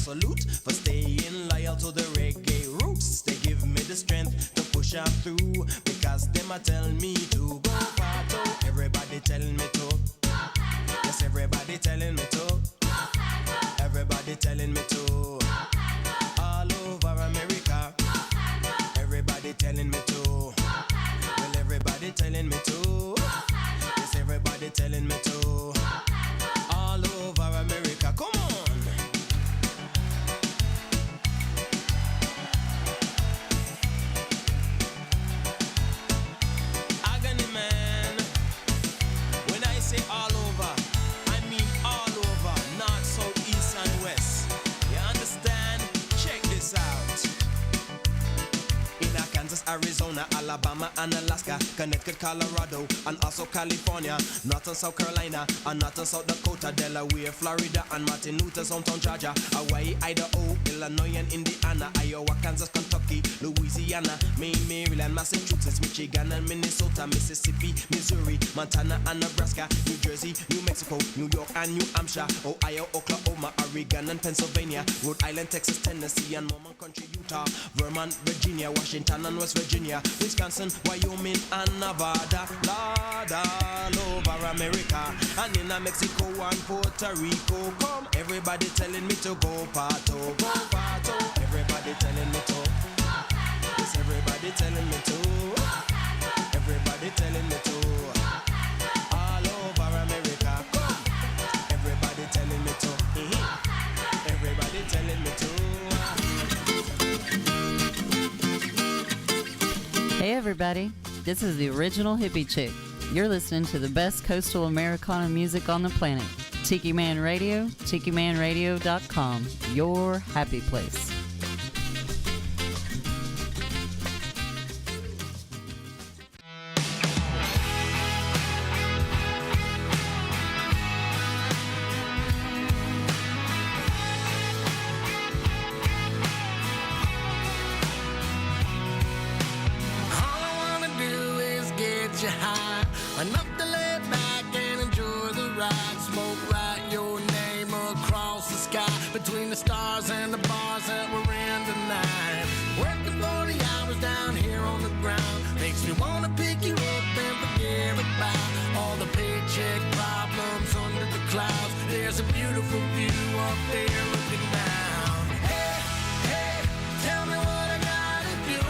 salute for staying loyal to the reggae roots. They give me the strength to push on through because them a tell me to go parto. Everybody telling me to. Yes, everybody telling me to. Everybody telling me to. All over America. Everybody telling me to. Well, everybody telling me to. Yes, everybody telling me to. All over America. Come on. Agony man. When I say all over, I mean all over. North, south, east and west. You understand? Check this out. In Kansas, Arizona, Alabama and Alaska, Connecticut, Colorado, and also California, North and South Carolina, and North and South Dakota, Delaware, Florida, and Martin Luther's hometown, Georgia, Hawaii, Idaho, Illinois, and Indiana, Iowa, Kansas, Kentucky, Louisiana, Maine, Maryland, Massachusetts, Michigan, and Minnesota, Mississippi, Missouri, Montana, and Nebraska, New Jersey, New Mexico, New York, and New Hampshire, Ohio, Oklahoma, Oregon, and Pennsylvania, Rhode Island, Texas, Tennessee, and Mormon Country, Utah, Vermont, Virginia, Washington, and West Virginia, Wisconsin, Wyoming, and Nevada, Lord, all over America, and in Mexico and Puerto Rico. Come, everybody telling me to go parto, go parto. Everybody telling me to. Yes, everybody telling me to. Everybody telling me to. All over America. Come, everybody telling me to. Everybody telling me to. Hey everybody, this is the original hippie chick. You're listening to the best coastal Americana music on the planet. Tiki Man Radio, TikiManRadio.com, your happy place. Enough to lay back and enjoy the ride. Smoke, write your name across the sky, between the stars and the bars that we're in tonight. Working 40 hours down here on the ground makes me wanna pick you up and forget about all the paycheck problems under the clouds. There's a beautiful view up there looking down. Hey, hey, tell me what I gotta do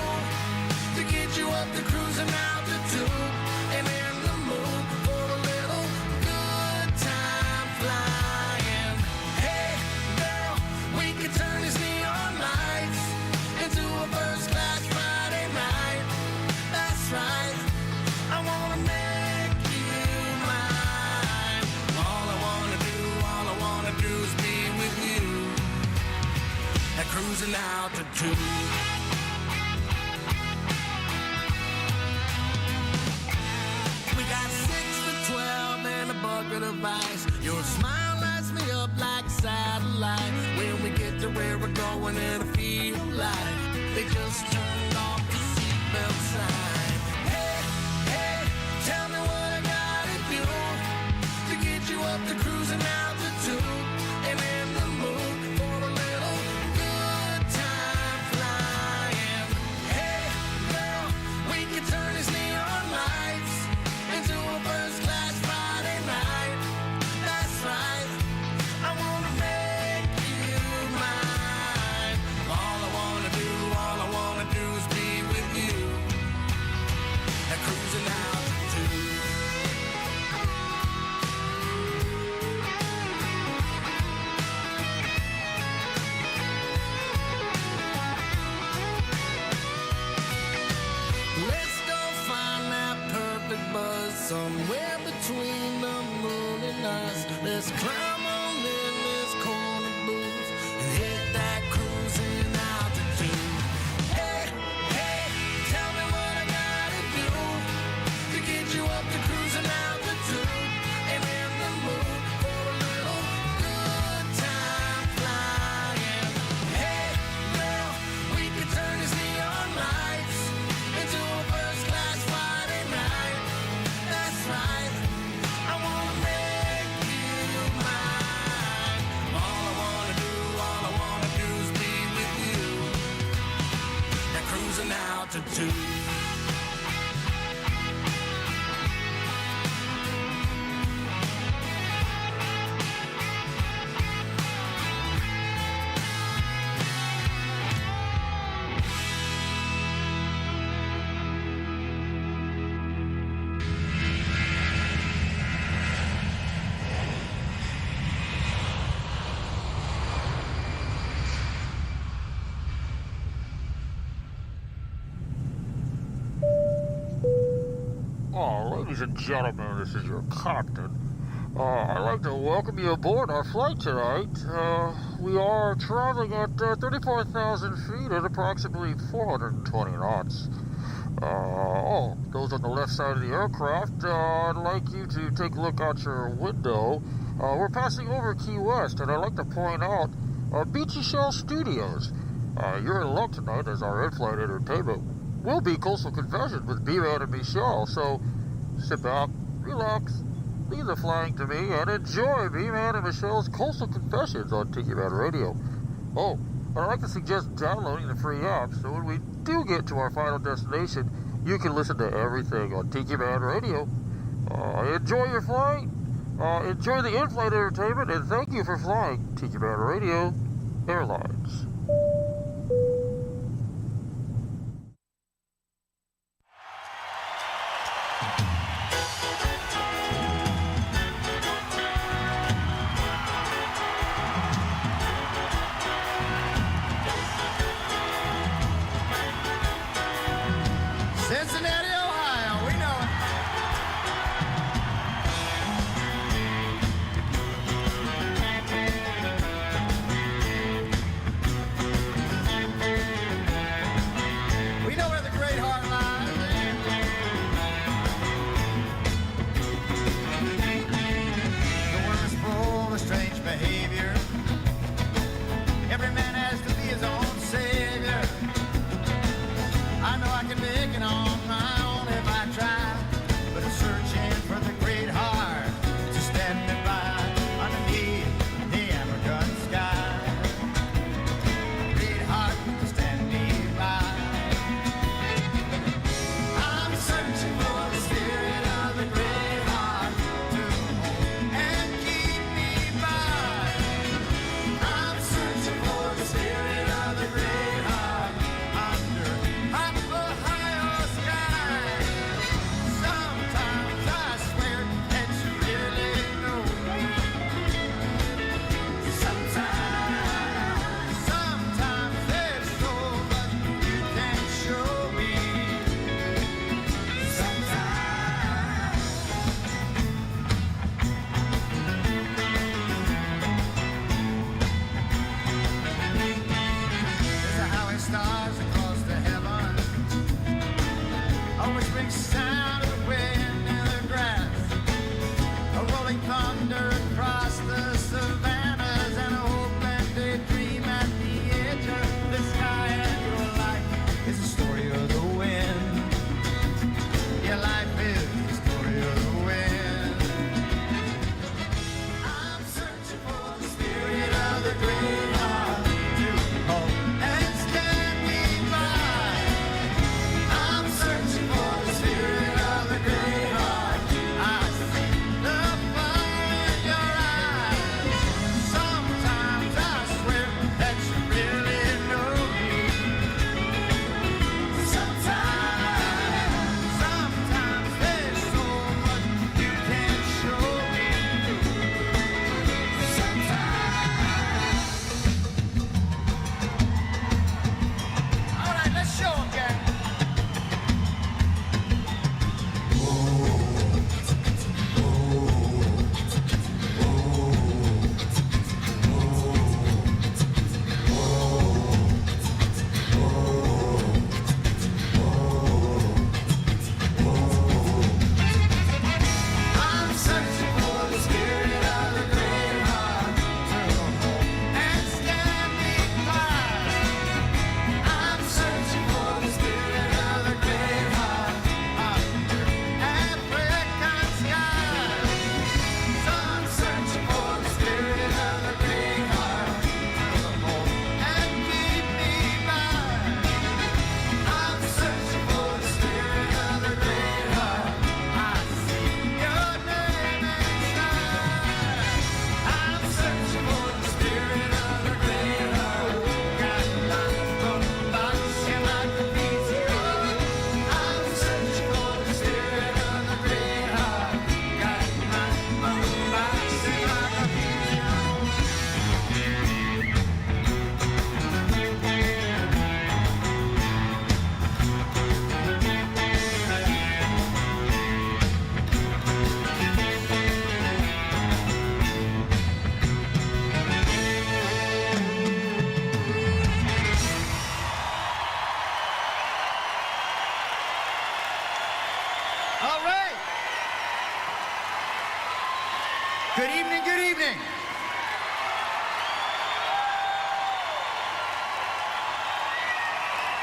to get you up to cruising altitude. And in the mood for a little good time flying. Hey, girl, we could turn these neon lights into a first-class Friday night. That's right, I wanna make you mine. All I wanna do is be with you at cruising altitude. Got 6 for 12 and a bucket of ice. Your smile lights me up like satellite. When we get to where we're going, it'll feel like they just turned off the seatbelt sign. Hey, hey, tell me what I gotta do to get you up to cruising altitude. And in the mood for a little good time flying. Hey, girl, we can turn these neon lights into a first-class Friday night. That's right, I wanna make you mine. All I wanna do too. Ladies and gentlemen, this is your captain. I'd like to welcome you aboard our flight tonight. We are traveling at 34,000 feet at approximately 420 knots. Those on the left side of the aircraft, I'd like you to take a look out your window. We're passing over Key West, and I'd like to point out Beachy Shell Studios. You're in luck tonight, as our in-flight entertainment will be Coastal Confessions with B-Man and Michelle, so sit back, relax, leave the flying to me, and enjoy B-Man and Michelle's Coastal Confessions on Tiki Man Radio. Oh, I'd like to suggest downloading the free app, so when we do get to our final destination, you can listen to everything on Tiki Man Radio. Enjoy your flight, enjoy the in-flight entertainment, and thank you for flying Tiki Man Radio Airlines. Cincinnati, Ohio, we know it.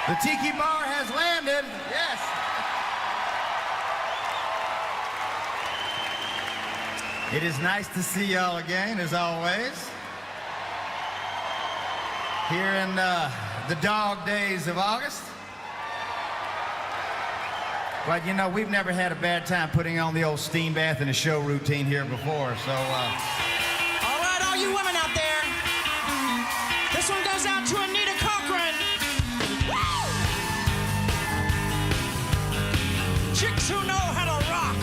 The Tiki Bar has landed. Yes. It is nice to see y'all again, as always. Here in the dog days of August. But you know, we've never had a bad time putting on the old steam bath and a show routine here before, so All right, all you women out there. This one goes out to Anita Cochran. Woo! Chicks who know how to rock.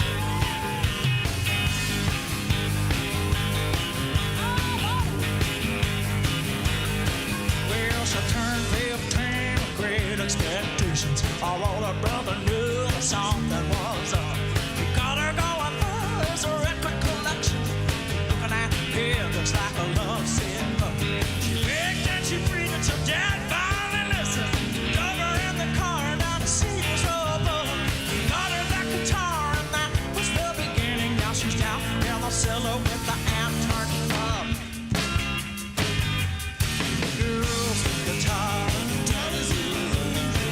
Well, she turned 15 with great expectations. Our older brother knew the song that was up. He got her going for his record collection. Looking at him looks like a love scene. She begged and she pleaded till Dad finally listened. Dug her in the car and down the Cedars Road. He got her that guitar and that was the beginning. Now she's down in the cellar with the amp turned up. Girls with guitar,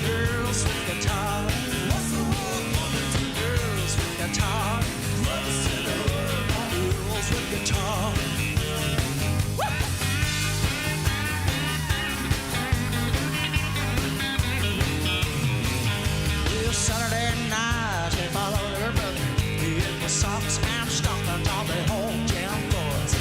girls with guitar, girls with guitar, girls with guitar. Well, Saturday night, she followed her brother. He hit the socks and stockings on the whole jam floors.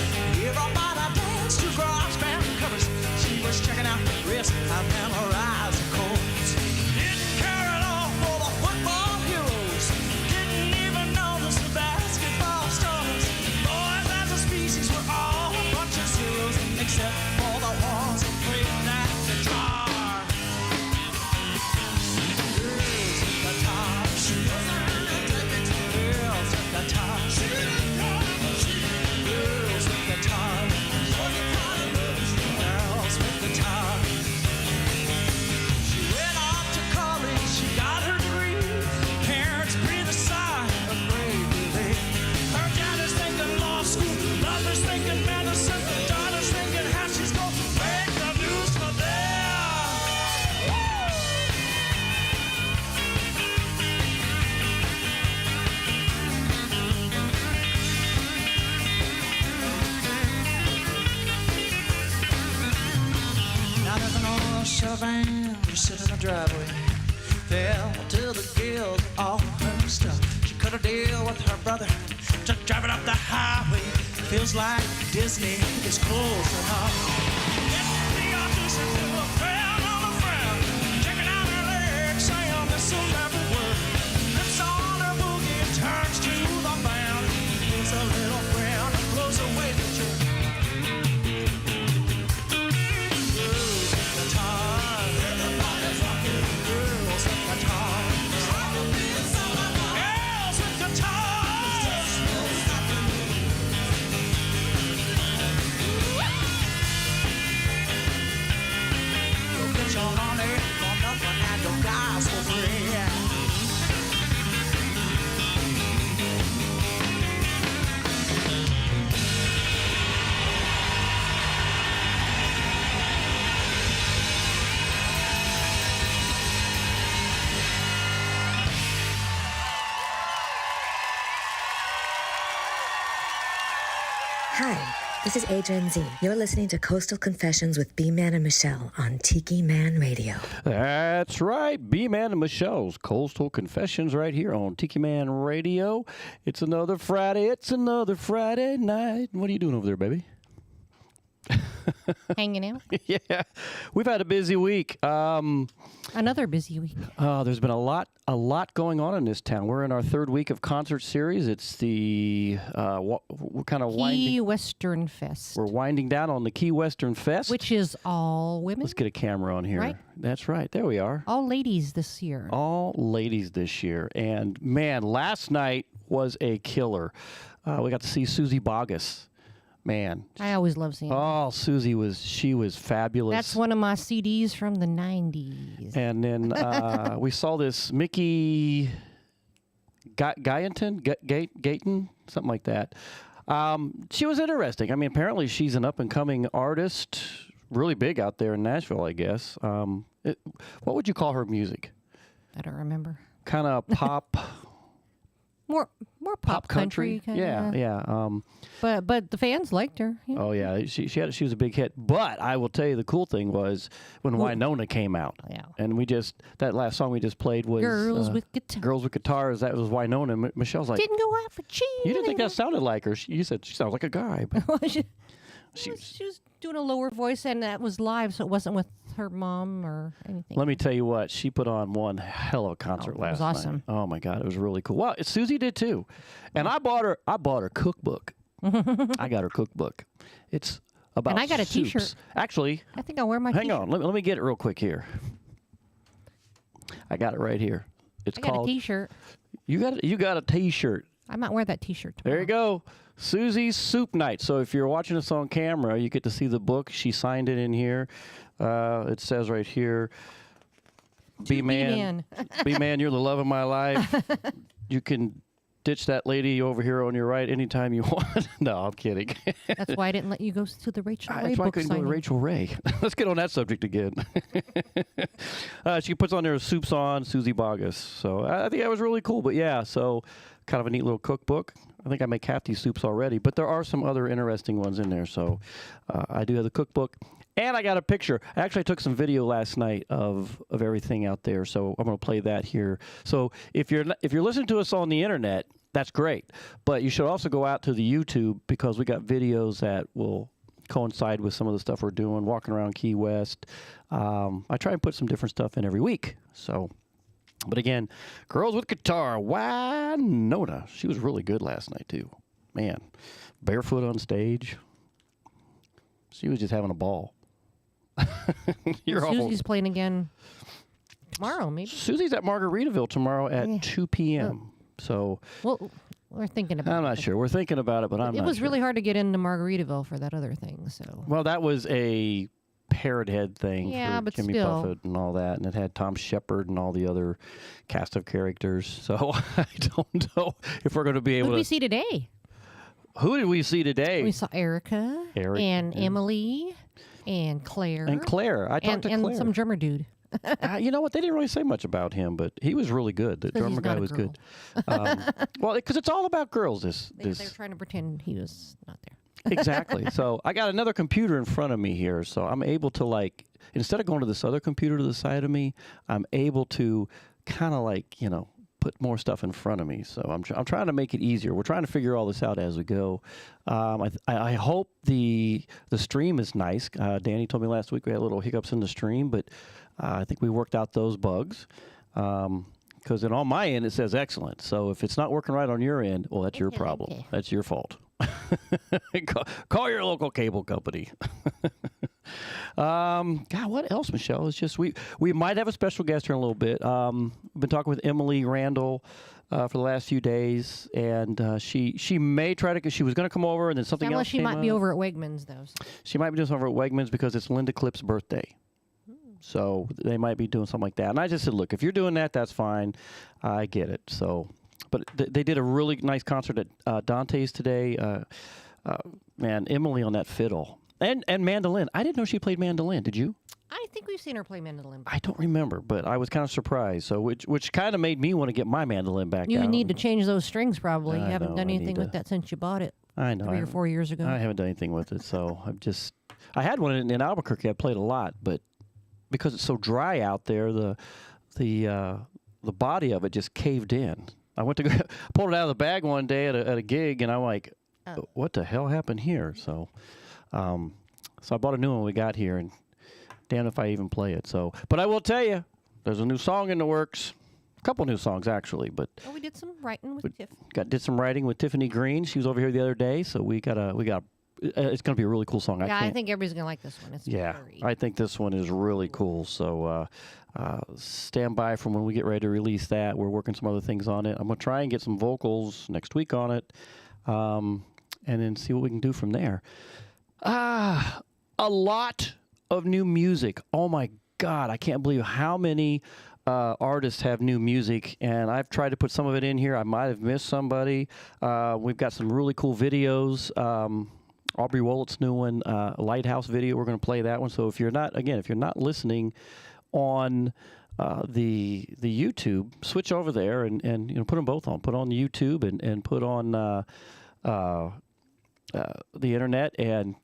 Everybody danced to garage band covers. She was checking out the wrist and memorizing chords. Didn't care at all for the football heroes. Didn't even notice the basketball stars. Boys as a species were all a bunch of zeros, except for the ones who played that guitar. Girls with guitar, girls with guitar, girls with guitar, girls with guitar. She went off to college, she got her degree. Parents breathed a sigh of great relief. Her dad is thinking law school, mother's thinking medicine, daughter's thinking how she's going to break the news for them. Now there's an old Chevy van just sitting in the driveway. Fell to the gills, all her stuff. She cut a deal with her brother to drive it up the highway. Feels like Disney is closing up. Get the audition to a frown on a frown. Checking out her legs, saying this will never work. Lips on her boogie, turns to the band. Gives a little frown and blows away the jerk. Girls with guitar, everybody's rocking. Girls with guitar, girls with guitar. You'll get your money for nothing and your guys for free. Hi, this is Adrian Z. You're listening to Coastal Confessions with B-Man and Michelle on Tiki Man Radio. That's right. B-Man and Michelle's Coastal Confessions right here on Tiki Man Radio. It's another Friday. It's another Friday night. What are you doing over there, baby? Hanging out. Yeah. We've had a busy week. Another busy week. There's been a lot going on in this town. We're in our third week of concert series. It's the we're kind of Key Western Fest. We're winding down on the Key Western Fest, which is all women. Let's get a camera on here. Right? That's right. There we are. All ladies this year. All ladies this year. And man, last night was a killer. We got to see Susie Boggess. Man. I always love seeing her. Oh, Susie was fabulous. That's one of my CDs from the 90s. And then we saw this Mickey Gayton, something like that. She was interesting. I mean, apparently she's an up-and-coming artist, really big out there in Nashville, I guess. What would you call her music? I don't remember. Kind of pop. More pop country. Yeah. But the fans liked her. Yeah. Oh yeah, she was a big hit. But I will tell you, the cool thing was when Winona came out. Yeah. And that last song we just played was Girls with Guitars. Girls with Guitars. That was Winona. And Michelle's like, Didn't go out for cheating. you didn't think that sounded like her. You said she sounds like a guy. But she was doing a lower voice, and that was live, so it wasn't with her mom or anything. Let me tell you what, she put on one hell of a concert last night. It was awesome. Oh my God, it was really cool. Well, Susie did too, and I bought her cookbook. I got her cookbook. It's about and I got a soups. T-shirt. Actually, I think I'll wear my. Hang T-shirt. on, let me get it real quick here. I got it right here. It's got called a T-shirt. You got a T-shirt. I might wear that T-shirt tomorrow. There you go. Susie's Soup Night. So if you're watching this on camera, you get to see the book. She signed it in here. It says right here, B-Man, B-Man, you're the love of my life. You can ditch that lady over here on your right anytime you want. No, I'm kidding. That's why I didn't let you go to the Rachel Ray That's why I book couldn't go to signing. Rachel Ray. Let's get on that subject again. She puts on there Soups on Susie Bogus. So I think that was really cool. But yeah, so kind of a neat little cookbook. I think I make half these soups already, but there are some other interesting ones in there. So I do have the cookbook. And I got a picture. Actually, I took some video last night of everything out there, so I'm going to play that here. So if you're listening to us on the internet, that's great. But you should also go out to the YouTube because we got videos that will coincide with some of the stuff we're doing, walking around Key West. I try and put some different stuff in every week. So, but again, Girls with Guitar, Winona. She was really good last night too. Man, barefoot on stage. She was just having a ball. Susie's playing again tomorrow, maybe. Susie's at Margaritaville tomorrow at 2 p.m. So, well, we're thinking about it. I'm not sure. We're thinking about it, but I'm not sure. It was really hard to get into Margaritaville for that other thing. So. Well, that was a Parrot Head thing for Jimmy Buffett and all that, and it had Tom Shepard and all the other cast of characters. So I don't know if we're going to be able to. Who did we see today? Who did we see today? We saw Erica and Emily. And Claire. I talked to Claire. And some drummer dude. You know what? They didn't really say much about him, but he was really good. The drummer guy was good. Well, because it's all about girls. They were trying to pretend he was not there. Exactly. So I got another computer in front of me here, so I'm able to instead of going to this other computer to the side of me, I'm able to kind of put more stuff in front of me. So I'm trying to make it easier. We're trying to figure all this out as we go. I hope the stream is nice. Danny told me last week we had little hiccups in the stream, but I think we worked out those bugs. Because on my end it says excellent. So if it's not working right on your end, well, that's your problem. Okay. That's your fault. Call your local cable company. God, what else, Michelle? It's just we might have a special guest here in a little bit. I've been talking with Emily Randall for the last few days, and she may try to. She was going to come over, and then something else. She might be over at Wegmans though. So. She might be doing something over at Wegmans because it's Linda Clipp's birthday. So they might be doing something like that. And I just said, look, if you're doing that, that's fine. I get it. So, but they did a really nice concert at Dante's today. Man, Emily on that fiddle. And mandolin. I didn't know she played mandolin. Did you? I think we've seen her play mandolin before. I don't remember, but I was kind of surprised. So which kind of made me want to get my mandolin back out. You need to change those strings probably. You haven't done anything with that since you bought it. I know. 3 or 4 years ago. I haven't done anything with it. So I had one in Albuquerque. I played a lot, but because it's so dry out there, the body of it just caved in. I went to pulled it out of the bag one day at a gig, and I'm like, what the hell happened here? So I bought a new one when we got here, and damn if I even play it. So, but I will tell you, there's a new song in the works. A couple new songs actually, but we did some writing with Tiff. Did some writing with Tiffany Green. She was over here the other day, so we got. It's going to be a really cool song. Yeah, I think everybody's going to like this one. I think this one is really cool. So stand by from when we get ready to release that. We're working some other things on it. I'm going to try and get some vocals next week on it, and then see what we can do from there. A lot of new music. Oh, my God. I can't believe how many artists have new music, and I've tried to put some of it in here. I might have missed somebody. We've got some really cool videos. Aubrey Wollett's new one, Lighthouse video. We're going to play that one. So if you're not listening on the YouTube, switch over there and put them both on. Put on YouTube and put on the internet and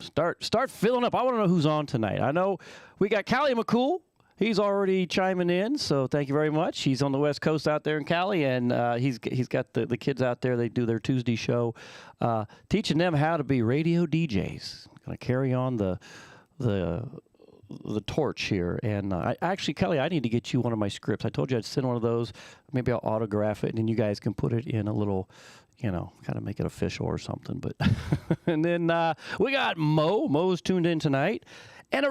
start filling up. I want to know who's on tonight. I know we got Callie McCool. He's already chiming in, so thank you very much. He's on the West Coast out there in Cali, and he's got the kids out there. They do their Tuesday show, teaching them how to be radio DJs. Going to carry on the torch here. And actually, Kelly, I need to get you one of my scripts. I told you I'd send one of those. Maybe I'll autograph it, and then you guys can put it in a little, kind of make it official or something. But and then we got Mo. Mo's tuned in tonight. And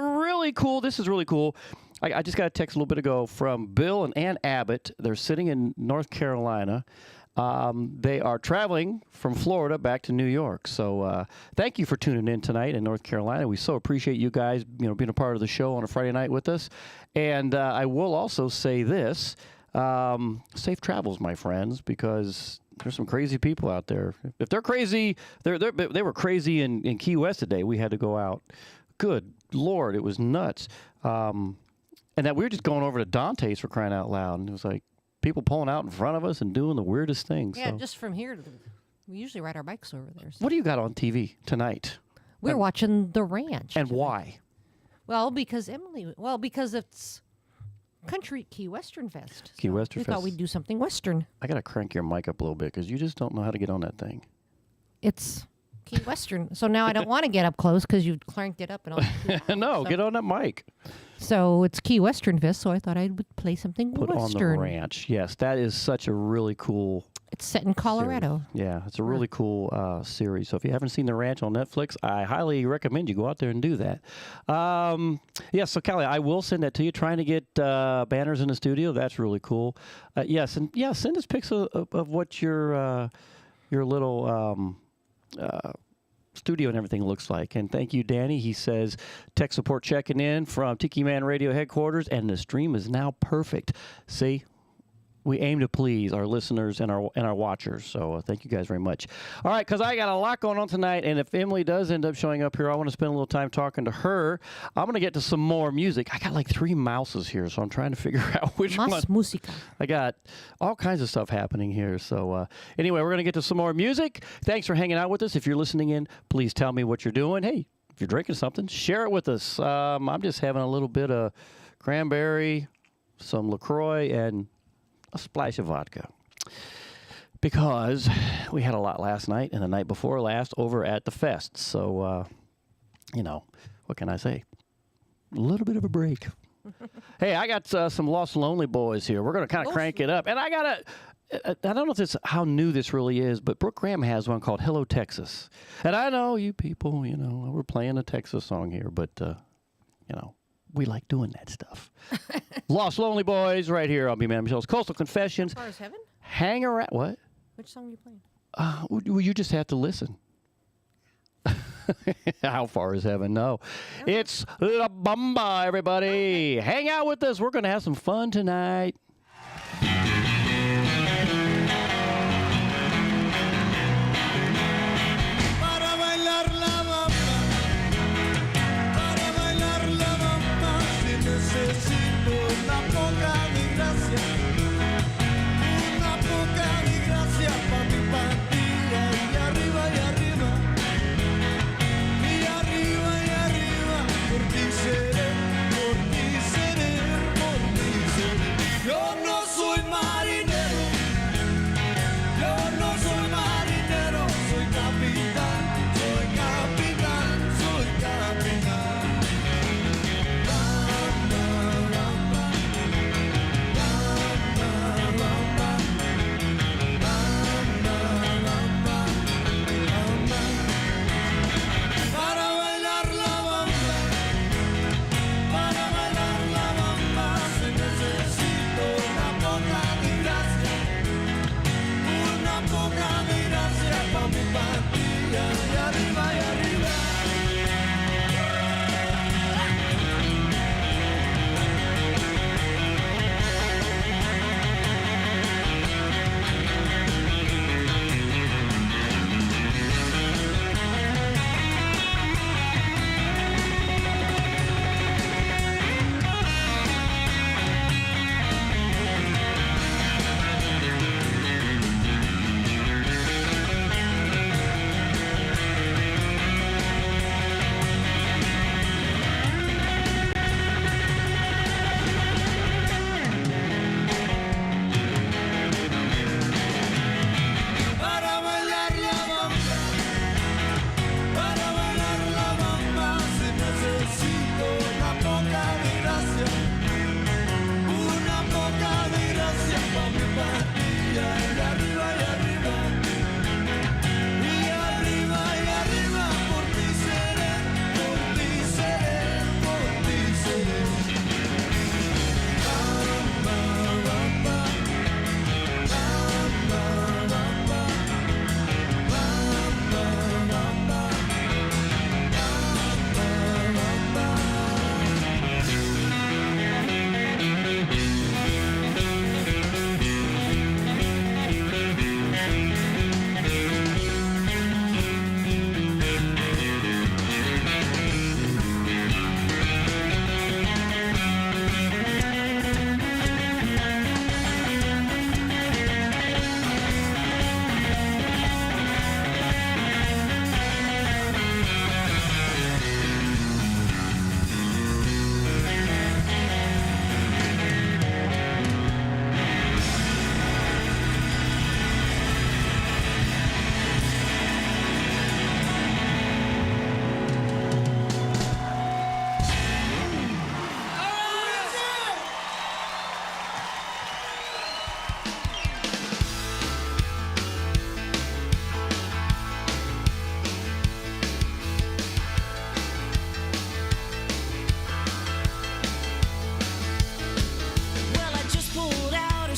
this is really cool. I just got a text a little bit ago from Bill and Ann Abbott. They're sitting in North Carolina. They are traveling from Florida back to New York. So thank you for tuning in tonight in North Carolina. We so appreciate you guys, being a part of the show on a Friday night with us. And I will also say this, safe travels, my friends, because there's some crazy people out there. If they're crazy, they were crazy in Key West today. We had to go out. Good Lord, it was nuts. And that we were just going over to Dante's, for crying out loud. And it was like people pulling out in front of us and doing the weirdest things. Yeah, so. Because from here, we usually ride our bikes over there. So. What do you got on TV tonight? We're watching The Ranch. And tonight. why? Well, because it's Country Key Western Fest. Key Western we Fest. thought we'd do something Western. I got to crank your mic up a little bit because you just don't know how to get on that thing. It's Key Western. So now I don't want to get up close because you've cranked it up and all. No, get on that mic. So it's Key Western Fest, so I thought I would play something Put Western. on The Ranch. Yes, that is such a really cool It's set in Colorado. series. Yeah, it's a really cool series. So if you haven't seen The Ranch on Netflix, I highly recommend you go out there and do that. So Kelly, I will send that to you. Trying to get banners in the studio. That's really cool. Send us pics of what your little studio and everything looks like. And thank you, Danny. He says, tech support checking in from Tiki Man Radio headquarters, and the stream is now perfect. See? We aim to please our listeners and our watchers. So thank you guys very much. All right, because I got a lot going on tonight, and if Emily does end up showing up here, I want to spend a little time talking to her. I'm going to get to some more music. I got like 3 mouses here, so I'm trying to figure out which one. Musica. I got all kinds of stuff happening here. So anyway, we're going to get to some more music. Thanks for hanging out with us. If you're listening in, please tell me what you're doing. Hey, if you're drinking something, share it with us. I'm just having a little bit of cranberry, some LaCroix, and a splash of vodka, because we had a lot last night and the night before last over at the fest. So, what can I say? A little bit of a break. Hey, I got some Lost Lonely Boys here. We're going to kind of crank it up. And I don't know if this how new this really is, but Brooke Graham has one called Hello, Texas. And I know you people, we're playing a Texas song here, but, we like doing that stuff. Lost Lonely Boys right here on B-Man Michelle's Coastal Confessions. How far is heaven? Hang around. What? Which song are you playing? Well, you just have to listen. How far is heaven? No. It's La Bamba, everybody. Okay. Hang out with us. We're going to have some fun tonight. Necesito una poca de gracia pa' mi partida, y arriba, por ti seré, por ti seré. Yo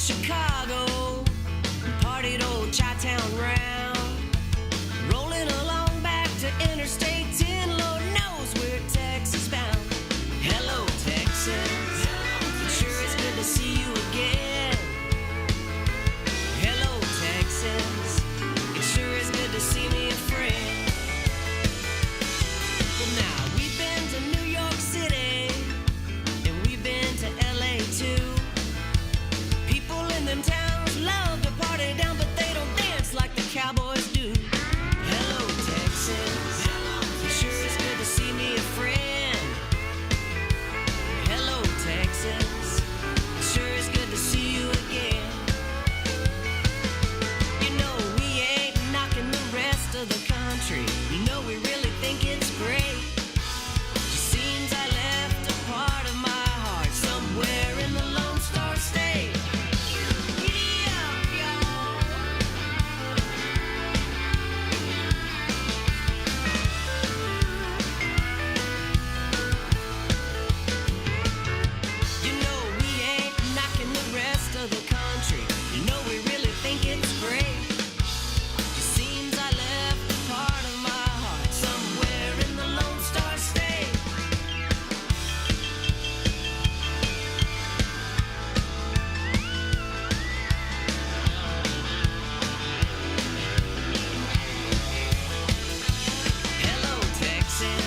Chicago, partied old Chi-Town round, rolling along back to Interstate 10, Lord knows we're Texas bound. Hello, Texas, it sure is good to see you again. Hello, Texas, it sure is good to see me a friend. Well, now we've been to New York City, and we've been to LA too. People in them towns love to party down, but they don't dance like the cowboys do. Hello, Texas, it sure is good to see me a friend. Hello, Texas, it sure is good to see you again. You know we ain't knocking the rest of the country. You know we really think it's great. Just seems I left a part of my heart somewhere in the Lone Star State. Giddy up, y'all. You know we ain't knocking the rest of the country. You know we really think it's great. Just seems I left a part of my heart somewhere in the Lone Star State. Hello, Texas,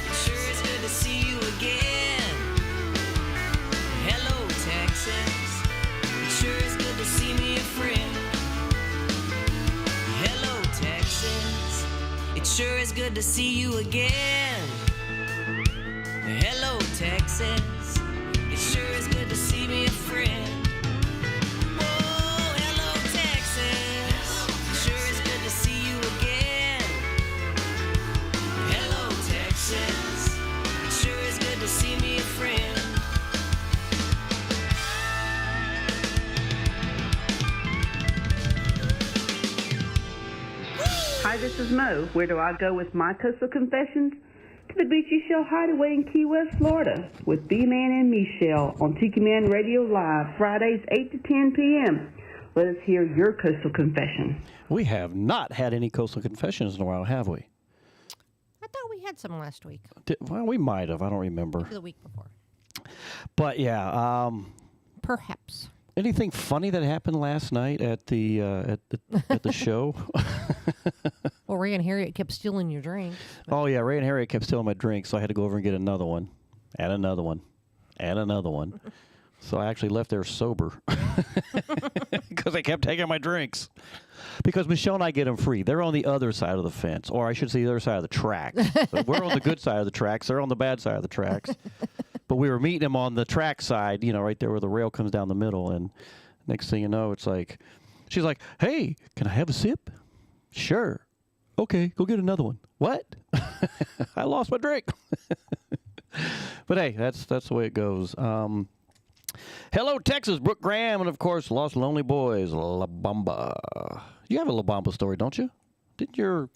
it sure is good to see you again. Hello, Texas, it sure is good to see me a friend. Hello, Texas, it sure is good to see you again. Hello, Texas, it sure is good to see me a friend. Oh, hello, Texas, it sure is good to see you again. Hello, Texas, it sure is good to see me a friend. Hi, this is Mo. Where do I go with my coastal confessions? To the Beach You Shell Hideaway in Key West, Florida, with B-Man and Michelle on Tiki Man Radio Live, Fridays 8 to 10 p.m. Let us hear your coastal confession. We have not had any coastal confessions in a while, have we? I thought we had some last week. Well, we might have. I don't remember. Maybe the week before. But yeah, Perhaps. anything funny that happened last night at the at the show? Well, Ray and Harriet kept stealing your drink. Oh yeah, Ray and Harriet kept stealing my drink, so I had to go over and get another one, and another one, and another one. So I actually left there sober because they kept taking my drinks. Because Michelle and I get them free. They're on the other side of the fence, or I should say the other side of the tracks. So we're on the good side of the tracks. They're on the bad side of the tracks. But we were meeting them on the track side, you know, right there where the rail comes down the middle. And next thing you know, it's like, she's like, "Hey, can I have a sip?" "Sure." "Okay, go get another one." "What?" "I lost my drink." But hey, that's the way it goes. Hello, Texas, Brooke Graham, and of course, Lost Lonely Boys, La Bamba. You have a La Bamba story, don't you? Didn't your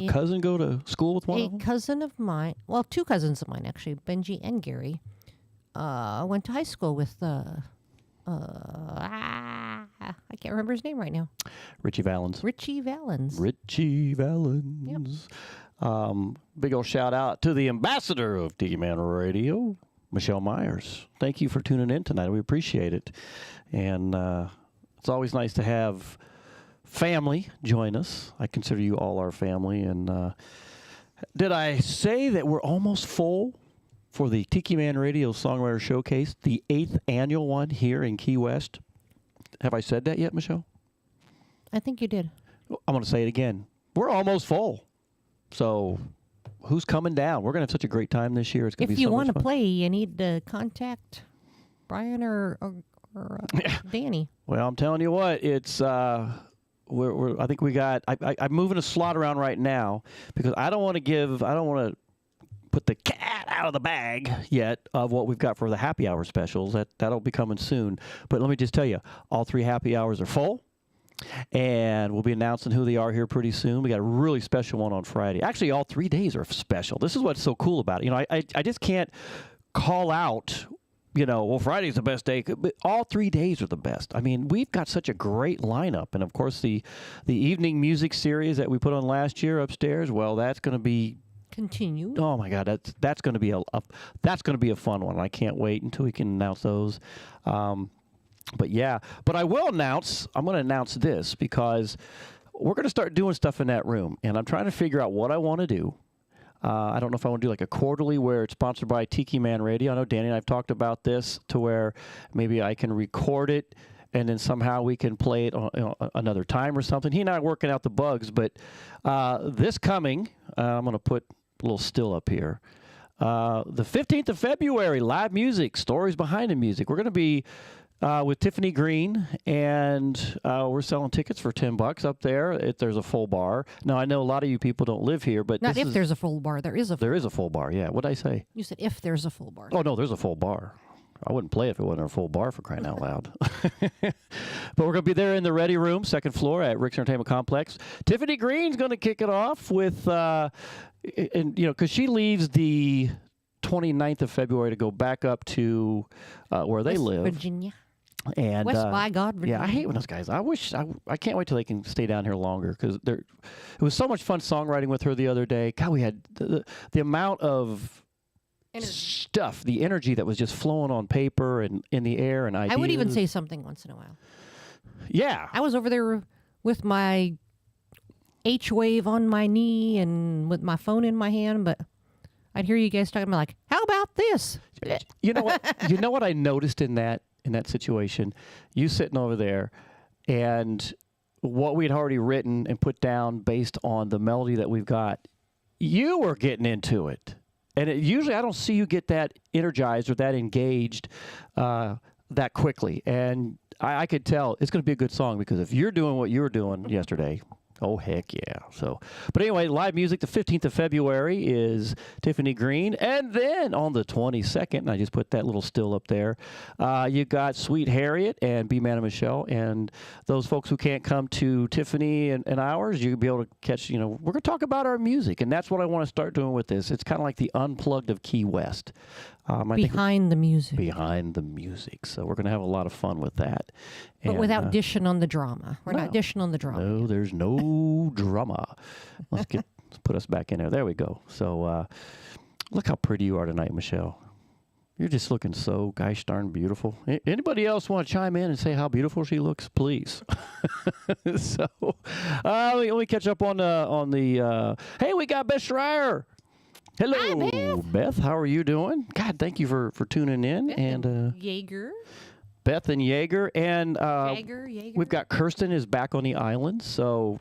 cousin go to school with one of them? A cousin of mine, well, two cousins of mine, actually, Benji and Gary, went to high school with, I can't remember his name right now. Richie Valens. Richie Valens. Richie Valens. Yep. Big old shout out to the ambassador of Tiki Man Radio, Michelle Myers. Thank you for tuning in tonight. We appreciate it. And it's always nice to have family join us. I consider you all our family. And did I say that we're almost full for the Tiki Man Radio Songwriter Showcase, the 8th annual one here in Key West? Have I said that yet, Michelle? I think you did. I'm going to say it again. We're almost full. So who's coming down? We're going to have such a great time this year. It's going to be so much fun. If you want to play, you need to contact Brian or Danny. Well, I'm telling you what, it's I think we got. I'm moving a slot around right now because I don't want to put the cat out of the bag yet of what we've got for the happy hour specials. That'll be coming soon. But let me just tell you, all 3 happy hours are full. And we'll be announcing who they are here pretty soon. We got a really special one on Friday. Actually, all 3 days are special. This is what's so cool about it. You know, I just can't call out well, Friday's the best day. But all 3 days are the best. I mean, we've got such a great lineup. And, of course, the evening music series that we put on last year upstairs, well, that's going to be continued. Oh, my God. That's going to be that's going to be a fun one. I can't wait until we can announce those. But, yeah. But I'm going to announce this because we're going to start doing stuff in that room. And I'm trying to figure out what I want to do. I don't know if I want to do like a quarterly where it's sponsored by Tiki Man Radio. I know Danny and I have talked about this to where maybe I can record it and then somehow we can play it on, another time or something. He and I are working out the bugs, but this coming, I'm going to put a little still up here. The 15th of February, live music, stories behind the music. We're going to be with Tiffany Green, and we're selling tickets for $10 up there if there's a full bar. Now, I know a lot of you people don't live here, but not if there's a full bar. There is a full bar, yeah. What'd I say? You said if there's a full bar. Oh, no, there's a full bar. I wouldn't play if it wasn't a full bar, for crying out loud. But we're going to be there in the Ready Room, second floor at Rick's Entertainment Complex. Tiffany Green's going to kick it off with, because she leaves the 29th of February to go back up to where they live. Virginia. And West by God, Virginia. yeah, I hate when those guys. I can't wait till they can stay down here longer because it was so much fun songwriting with her the other day. God, we had the amount of stuff, the energy that was just flowing on paper and in the air, and ideas. I would even say something once in a while. Yeah, I was over there with my H-wave on my knee and with my phone in my hand, but I'd hear you guys talking about like, how about this? You know what? You know what I noticed in that situation? You sitting over there, and what we'd already written and put down based on the melody that we've got, you were getting into it. And usually I don't see you get that energized or that engaged that quickly. And I could tell it's going to be a good song because if you're doing what you were doing yesterday, oh, heck yeah. So, but anyway, live music, the 15th of February is Tiffany Green. And then on the 22nd, and I just put that little still up there, you got Sweet Harriet and B-Man and Michelle. And those folks who can't come to Tiffany and ours, you'll be able to catch, we're going to talk about our music. And that's what I want to start doing with this. It's kind of like the Unplugged of Key West. Behind the music. Behind the music. So we're going to have a lot of fun with that. But without dishing on the drama. We're not dishing on the drama. No, there's no drama. Let's put us back in there. There we go. So look how pretty you are tonight, Michelle. You're just looking so gosh darn beautiful. Anybody else want to chime in and say how beautiful she looks? Please. So let me catch up on the hey, we got Beth Schreier. Hello, hi, Beth. How are you doing? God, thank you for tuning in. Beth and Jaeger. Beth and Jaeger. And Jaeger. We've got Kirsten is back on the island. So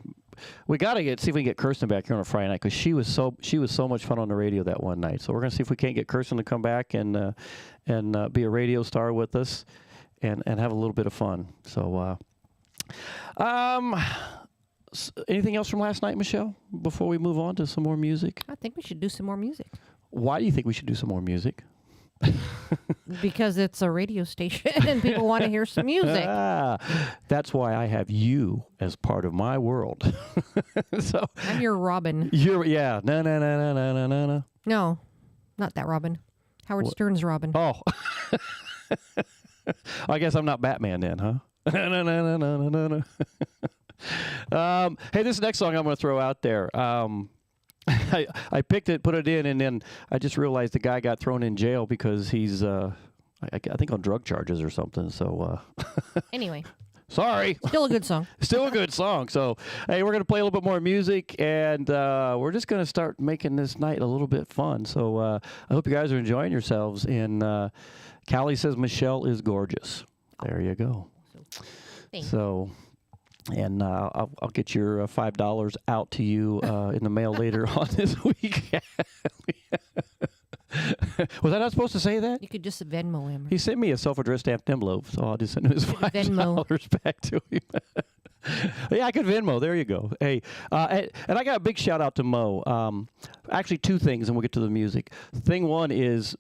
we got to see if we can get Kirsten back here on a Friday night because she was so much fun on the radio that one night. So we're going to see if we can't get Kirsten to come back and be a radio star with us and have a little bit of fun. So anything else from last night, Michelle, before we move on to some more music? I think we should do some more music. Why do you think we should do some more music? Because it's a radio station and people want to hear some music. That's why I have you as part of my world. So I'm your Robin. Yeah. No. No, not that Robin. Howard Stern's Robin. Oh. I guess I'm not Batman then, huh? No. Hey, this next song I'm going to throw out there. I picked it, put it in, and then I just realized the guy got thrown in jail because he's, I think, on drug charges or something. So anyway. Sorry. Still a good song. Still a good song. So, hey, we're going to play a little bit more music, and we're just going to start making this night a little bit fun. So I hope you guys are enjoying yourselves. And Callie says Michelle is gorgeous. There you go. Thanks. So... And I'll get your $5 out to you in the mail later on this week. Was I not supposed to say that? You could just Venmo him. He sent me a self-addressed stamped envelope, so I'll just send him his $5 back to him. Yeah, I could Venmo. There you go. Hey, and I got a big shout out to Mo. Actually, two things, and we'll get to the music. Thing one is...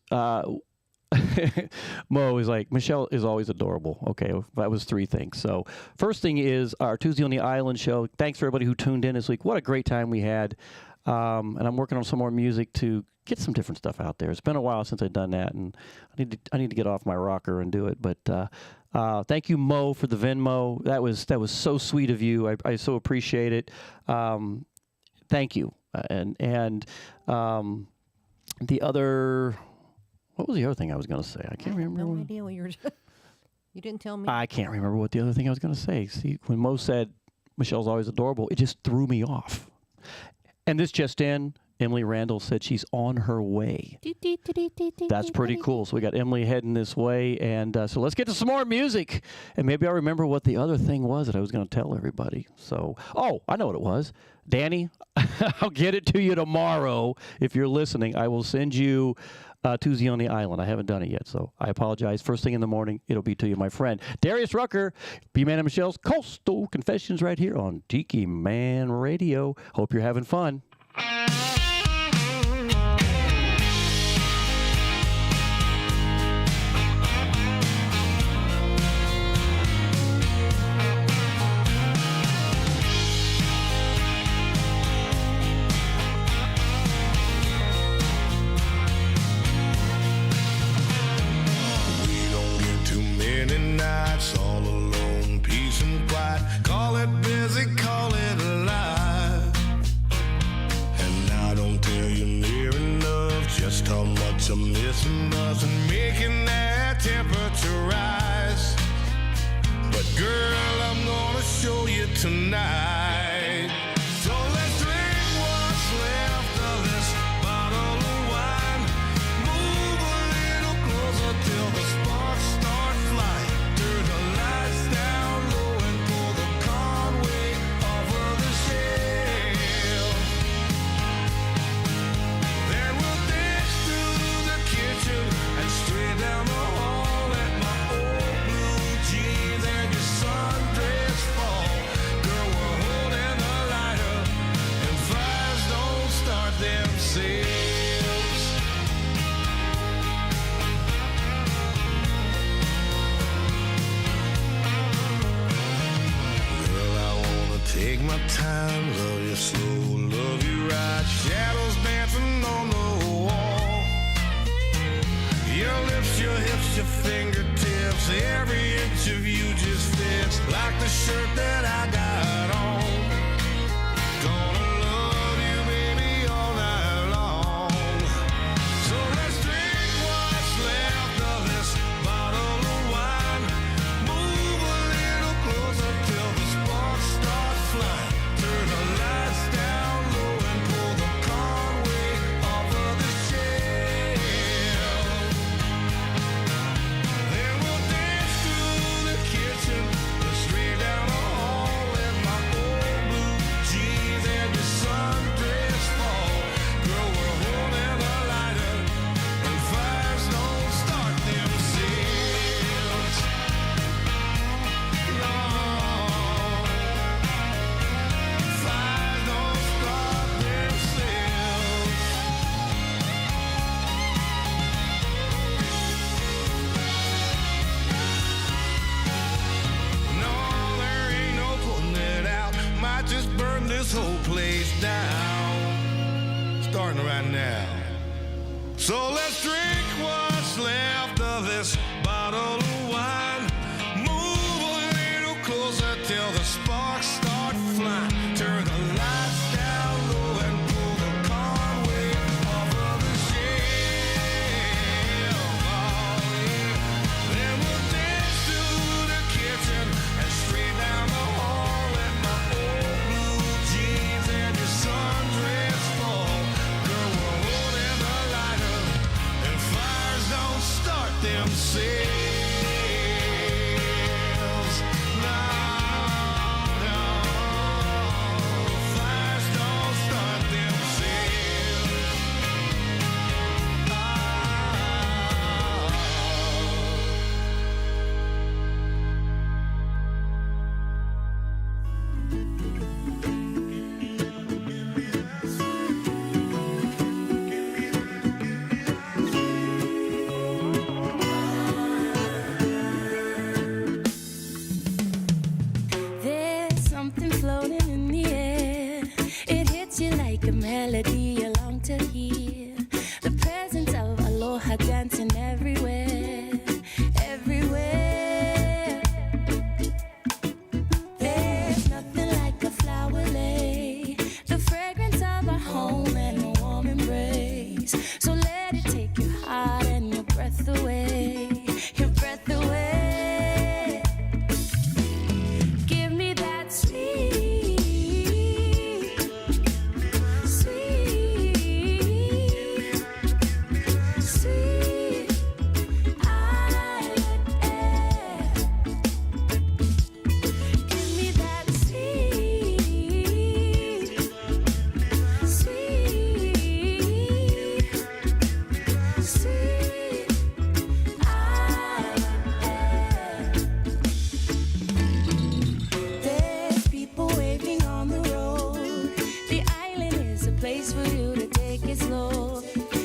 Mo is like, Michelle is always adorable. Okay, that was three things. So first thing is our Tuesday on the Island show. Thanks for everybody who tuned in this week. What a great time we had. And I'm working on some more music to get some different stuff out there. It's been a while since I've done that, and I need to get off my rocker and do it. But thank you, Mo, for the Venmo. That was so sweet of you. I so appreciate it. Thank you. And the other, what was the other thing I was going to say? I can't remember. No idea what you were. You didn't tell me. I can't remember what the other thing I was going to say. See, when Mo said Michelle's always adorable, it just threw me off. And this just in, Emily Randall said she's on her way. That's pretty cool. So we got Emily heading this way. And so let's get to some more music. And maybe I'll remember what the other thing was that I was going to tell everybody. So, I know what it was. Danny, I'll get it to you tomorrow. If you're listening, I will send you Tuesday on the Island. I haven't done it yet, so I apologize. First thing in the morning, it'll be to you, my friend. Darius Rucker, B-Man and Michelle's Coastal Confessions right here on Tiki Man Radio. Hope you're having fun. All alone, peace and quiet. Call it busy, call it alive. And I don't tell you near enough just how much I'm missing us and making that temperature rise. But girl, I'm gonna show you tonight. So let's drink what's left of this bottle of wine. Move a little closer till the sparks start flying. Turn the lights down low and pull the Conway off of the shelf. Then we'll dance through the kitchen and straight down the hall at my old blue jeans and your sundress fall. Girl, we're holding the lighter and fires don't start themselves. Take my time, love you slow, love you right. Shadows dancing on the wall. Your lips, your hips, your fingertips. Every inch of you just fits like the shirt that I got on. Gonna love you, baby, all night long. So let's drink what's left of this bottle of wine. Move a little closer till the sparks start flying. Turn the lights down low and pull the Conway off of the shelf. Then we'll dance through the kitchen and straight down the hall in my old blue jeans and your sundress fall. Girl, we're holding the lighter and fires don't start themselves. No. Fires don't start themselves. No, there ain't no putting it out. Might just burn this whole place down. Starting right now. So let's drink what's left of this bottle of wine. Move a little closer till the sparks start flying. Turn the lights down low and pull the Conway off of the shelf. Oh, yeah. Then we'll dance through the kitchen and straight down the hall in my old blue jeans and your sundress fall. Girl, we're holding the lighter and fires don't start themselves. No, no, fires don't start themselves. dancing everywhere, everywhere. There's nothing like a flower lay, the fragrance of a home and a warm embrace. So let it take your heart and your breath away, your breath away. Give me that sweet, sweet, sweet island air. Give me that sweet, sweet, sweet island air. There's people waiting on the road. The island is a place for you to take it slow.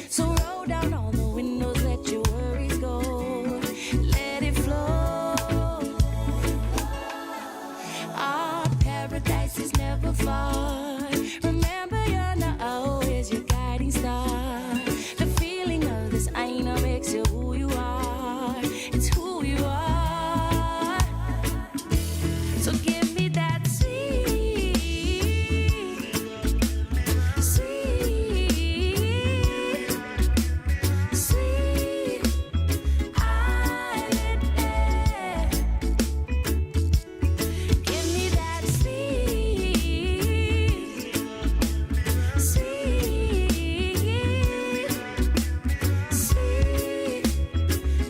So roll down all the windows, let your worries go. Let it flow. Our paradise is never far. Remember, you're not always your guiding star. The feeling of this aina makes you who you are. It's who you are. So give me that sweet, sweet, sweet island air. Give me that sweet, sweet, sweet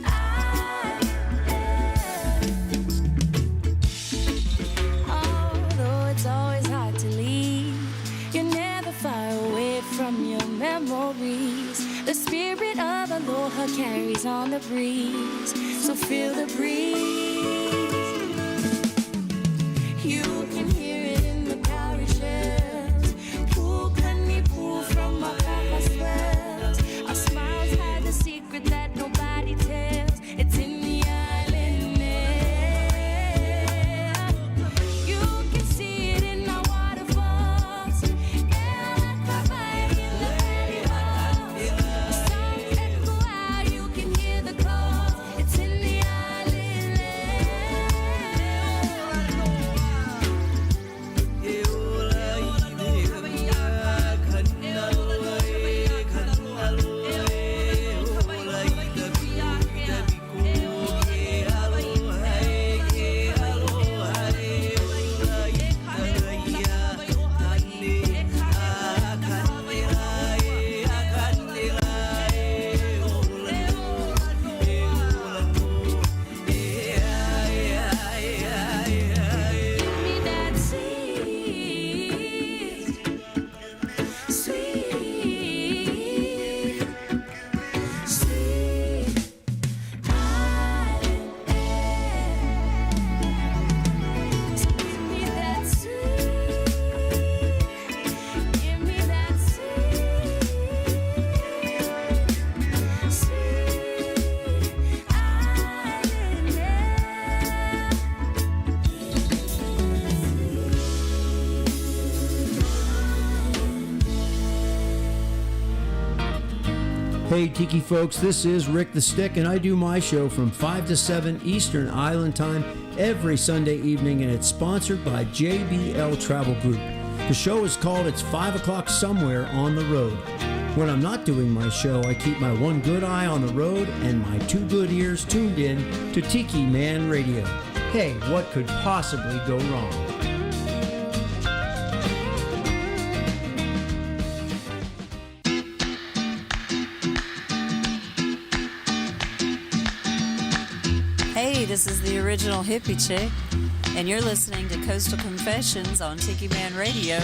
island air. Although it's always hard to leave, you're never far away from your memories. The spirit of aloha carries on the breeze, so feel the breeze. You can hear it in the cowrie shells. Poo, honey, poo from our papa swells. Our smiles hide the secret that nobody tells. It's in the island air. You can see it in our waterfalls. Yeah, like a vibe in the valley walls. The songs echo out, you can hear the calls. It's in the island air. Give me that sweet, sweet, sweet island air. So give me that sweet, give me that sweet, sweet island air. Hey Tiki folks, this is Rick the Stick, and I do my show from 5 to 7 Eastern Island Time every Sunday evening, and it's sponsored by JBL Travel Group. The show is called It's 5 O'Clock Somewhere on the Road. When I'm not doing my show, I keep my one good eye on the road and my two good ears tuned in to Tiki Man Radio. Hey, what could possibly go wrong? Hey, this is the original hippie chick, and you're listening to Coastal Confessions on Tiki Man Radio.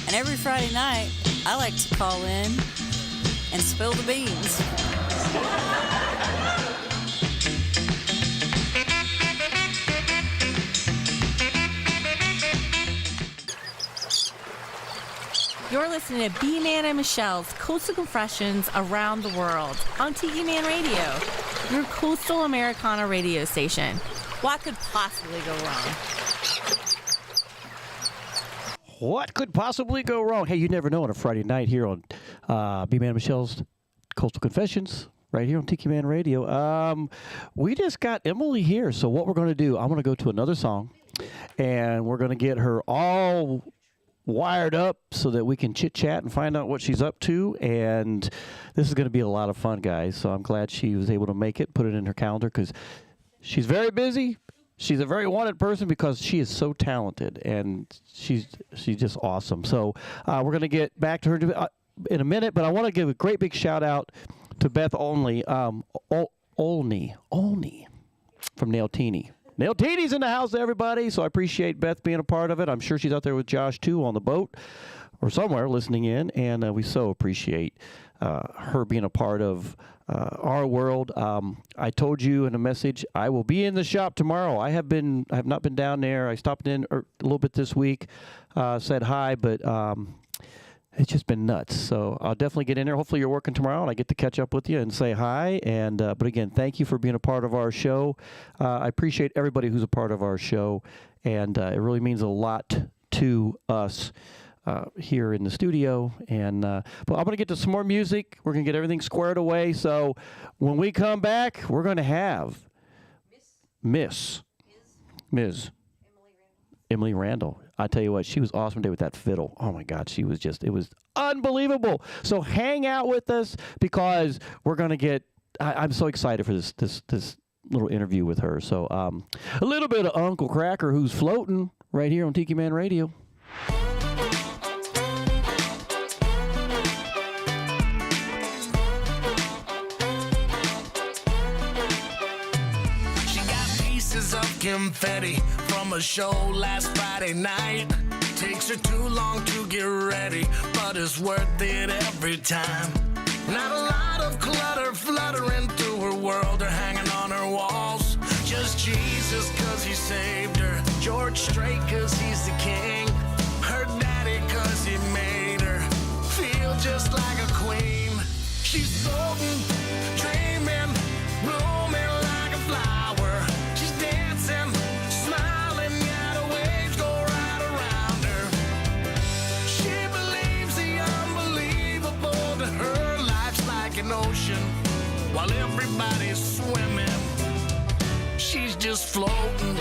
And every Friday night, I like to call in and spill the beans. You're listening to B-Man and Michelle's Coastal Confessions Around the World on Tiki Man Radio, your coastal Americana radio station. What could possibly go wrong? What could possibly go wrong? Hey, you never know on a Friday night here on B-Man and Michelle's Coastal Confessions. right here on Tiki Man Radio. We just got Emily here, so what we're going to do, I'm going to go to another song, and we're going to get her all wired up so that we can chit-chat and find out what she's up to, and this is going to be a lot of fun, guys, so I'm glad she was able to make it, put it in her calendar, because she's very busy. She's a very wanted person because she is so talented, and she's just awesome. So we're going to get back to her in a minute, but I want to give a great big shout-out to Beth Olney from Nailtini. Nailtini's in the house, everybody, so I appreciate Beth being a part of it. I'm sure she's out there with Josh, too, on the boat or somewhere listening in, and we so appreciate her being a part of our world. I told you in a message, I will be in the shop tomorrow. I have not been down there. I stopped in a little bit this week, said hi, but it's just been nuts. So I'll definitely get in there. Hopefully you're working tomorrow, and I get to catch up with you and say hi. And but again, thank you for being a part of our show. I appreciate everybody who's a part of our show, and it really means a lot to us here in the studio. And but I'm going to get to some more music. We're going to get everything squared away. So when we come back, we're going to have Ms. Emily Randall. I tell you what, she was awesome today with that fiddle. Oh my God, it was unbelievable. So hang out with us because we're going to get, I'm so excited for this little interview with her. So a little bit of Uncle Cracker who's floating right here on Tiki Man Radio. Confetti from a show last Friday night. Takes her too long to get ready, but it's worth it every time. Not a lot of clutter fluttering through her world or hanging on her walls. Just Jesus cause he saved her, George Strait cause he's the king, her daddy cause he made her feel just like a queen. She's floating, dreaming, blooming like a flower. She's dancing, smiling, yeah, the waves go right around her. She believes the unbelievable. To her, life's like an ocean, while everybody's swimming, she's just floating.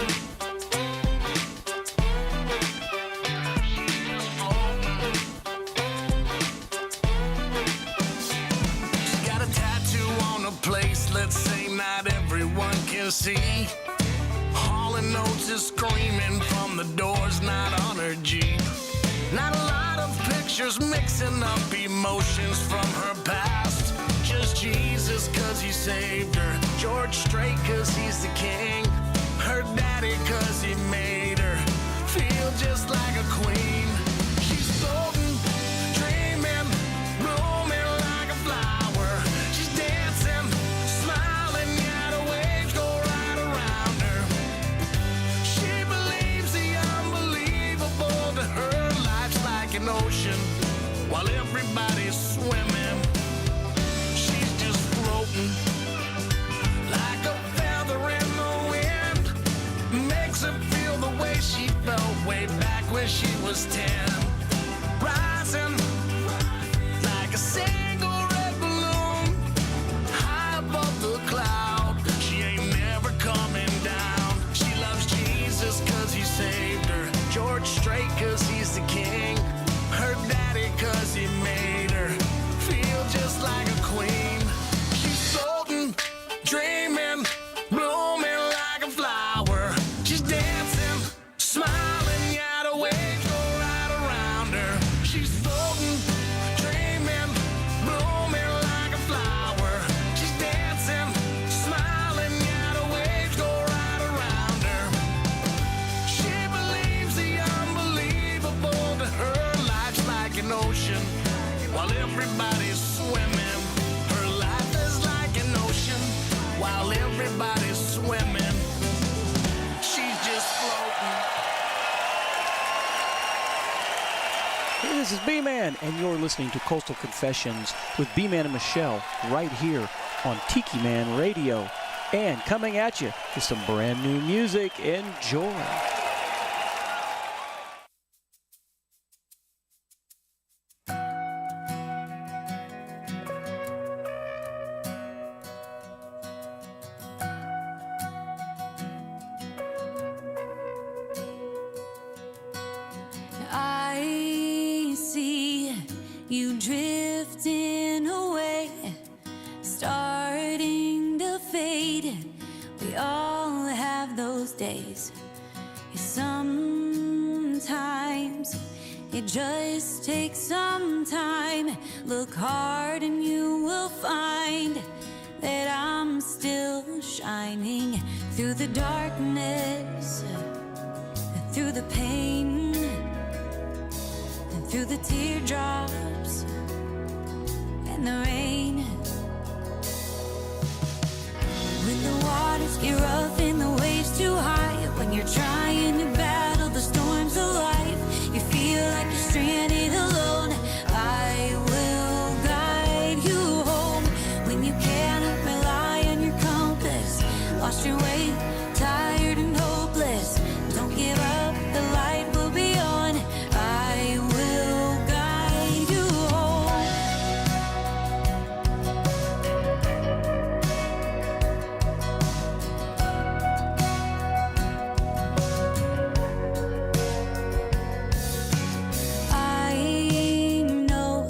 Let's say not everyone can see. Hall & Oates is screaming from the doors, not on her Jeep. Not a lot of pictures mixing up emotions from her past. Just Jesus cause he saved her, George Strait cause he's the king, her daddy cause he made her feel just like a queen. She's floating, dreaming, blooming like a flower. She's dancing, smiling, yeah, the waves go right around her. She believes the unbelievable. To her, life's like an ocean, while everybody's swimming, she's just floating. Like a feather in the wind, makes her feel the way she felt way back when she was 10. Rising like a single red balloon, high above the cloud. She ain't never coming down. She loves Jesus cause he saved her, George Strait cause he's the king, her daddy cause he made her feel just like a queen. She's floating, dreaming, blooming like a flower. She's dancing, smiling, yeah, the waves go right around her. She's floating, dreaming, blooming like a flower. She's dancing, smiling, yeah, the waves go right around her. She believes the unbelievable. To her, life's like an ocean, while everybody's swimming. Her life is like an ocean, while everybody's swimming. She's just floating. Hey, this is B-Man, and you're listening to Coastal Confessions with B-Man and Michelle right here on Tiki Man Radio. And coming at you with some brand new music. Enjoy. those days. Yeah, sometimes it just takes some time. Look hard and you will find that I'm still shining through the darkness, through the pain, and through the teardrops and the rain. When the waters get rough and the waves too high, when you're trying to battle the storms of life, you feel like you're stranded alone, I will guide you home. When you cannot rely on your compass, lost your way, tired and hopeless, don't give up, the light will be on, I will guide you home. I know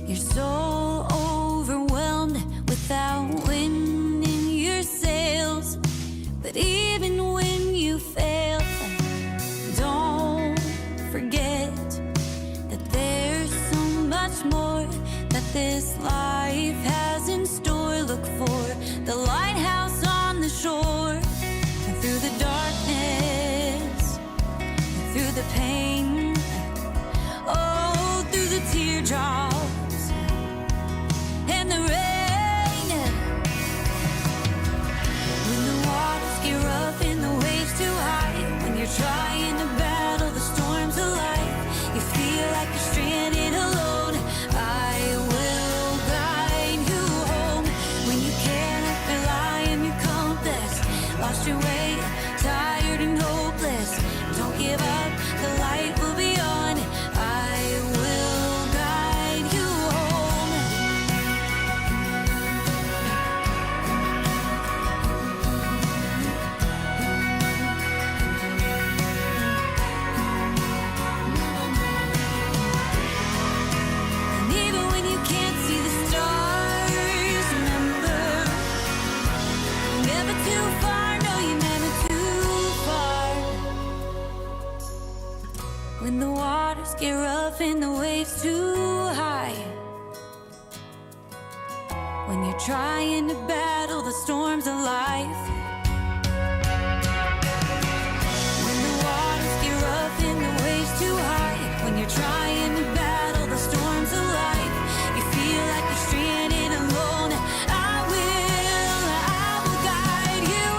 you're so overwhelmed without wind in your sails, but even when you fail, don't forget that there's so much more that this life has in store. Look for the lighthouse on the shore, and through the darkness, and through the pain, oh, through the teardrops and the rain. When the waters get rough and the waves too high, when you're trying to battle the storms of life, you feel like you're stranded alone, I will guide you home. When you cannot rely on your compass, lost your way, tired and hopeless, don't give up, the light will be on, I will guide you home. And even when you can't see the stars, remember, you're never too far, no, you're never too far. When the waters get rough and the waves too high, when you're trying to battle the storms of life, when the waters get rough and the waves too high, when you're trying to battle the storms of life, you feel like you're stranded alone, I will guide you.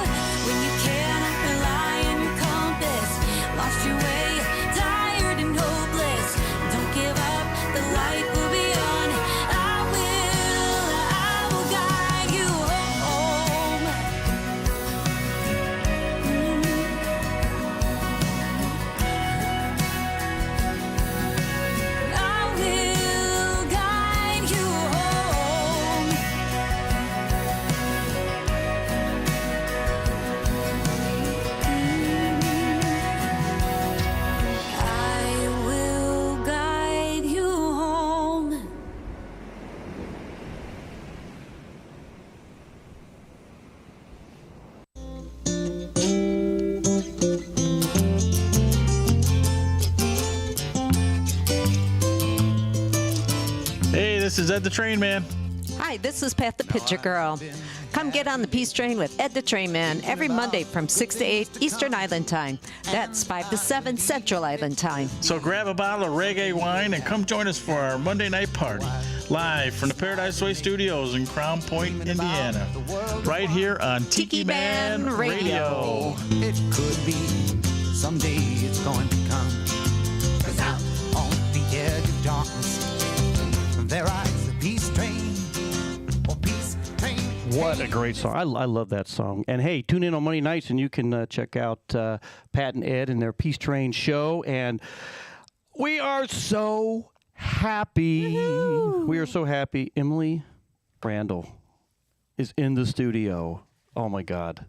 When you cannot rely on your compass, lost your way, tired and hopeless, don't give up, the light will be on, I will guide you home. I will guide you home. I will guide you home. Hey, this is Ed the Train Man. Hi, this is Pat the Picture Girl. Come get on the Peace Train with Ed the Train Man every Monday from 6 to 8 Eastern Island Time. That's 5 to 7 Central Island Time. So grab a bottle of reggae wine and come join us for our Monday night party. Live from the Paradise Way Studios in Crown Point, Indiana. Right here on Tiki Man Radio. It could be someday it's going to come. 'Cause out on the edge of darkness, there rides the peace train. Oh, peace train. What a great song. I love that song. And hey, tune in on Monday nights and you can check out Pat and Ed and their Peace Train show. And we are so happy. Woo-hoo. We are so happy. Emily Randall is in the studio. Oh, my God.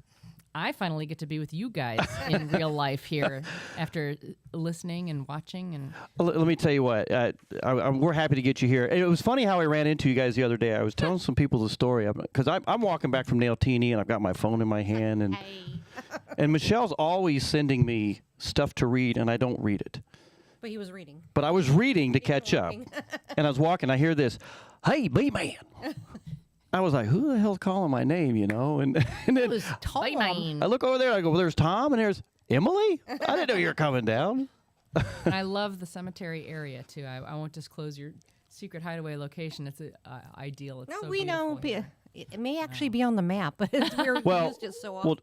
I finally get to be with you guys in real life here after listening and watching. And Let me tell you what, we're happy to get you here. It was funny how I ran into you guys the other day. I was telling some people the story because I'm walking back from Nailtini and I've got my phone in my hand and And Michelle's always sending me stuff to read, and I don't read it. But he was reading. But I was reading to catch up. And I was walking, I hear this, "Hey, B-Man." I was like, who the hell's calling my name, you know? And then It was Tom. I look over there, I go, well, there's Tom, and there's Emily? I didn't know you were coming down. And I love the cemetery area, too. I won't disclose your secret hideaway location. It's ideal. It's No, so we know. beautiful here. It may actually be on the map, but we're Well, used it so often.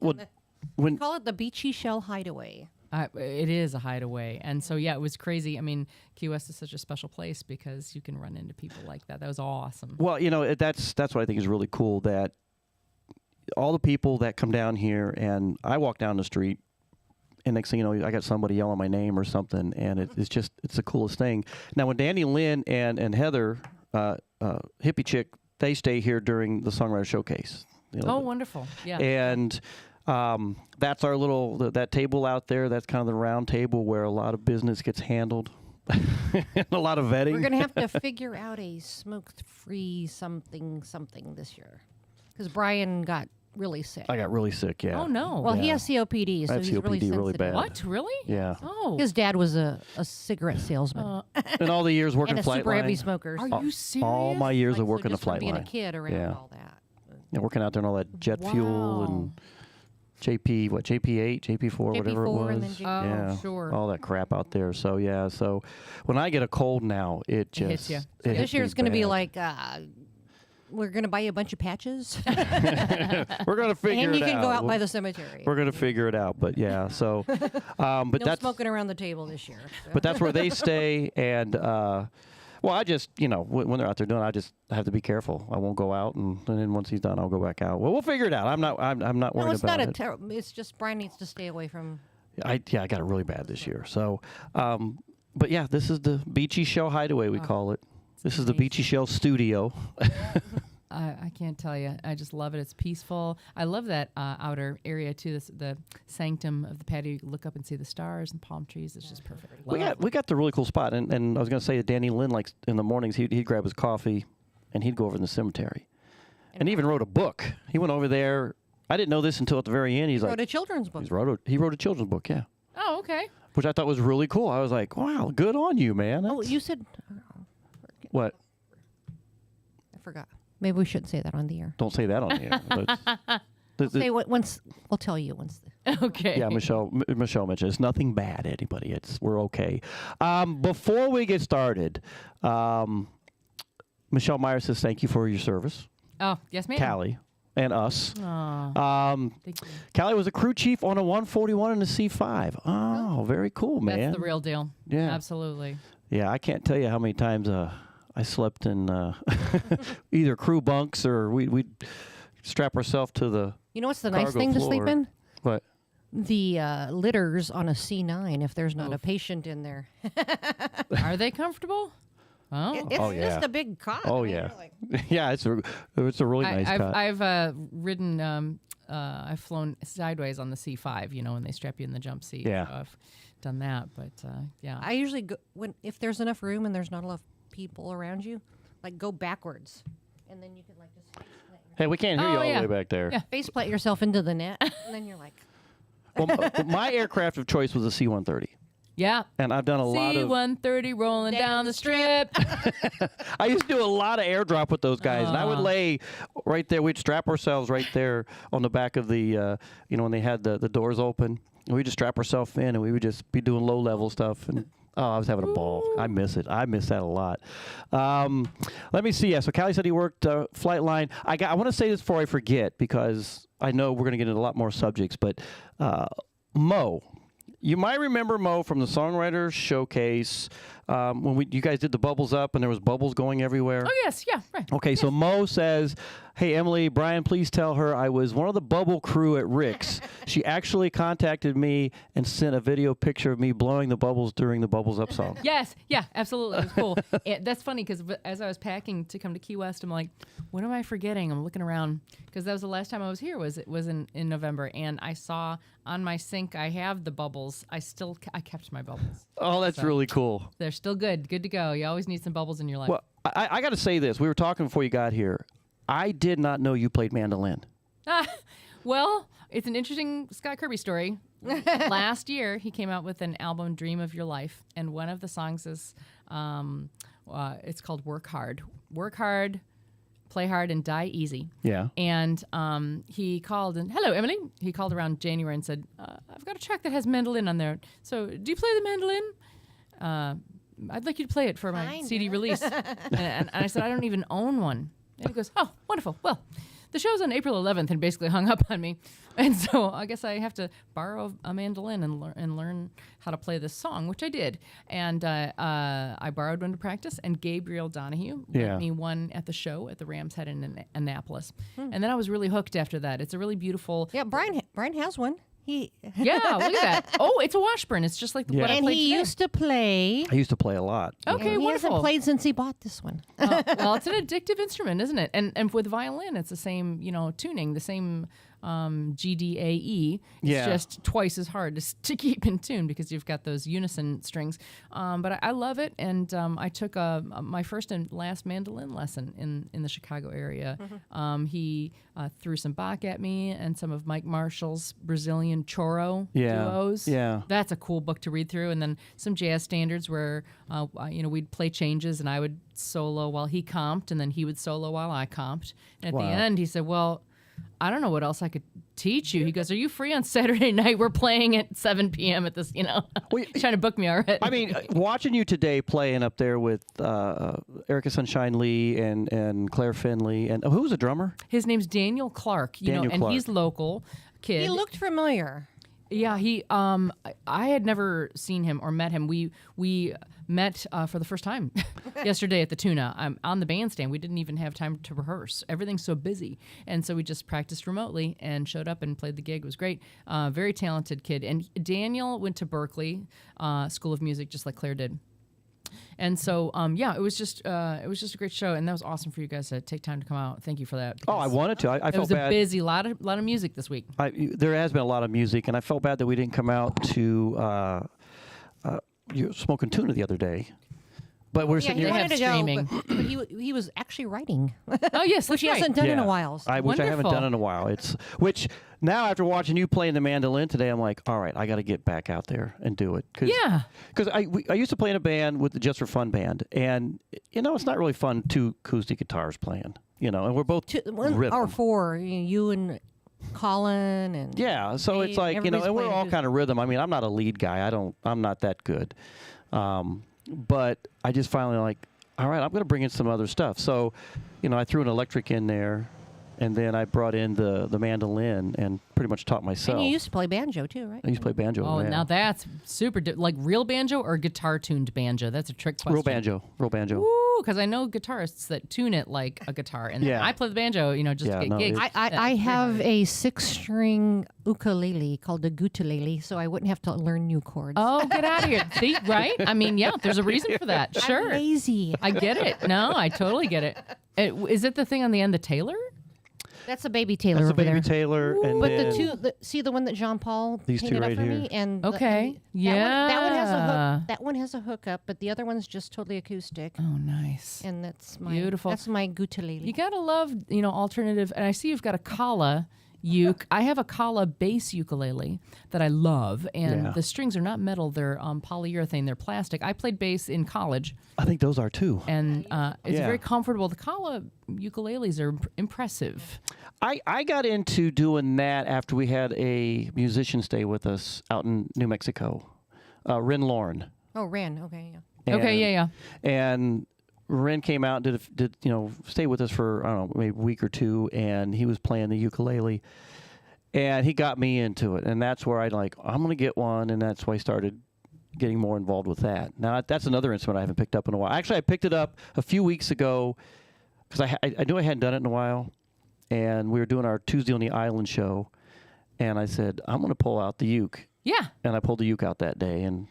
when We call it the Beachy Shell Hideaway. It is a hideaway. And so, yeah, it was crazy. I mean, Key West is such a special place because you can run into people like that. That was awesome. Well, you know, that's what I think is really cool, that all the people that come down here, and I walk down the street, and next thing you know, I got somebody yelling my name or something, and it's the coolest thing. Now, when Danny Lynn and Heather, Hippie Chick, they stay here during the Songwriter Showcase. You know, Wonderful. Yeah. And that's our little, that table out there, that's kind of the round table where a lot of business gets handled. And a lot of vetting. We're going to have to figure out a smoke-free something this year. Because Brian got really sick. I got really sick, yeah. Oh, no. Well, he Yeah. has COPD, so I have he's really COPD sensitive. really bad. What? Really? Yeah. Oh. His dad was a cigarette salesman. And all the years working and a flight super heavy line. smoker. Are you serious? All my years Like, of so working the just from flight being line. a kid around yeah. all that. Yeah, working out there and all that jet fuel and JP8, JP4, whatever it JP4 and was. then Yeah, sure. all that crap out there. So yeah, so when I get a cold now, it just hits you. it hits This year me it's going to be bad. like, we're going to buy you a bunch of patches. We're gonna figure and it you can out. go out by the cemetery. We're gonna figure it out, but yeah. So, but No that's smoking around the table this year. So. but that's where they stay, and well, I just when they're out there doing, I just have to be careful. I won't go out, and then once he's done, I'll go back out. Well, we'll figure it out. I'm not worried No, it's about not it. it's just Brian needs to stay away from. I got it really bad this year. So, but yeah, this is the Beachy Shell Hideaway, we call it. This is the Beachy Shell Studio. I can't tell you. I just love it. It's peaceful. I love that outer area too. The sanctum of the patio. You look up and see the stars and palm trees. It's just perfect. We got the really cool spot, and I was gonna say that Danny Lynn, like in the mornings, he'd grab his coffee, and he'd go over in the cemetery, and he even wrote a book. He went over there. I didn't know this until at the very end. He's like, wrote a children's book. He wrote a children's book, yeah. Oh, okay. Which I thought was really cool. I was like, wow, good on you, man. Oh, you said. What? I forgot. Maybe we shouldn't say that on the air. Don't say that on the air. We'll say once. We'll tell you once. Okay. Yeah, Michelle mentioned it's nothing bad, anybody. We're okay. Before we get started, Michelle Meyer says thank you for your service. Oh, yes, ma'am. Callie and us. Aw. Thank you. Callie was a crew chief on a 141 and a C5. Oh, very cool, man. That's the real deal. Yeah. Absolutely. Yeah, I can't tell you how many times I slept in either crew bunks or we'd strap ourselves to the You know what's the nice cargo thing to floor. sleep in? What? The litters on a C9 if there's not a patient in there. Are they comfortable? Oh, It's Oh, yeah. just a big cot. Oh, I mean, yeah. you're like- Yeah, it's a really nice cot. I've ridden. I've flown sideways on the C5. You know, when they strap you in the jump seat. Yeah. So I've done that, but yeah. I usually go if there's enough room and there's not enough people around you, like go backwards, and then you can like just Hey, we can't hear you all the way back there. face plant yourself into the net, and then you're like, Well, my aircraft of choice was a C-130. Yeah. And I've done a lot of... C-130 rolling down the strip. I used to do a lot of airdrop with those guys, and I would lay right there. We'd strap ourselves right there on the back of the, when they had the doors open. And we'd just strap ourselves in, and we would just be doing low-level stuff. And I was having a ball. I miss it. I miss that a lot. Let me see. Yeah, so Callie said he worked flight line. I want to say this before I forget, because I know we're going to get into a lot more subjects, but Mo. You might remember Mo from the Songwriters Showcase when you guys did the bubbles up and there was bubbles going everywhere. Oh, yes. Yeah. Right. Okay, so Mo says, hey, Emily, Brian, please tell her I was one of the bubble crew at Rick's. She actually contacted me and sent a video picture of me blowing the bubbles during the Bubbles Up song. Yes. Yeah, absolutely. It was cool. That's funny because as I was packing to come to Key West, I'm like, what am I forgetting? I'm looking around because that was the last time I was here was in November. And I saw on my sink, I have the bubbles. I kept my bubbles. Oh, that's really cool. They're still good. Good to go. You always need some bubbles in your life. Well, I got to say this. We were talking before you got here. I did not know you played mandolin. Well, It's an interesting Scott Kirby story. Last year, he came out with an album, Dream of Your Life, and one of the songs is, it's called Work Hard. Work hard, play hard, and die easy. Yeah. And he called and, hello, Emily. He called around January and said, I've got a track that has mandolin on there. So do you play the mandolin? I'd like you to play it for my CD release. and I said, I don't even own one. And he goes, oh, wonderful. Well, the show's on April 11th and basically hung up on me. And so I guess I have to borrow a mandolin and learn how to play this song, which I did. And I borrowed one to practice, and Gabriel Donahue lent me one at the show at the Ram's Head in Annapolis. And then I was really hooked after that. It's a really beautiful... Yeah, Brian has one. Yeah, look at that. Oh, it's a Washburn. It's just like what I and played he today. used to play. I used to play a lot. Okay, and he wonderful. hasn't played since he bought this one. Well, it's an addictive instrument, isn't it? And with violin, it's the same, tuning, the same G, D, A, E. It's just twice as hard to keep in tune because you've got those unison strings. But I love it, and I took my first and last mandolin lesson in the Chicago area. He threw some Bach at me and some of Mike Marshall's Brazilian choro duos. Yeah. That's a cool book to read through. And then some jazz standards where, we'd play changes and I would solo while he comped, and then he would solo while I comped. And at the end, he said, well, I don't know what else I could teach you. He goes, are you free on Saturday night? We're playing at 7 p.m. at this, trying to book me already. I mean, watching you today playing up there with Erica Sunshine Lee and Claire Finley, and who was the drummer? His name's Daniel Clark, and Clark. he's local kid. He looked familiar. Yeah, he. I had never seen him or met him. We met for the first time yesterday at the Tuna. I'm on the bandstand. We didn't even have time to rehearse. Everything's so busy, and so we just practiced remotely and showed up and played the gig. It was great. Very talented kid. And Daniel went to Berkeley School of Music, just like Claire did. And so, it was just a great show, and that was awesome for you guys to take time to come out. Thank you for that. Oh, I wanted to. I felt bad. It was a busy lot of music this week. There has been a lot of music, and I felt bad that we didn't come out to Smoking Tuna the other day. But we're sitting here streaming. But he was actually writing. Oh yes, which he hasn't done in a while. So. Which I haven't done in a while. Which now after watching you playing the mandolin today, I'm like, all right, I got to get back out there and do it. Because I used to play in a band with the Just for Fun band, and it's not really fun two acoustic guitars playing. And we're both rhythm. Or four, you and Colin and so Dave, it's like and we're all kind of rhythm. I mean, I'm not a lead guy. I'm not that good. But I just finally all right, I'm going to bring in some other stuff. So, I threw an electric in there, and then I brought in the mandolin and pretty much taught myself. And you used to play banjo too, right? I used to play banjo. Oh, now that's super. Like real banjo or guitar-tuned banjo? That's a trick question. Real banjo. Woo, because I know guitarists that tune it like a guitar. And I play the banjo, just to get gigs. I have a 6-string ukulele called the gutalele, so I wouldn't have to learn new chords. Oh, get out of here. See, right? I mean, there's a reason for that. Sure. I'm lazy. I get it. No, I totally get it. Is it the thing on the end, the Taylor? That's a baby Taylor. That's a over baby there. Taylor, and but then see the one that Jean Paul these painted two up right for here. me, and okay, that one has a hook. That one has a hookup, but the other one's just totally acoustic. Oh, nice. And that's my beautiful. That's my gutalele. You gotta love alternative. And I see you've got a Kala uke. I have a Kala bass ukulele that I love, and the strings are not metal; they're polyurethane. They're plastic. I played bass in college. I think those are too. And it's very comfortable. The Kala ukuleles are impressive. I got into doing that after we had a musician stay with us out in New Mexico, Ren Lauren. Oh, Ren. Okay, yeah. And, And Ren came out and did stay with us for I don't know maybe a week or two, and he was playing the ukulele, and he got me into it, and that's where I'm gonna get one, and that's why I started getting more involved with that. Now that's another instrument I haven't picked up in a while. Actually, I picked it up a few weeks ago because I knew I hadn't done it in a while, and we were doing our Tuesday on the Island show, and I said I'm gonna pull out the uke. Yeah. And I pulled the uke out that day, and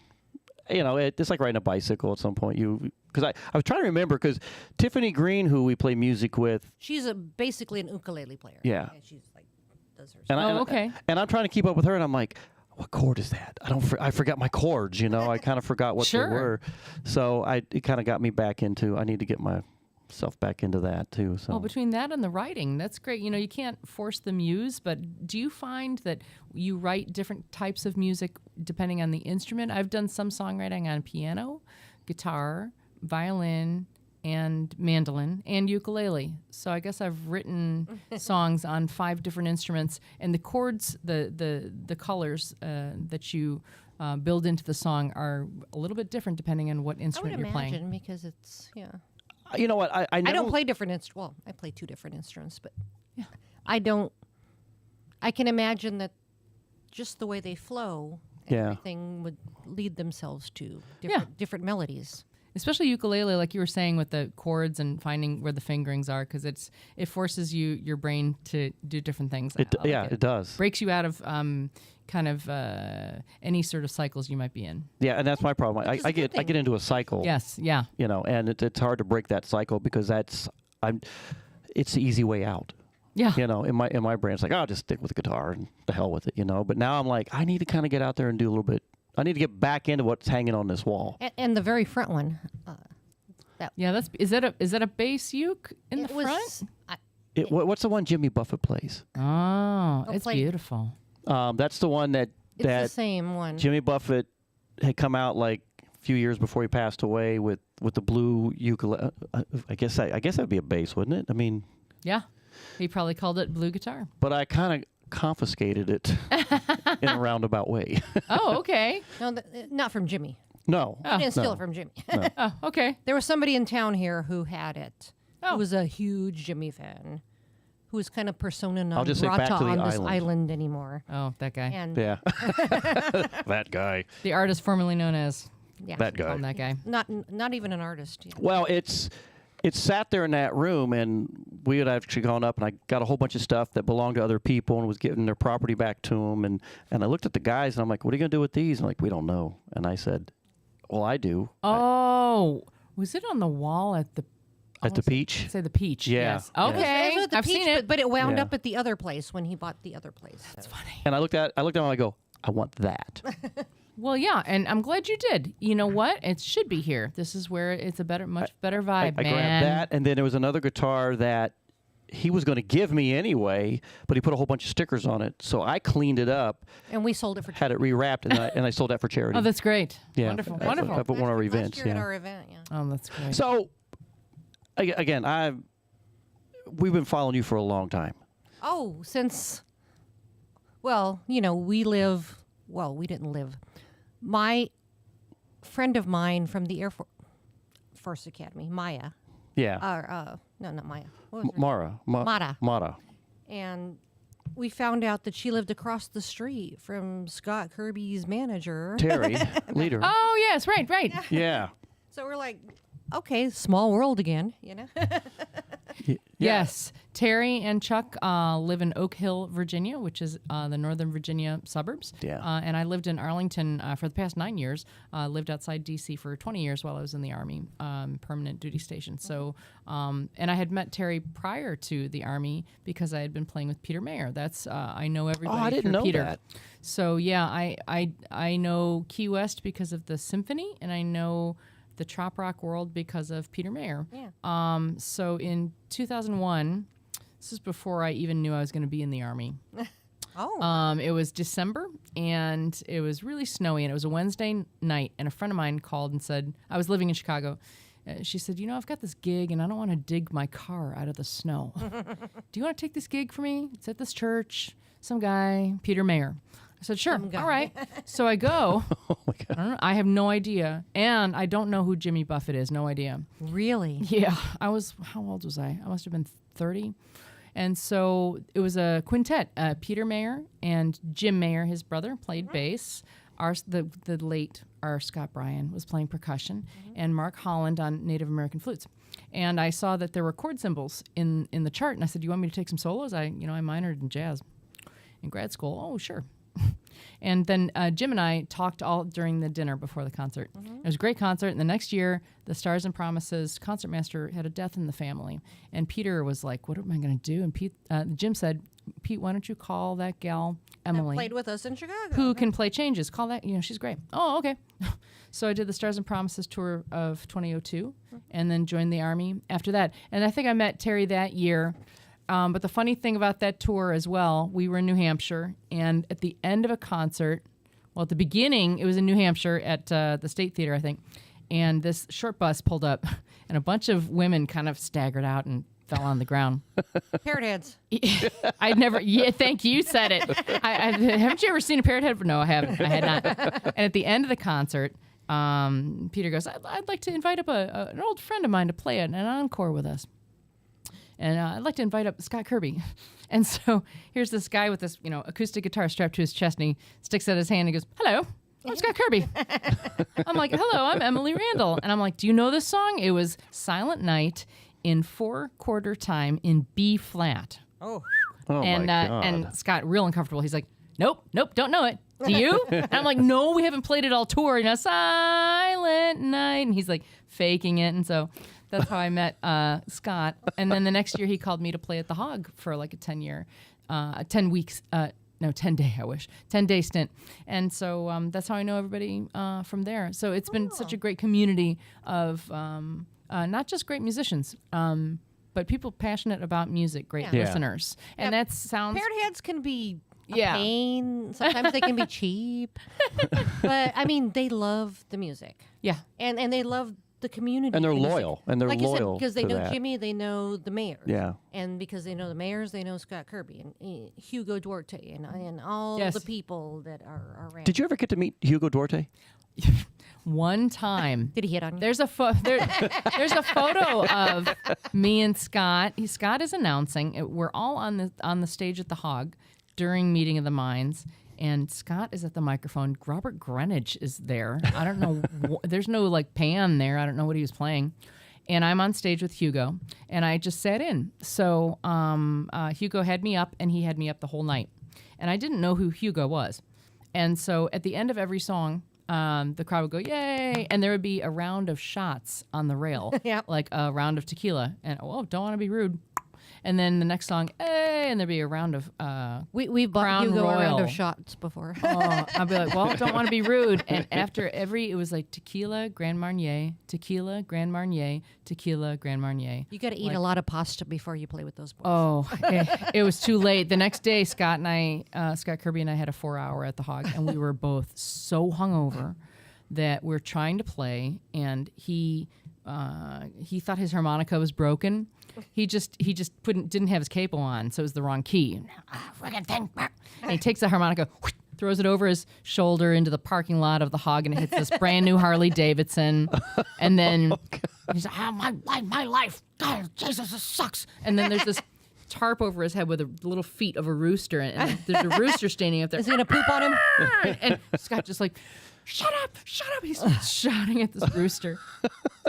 it's like riding a bicycle at some point. Because I was trying to remember, because Tiffany Green, who we play music with, she's basically an ukulele player. Yeah. And she's does her and okay. And I'm trying to keep up with her, and I'm like, what chord is that? I forgot my chords. I kind of forgot what they were. So it kind of got me back into. I need to get my myself back into that too. So Well, between that and the writing, that's great. You know, you can't force the muse, but do you find that you write different types of music depending on the instrument? I've done some songwriting on piano, guitar, violin, and mandolin, and ukulele. So I guess I've written songs on 5 different instruments, and the chords, the colors that you build into the song are a little bit different depending on what instrument you're playing. I would imagine because it's, You know what? I don't play different instruments. Well, I play 2 different instruments, but I don't. I can imagine that just the way they flow, everything would lead themselves to different melodies. Especially ukulele, like you were saying, with the chords and finding where the fingerings are, because it forces your brain to do different things. It does. Breaks you out of kind of any sort of cycles you might be in. Yeah, and that's my problem. I get into a cycle. Yes, yeah. You know, and it's hard to break that cycle because it's the easy way out. Yeah. You know, in my brain, it's like, I'll just stick with the guitar and the hell with it, you know. But now I'm like, I need to kind of get out there and do a little bit. I need to get back into what's hanging on this wall. And the very front one. Is that a bass uke in the front? What's the one Jimmy Buffett plays? Oh, it's beautiful. That's the one that the same one. Jimmy Buffett had come out like a few years before he passed away with the blue ukulele. I guess that'd be a bass, wouldn't it? I mean, yeah, he probably called it blue guitar. But I kind of confiscated it in a roundabout way. Oh, okay. No, not from Jimmy. No. I didn't steal it from Jimmy. No. Oh, okay. There was somebody in town here who had it. Who was a huge Jimmy fan. Who was kind of persona non grata on this island anymore. Oh, that guy. And yeah. That guy. The artist formerly known as. Yeah. That guy. That guy. Not even an artist. Yeah. Well, it's sat there in that room, and we had actually gone up, and I got a whole bunch of stuff that belonged to other people and was giving their property back to them. And I looked at the guys, and I'm like, what are you going to do with these? And like, we don't know. And I said, well, I do. Oh, was it on the wall at the Peach? Say the Peach. Yeah. Yes. Okay. It was at the I've Peach, seen it. but it wound up at the other place when he bought the other place. That's funny. And I looked at him, and I go, I want that. Well, yeah, and I'm glad you did. You know what? It should be here. This is where it's a much better vibe, I man. grabbed that, and then there was another guitar that he was going to give me anyway, but he put a whole bunch of stickers on it, so I cleaned it up. And we sold it for had it rewrapped, and I sold that for charity. Oh, that's great. Yeah, Wonderful. Up at one of our events. Last year at our event, yeah. Oh, that's great. So, again, we've been following you for a long time. Oh, since, well, you know, we didn't live. My friend of mine from the Air Force Academy, Maya. Yeah. No, not Maya. What was her Mara. Mara. Mara. And we found out that she lived across the street from Scott Kirby's manager. Terry, leader. Oh, yes, right. Yeah. So we're like, okay, small world again, you know? Yes. Terry and Chuck live in Oak Hill, Virginia, which is the Northern Virginia suburbs. Yeah. And I lived in Arlington for the past 9 years. Lived outside D.C. for 20 years while I was in the Army, permanent duty station. So, and I had met Terry prior to the Army because I had been playing with Peter Mayer. That's I know everybody. Oh, I didn't through know Peter. that. So yeah, I know Key West because of the symphony, and I know the trop rock world because of Peter Mayer. Yeah. So in 2001, this is before I even knew I was going to be in the Army. Oh. It was December, and it was really snowy, and it was a Wednesday night, and a friend of mine called and said, I was living in Chicago. She said, you know, I've got this gig, and I don't want to dig my car out of the snow. Do you want to take this gig for me? It's at this church. Some guy, Peter Mayer. I said, sure. All right. So I go. Oh, my God. I don't know. I have no idea. And I don't know who Jimmy Buffett is. No idea. Really? Yeah. How old was I? I must have been 30. And so it was a quintet. Peter Mayer and Jim Mayer, his brother, played bass. The late R. Scott Bryan was playing percussion, and Mark Holland on Native American flutes. And I saw that there were chord symbols in the chart, and I said, "Do you want me to take some solos?" I minored in jazz in grad school. Oh, sure. And then Jim and I talked all during the dinner before the concert. It was a great concert. And the next year, the Stars and Promises concertmaster had a death in the family. And Peter was like, what am I going to do? And Jim said, Pete, why don't you call that gal Emily, Played with us in Chicago. who can play changes? Call that, she's great. Oh, okay. So I did the Stars and Promises tour of 2002 and then joined the Army after that. And I think I met Terry that year. But the funny thing about that tour as well, we were in New Hampshire, and at the end of a concert, well, at the beginning, it was in New Hampshire at the State Theater, I think, and this short bus pulled up, and a bunch of women kind of staggered out and fell on the ground. Parrot heads. I'd never. Yeah, thank you. Said it. Haven't you ever seen a parrot head? No, I haven't. I had not. And at the end of the concert, Peter goes, "I'd like to invite up an old friend of mine to play an encore with us, and I'd like to invite up Scott Kirby." And so here's this guy with this, acoustic guitar strapped to his chest, and he sticks out his hand and he goes, "Hello, I'm Scott Kirby." I'm like, "Hello, I'm Emily Randall," and I'm like, "Do you know this song?" It was Silent Night in 4/4 time in B flat. Oh. And my God. And Scott, real uncomfortable. He's like, nope, don't know it. Do you? And I'm like, no, we haven't played it all tour. Silent Night. And he's like faking it. And so that's how I met Scott. And then the next year he called me to play at the Hog for like a 10-day, I wish. 10-day stint. And so that's how I know everybody from there. So it's been such a great community of not just great musicians, but people passionate about music, great listeners. And that sounds... Parrot heads can be a pain. Sometimes they can be cheap. But, I mean, they love the music. Yeah. And they love the community. And they're loyal. And they're like loyal. You said, because they to know that. Jimmy, they know the Mayors. Yeah. And because they know the Mayors, they know Scott Kirby and Hugo Duarte and all the people that are around. Did you ever get to meet Hugo Duarte? One time. Did he hit on you? There's a photo of me and Scott. Scott is announcing. We're all on the stage at the Hog during Meeting of the Minds, and Scott is at the microphone. Robert Greenwich is there. I don't know. There's no like pan there. I don't know what he was playing. And I'm on stage with Hugo, and I just sat in. So Hugo had me up, and he had me up the whole night. And I didn't know who Hugo was. And so at the end of every song, the crowd would go, yay! And there would be a round of shots on the rail, like a round of tequila. And, don't want to be rude. And then the next song, hey! And there'd be a round of We've bought Crown Hugo Royal. a round of shots before. I'd be like, don't want to be rude. And after it was like tequila, Grand Marnier, tequila, Grand Marnier, tequila, Grand Marnier. You got to eat a lot of pasta before you play with those boys. Oh, it was too late. The next day, Scott Kirby and I had a 4-hour at the Hog, and we were both so hungover that we're trying to play, and he thought his harmonica was broken. He just didn't have his capo on, so it was the wrong key. And he takes the harmonica, throws it over his shoulder into the parking lot of the Hog, and it hits this brand new Harley Davidson. And then he's like, my life, God, Jesus, this sucks. And then there's this tarp over his head with the little feet of a rooster, and there's a rooster standing up there. Is he gonna poop on him? And Scott just like, shut up. He's shouting at this rooster.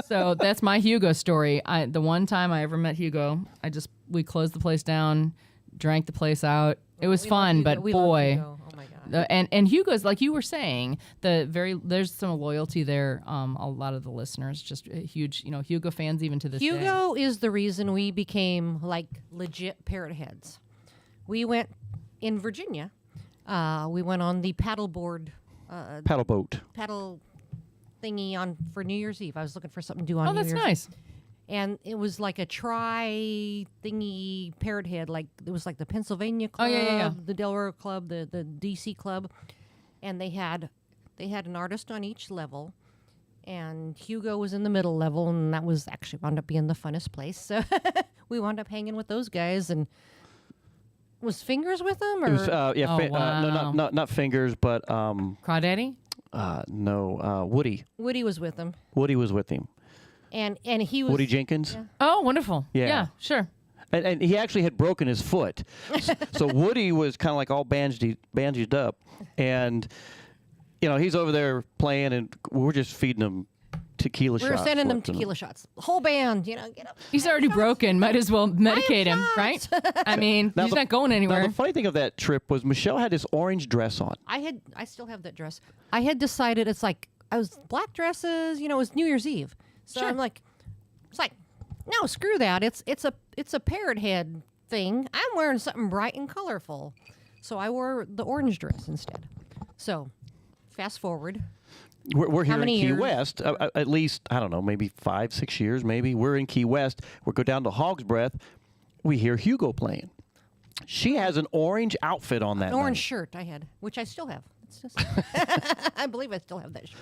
So that's my Hugo story. The one time I ever met Hugo, we closed the place down, drank the place out. It was fun, but boy. Oh my God. And Hugo's, like you were saying, there's some loyalty there. A lot of the listeners, just huge, Hugo fans even to this day. Hugo is the reason we became like legit parrot heads. We went in Virginia. We went on the paddleboard. Paddle boat. Paddle thingy for New Year's Eve. I was looking for something to do on New Year's. Oh, that's nice. And it was like a thingy parrot head. Like it was like the Pennsylvania Club, the Delaware Club, the DC Club, and they had an artist on each level. And Hugo was in the middle level, and that was actually wound up being the funnest place. So we wound up hanging with those guys. And was Fingers with them? Or? It was, wow. no, not Fingers, but Crawdaddy? No, Woody. Woody was with him. Woody was with him. And he was Woody Jenkins. Yeah. Oh, wonderful. Yeah, sure. And he actually had broken his foot, so Woody was kind of like all bandaged up, and he's over there playing, and we're just feeding him tequila shots. We were sending them tequila shots. The whole band, get up. He's already broken. Might as well medicate him, right? I mean, he's not going anywhere. Now, the funny thing of that trip was Michelle had this orange dress on. I still have that dress. I had decided it's like, I was black dresses, it was New Year's Eve. So Sure. I'm like, it's like, no, screw that. It's a parrot head thing. I'm wearing something bright and colorful. So I wore the orange dress instead. So fast forward. We're here How in many Key years? West, at least, I don't know, maybe 5, 6 years, maybe. We're in Key West. We go down to Hog's Breath. We hear Hugo playing. She has an orange outfit on that An orange night. shirt I had, which I still have. It's just I believe I still have that shirt.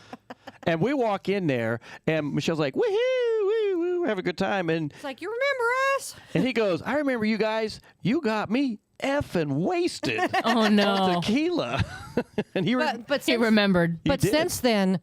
And we walk in there, and Michelle's like, woohoo, woo, woo, have a good time. And It's like, you remember us? and he goes, I remember you guys. You got me effing wasted. Oh, no. on tequila. And he He remembered. But did. since then,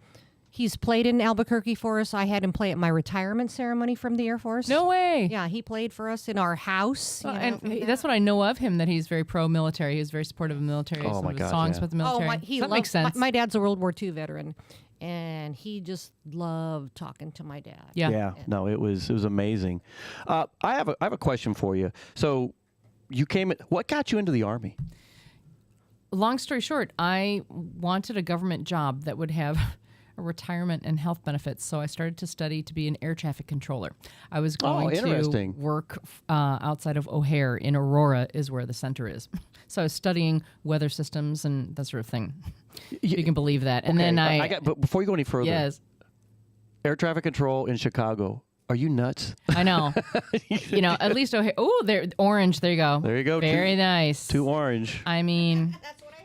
he's played in Albuquerque for us. I had him play at my retirement ceremony from the Air Force. No way. Yeah, he played for us in our house. you know, And from that's what I know of him, that he's very pro-military. He's very supportive of the military. Oh, Some my of his God, songs yeah. about the military. He that makes loved- sense. My dad's a World War II veteran, and he just loved talking to my dad. Yeah. No, it was amazing. I have a question for you. So you what got you into the Army? Long story short, I wanted a government job that would have a retirement and health benefits, so I started to study to be an air traffic controller. I was going to interesting. work outside of O'Hare in Aurora is where the center is. So I was studying weather systems and that sort of thing. You can believe that. And Okay, then but before you go any further, Yes. air traffic control in Chicago. Are you nuts? I know. At least O'Hare. Oh, there, orange. There you go. There you go. Very nice. Too orange. I mean,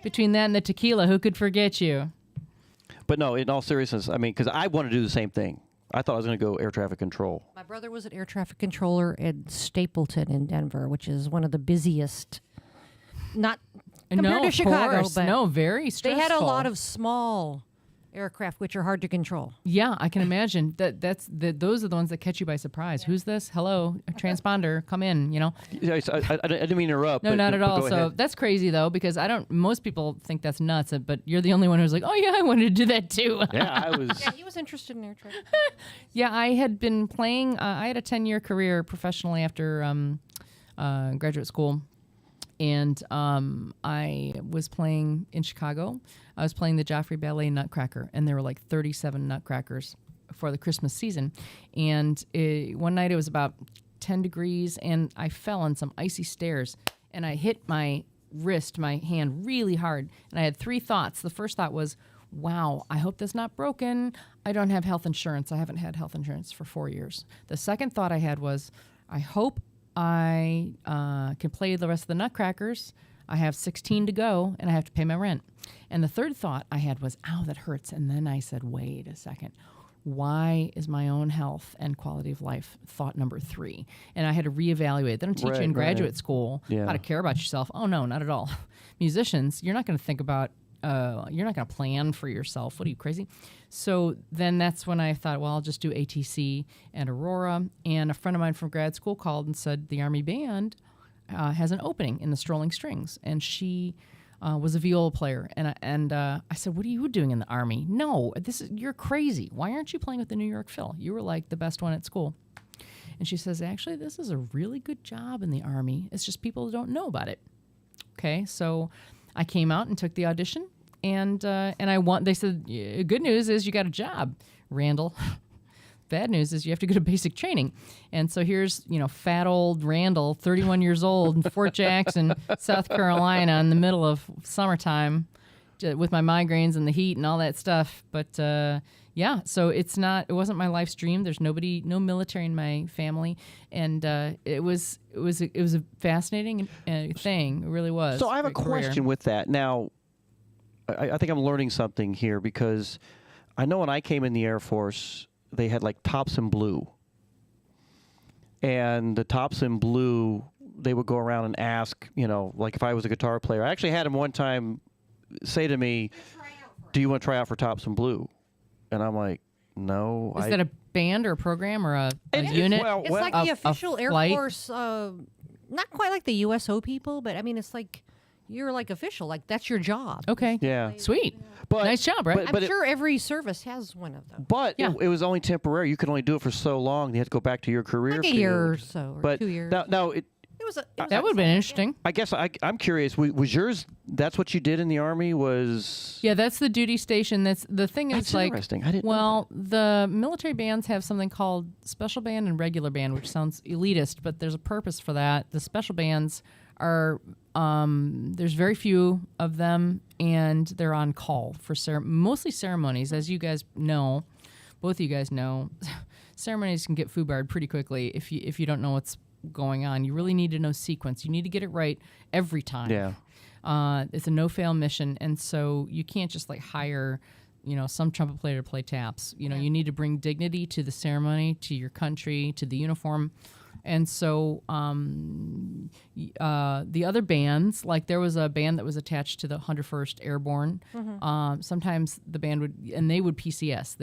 between that and the tequila, who could forget you? But no, in all seriousness, I mean, because I want to do the same thing. I thought I was going to go air traffic control. My brother was an air traffic controller at Stapleton in Denver, which is one of the busiest. Not compared No, to of Chicago, course. but No, very they had a stressful. lot of small aircraft, which are hard to control. Yeah, I can imagine those are the ones that catch you by surprise. Who's this? Hello, a transponder, come in. Yeah, I didn't mean to interrupt. No, but- not at but all. go So ahead. that's crazy though, because most people think that's nuts, but you're the only one who's like, oh yeah, I wanted to do that too. Yeah, I was. Yeah, he was interested in air traffic. Yeah, I had been playing. I had a 10-year career professionally after graduate school. And I was playing in Chicago. I was playing the Joffrey Ballet Nutcracker, and there were like 37 nutcrackers for the Christmas season. And one night it was about 10 degrees, and I fell on some icy stairs, and I hit my hand really hard. And I had 3 thoughts. The first thought was, wow, I hope that's not broken. I don't have health insurance. I haven't had health insurance for 4 years. The second thought I had was, I hope I can play the rest of the Nutcrackers. I have 16 to go, and I have to pay my rent. And the third thought I had was, ow, that hurts. And then I said, wait a second. Why is my own health and quality of life thought number 3? And I had to reevaluate. They don't teach you in graduate school how to care about yourself. Oh, no, not at all. Musicians, you're not going to think about, you're not going to plan for yourself. What are you, crazy? So then that's when I thought, well, I'll just do ATC and Aurora. And a friend of mine from grad school called and said the Army Band has an opening in the Strolling Strings. And she was a viola player. And I said, what are you doing in the Army? No, you're crazy. Why aren't you playing with the New York Phil? You were like the best one at school. And she says, actually, this is a really good job in the Army. It's just people don't know about it. Okay, so I came out and took the audition, and I won. They said, good news is you got a job, Randall. Bad news is you have to go to basic training. And so here's, fat old Randall, 31 years old, in Fort Jackson, South Carolina, in the middle of summertime, with my migraines and the heat and all that stuff. But yeah, so it wasn't my life's dream. There's no military in my family, and it was a fascinating thing. It really was. So I have a Great career. question with that. Now, I think I'm learning something here, because I know when I came in the Air Force, they had like tops in blue. And the tops in blue, they would go around and ask, like if I was a guitar player. I actually had him one time say to me, do you want to try out for tops in blue? And I'm like, no. Is that a band or a program or a unit? It's like the official Air flight? Force, not quite like the USO people, but I mean, it's like you're like official, like that's your job. Okay. Yeah. Sweet. But, nice job, right? I'm sure every service has one of them. But it was only temporary. You could only do it for so long. You had to go back to your career Like a field. year or so, or but 2 years. Now That would have been interesting. I guess I'm curious. Was yours? That's what you did in the Army? Was Yeah, that's the duty station. That's the thing. Is That's like interesting. I didn't know Well, the military bands have something called special band and regular band, which sounds elitist, but there's a purpose for that. The special bands are there's very few of them, and they're on call for mostly ceremonies, as you guys know. Both of you guys know, ceremonies can get foobarred pretty quickly if you don't know what's going on. You really need to know sequence. You need to get it right every time. Yeah. It's a no-fail mission, and so you can't just like hire, some trumpet player to play taps. You need to bring dignity to the ceremony, to your country, to the uniform. And so the other bands, like there was a band that was attached to the 101st Airborne. Mm-hmm. Sometimes the band they would PCS.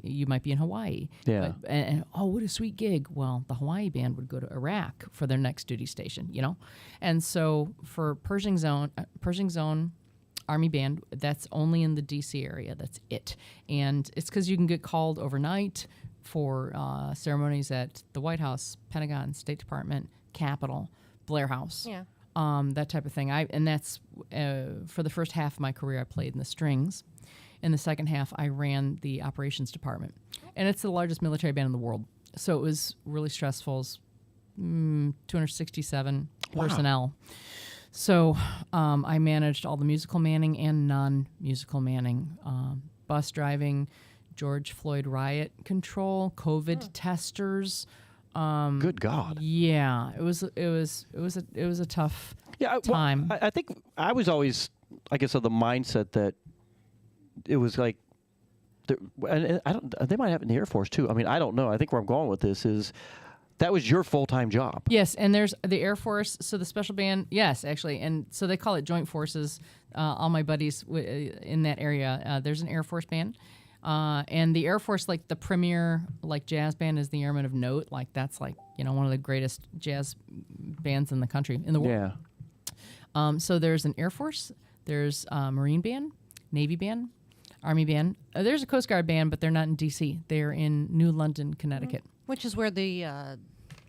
You might be in Hawaii. Yeah. And what a sweet gig. Well, the Hawaii band would go to Iraq for their next duty station, And so for Pershing Zone Army band, that's only in the DC area. That's it. And it's because you can get called overnight for ceremonies at the White House, Pentagon, State Department, Capitol, Blair House, that type of thing. And that's for the first half of my career, I played in the strings. In the second half, I ran the operations department, and it's the largest military band in the world. So it was really stressful. It was, 267 personnel. So I managed all the musical manning and non-musical manning, bus driving, George Floyd riot control, COVID testers. Good God. Yeah, it was a tough time. I think I was always, I guess, of the mindset that it was like, and they might have it in the Air Force too. I mean, I don't know. I think where I'm going with this is that was your full-time job. Yes, and there's the Air Force, so the special band, yes, actually, and so they call it Joint Forces. All my buddies in that area, there's an Air Force band. And the Air Force, like the premier, like jazz band is the Airmen of Note. Like that's like, one of the greatest jazz bands in the country, in the world. Yeah. So there's an Air Force, there's a Marine band, Navy band, Army band. There's a Coast Guard band, but they're not in D.C. They're in New London, Connecticut. Which is where the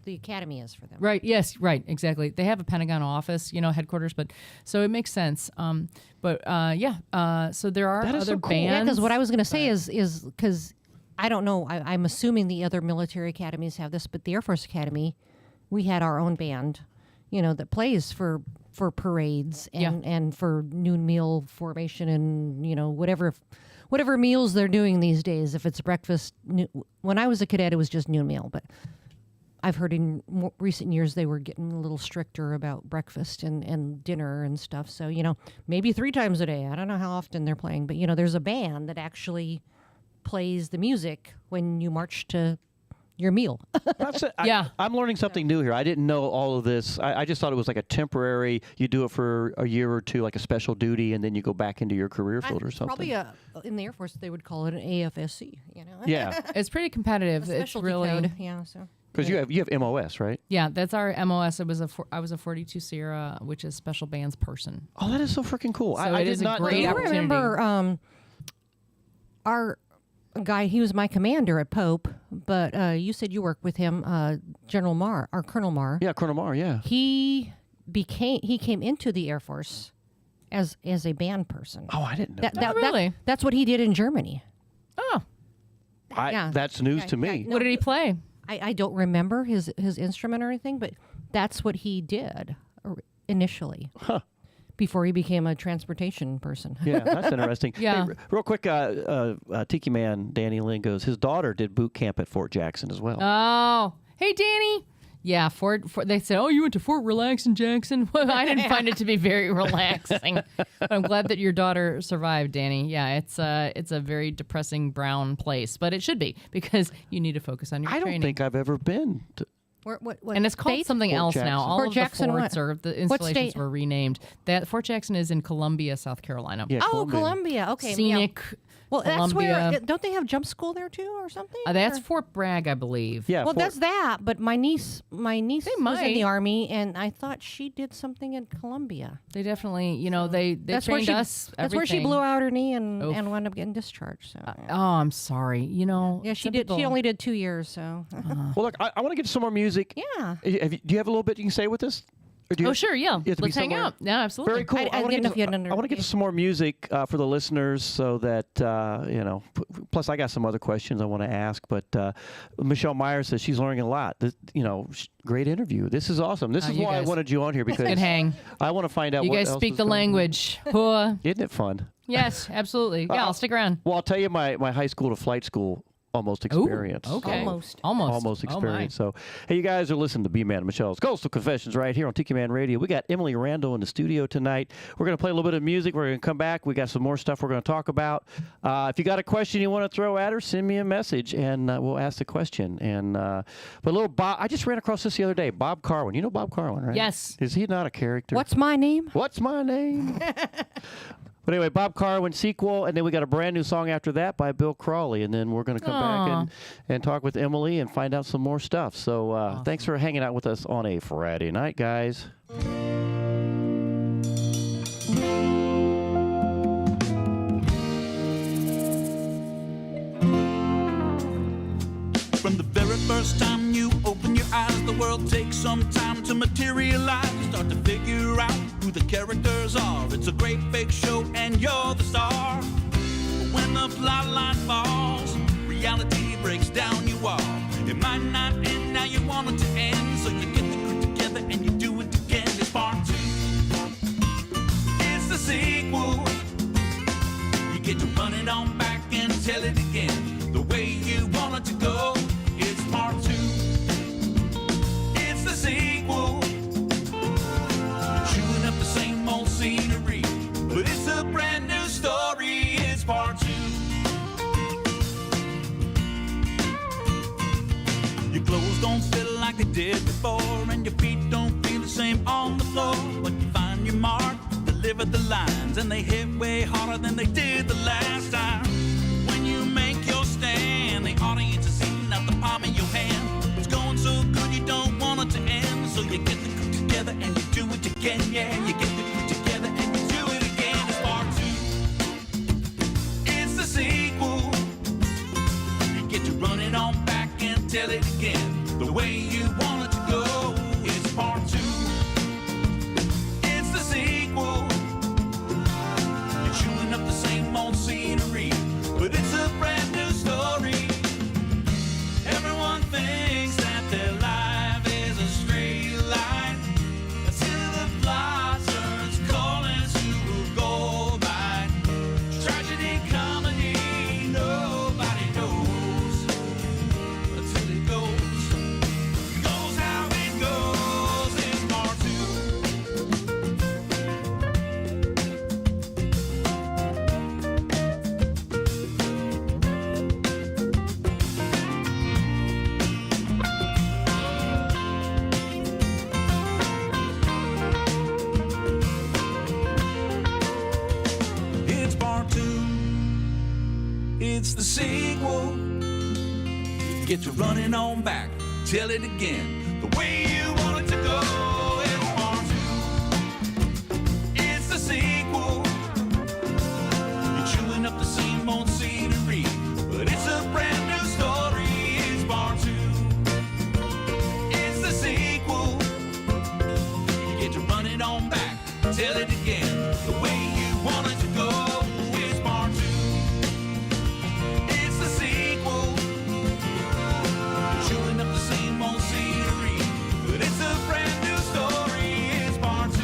academy is for them. Right. Yes. Right. Exactly. They have a Pentagon office, headquarters, but so it makes sense. So there are other bands. Yeah, because what I was going to say is because I don't know. I'm assuming the other military academies have this, but the Air Force Academy, we had our own band, that plays for parades and for noon meal formation and whatever meals they're doing these days. If it's breakfast, when I was a cadet, it was just noon meal, but I've heard in recent years they were getting a little stricter about breakfast and dinner and stuff. So, maybe 3 times a day. I don't know how often they're playing, but, there's a band that actually plays the music when you march to your meal. I'm learning something new here. I didn't know all of this. I just thought it was like a temporary, you do it for a year or two, like a special duty, and then you go back into your career field or something. Probably in the Air Force, they would call it an AFSC, Yeah. It's pretty competitive. It's really code. Yeah, so. Because you have MOS, right? Yeah, that's our MOS. I was a 42 Sierra, which is special bands person. Oh, that is so freaking cool. So I it is a great opportunity. I remember our guy, he was my commander at Pope, but you said you worked with him, General Marr, or Colonel Marr. Yeah, Colonel Marr, yeah. He came into the Air Force as a band person. Oh, I didn't know that. Really? That's what he did in Germany. Oh. That's news to me. What did he play? I don't remember his instrument or anything, but that's what he did initially. Huh. Before he became a transportation person. Yeah, that's interesting. Yeah. Hey, real quick, Tiki Man, Danny Lynn goes, his daughter did boot camp at Fort Jackson as well. Oh. Hey, Danny. Yeah, they said, you went to Fort Relaxing Jackson? Well, I didn't find it to be very relaxing. But I'm glad that your daughter survived, Danny. Yeah, it's a very depressing brown place, but it should be because you need to focus on your training. I don't think I've ever been to... What and it's called something Fort else Jackson. now. All Fort of Jackson, the forts or the installations state? were renamed. That Fort Jackson is in Columbia, South Carolina. Yeah, Columbia. Okay. Scenic. Well, Columbia. that's where. Don't they have jump school there too, or something? That's Fort Bragg, I believe. Yeah. Well, that's that. But my niece was in might. the Army, and I thought she did something in Columbia. They definitely, they That's trained where us. That's where she everything. blew out her knee and wound up getting discharged. So. Oh, I'm sorry. Yeah, she did. She only did 2 years. So. Well, look, I want to get to some more music. music. Yeah. Do you have a little bit you can say with us? Oh, sure, yeah. You have to be Let's hang somewhere? out. Yeah, absolutely. Very cool. I want to get to some more music for the listeners so that, plus I got some other questions I want to ask. But Michelle Meyer says she's learning a lot. Great interview. This is awesome. This is why I wanted you on here because Good hang. I want to find out You what guys else speak is the going on. language. Isn't it fun? Yes, absolutely. Yeah, I'll stick around. Well, I'll tell you my high school to flight school almost experience. Ooh, okay. So, Almost experience. So, hey, you guys are listening to B-Man and Michelle's Coastal Confessions right here on Tiki Man Radio. We got Emily Randall in the studio tonight. We're going to play a little bit of music. We're going to come back. We got some more stuff we're going to talk about. If you got a question you want to throw at her, send me a message, and we'll ask the question. And but little Bob, I just ran across this the other day. Bob Carwin. You know Bob Carwin, right? Yes. Is he not a character? What's my name? What's my name? But anyway, Bob Carwin sequel, and then we got a brand new song after that by Bill Crawley, and then we're going to come back and talk with Emily and find out some more stuff. So thanks for hanging out with us on a Friday night, guys. From the very first time you open your eyes, the world takes some time to materialize. You start to figure out who the characters are. It's a great fake show and you're the star. But when the plot line falls, reality breaks down your wall. It might not end now you want it to end, so you get the group together and you do it again. It's part 2. It's the sequel. You get to run it on back and tell it again the way you want it to go. It's part 2. It's the sequel. Chewing up the same old scenery, but it's a brand new story. It's part 2. Your clothes don't fit like they did before, and your feet don't feel the same on the floor. But you find your mark, deliver the lines, and they hit way harder than they did the last time. When you make your stand, the audience is eating out the palm of your hand. It's going so good you don't want it to end, so you get the group together and you do it again. Yeah, you get the group together and you do it again. It's part 2. It's the sequel. You get to run it on back and tell it again the way you want it to go. It's part 2. It's the sequel. You're chewing up the same old scenery, but it's a brand new story. Everyone thinks that their life is a straight line until the plot turns corners to go by. Tragedy, comedy, nobody knows until it goes how it goes. It's part 2. It's part 2. It's the sequel. Get to running on back. Tell it again the way you want it to go. It's part 2. It's the sequel. You're chewing up the same old scenery, but it's a brand new story. It's part 2. It's the sequel. You get to run it on back. Tell it again the way you want it to go. It's part 2. It's the sequel. Chewing up the same old scenery, but it's a brand new story. It's part 2.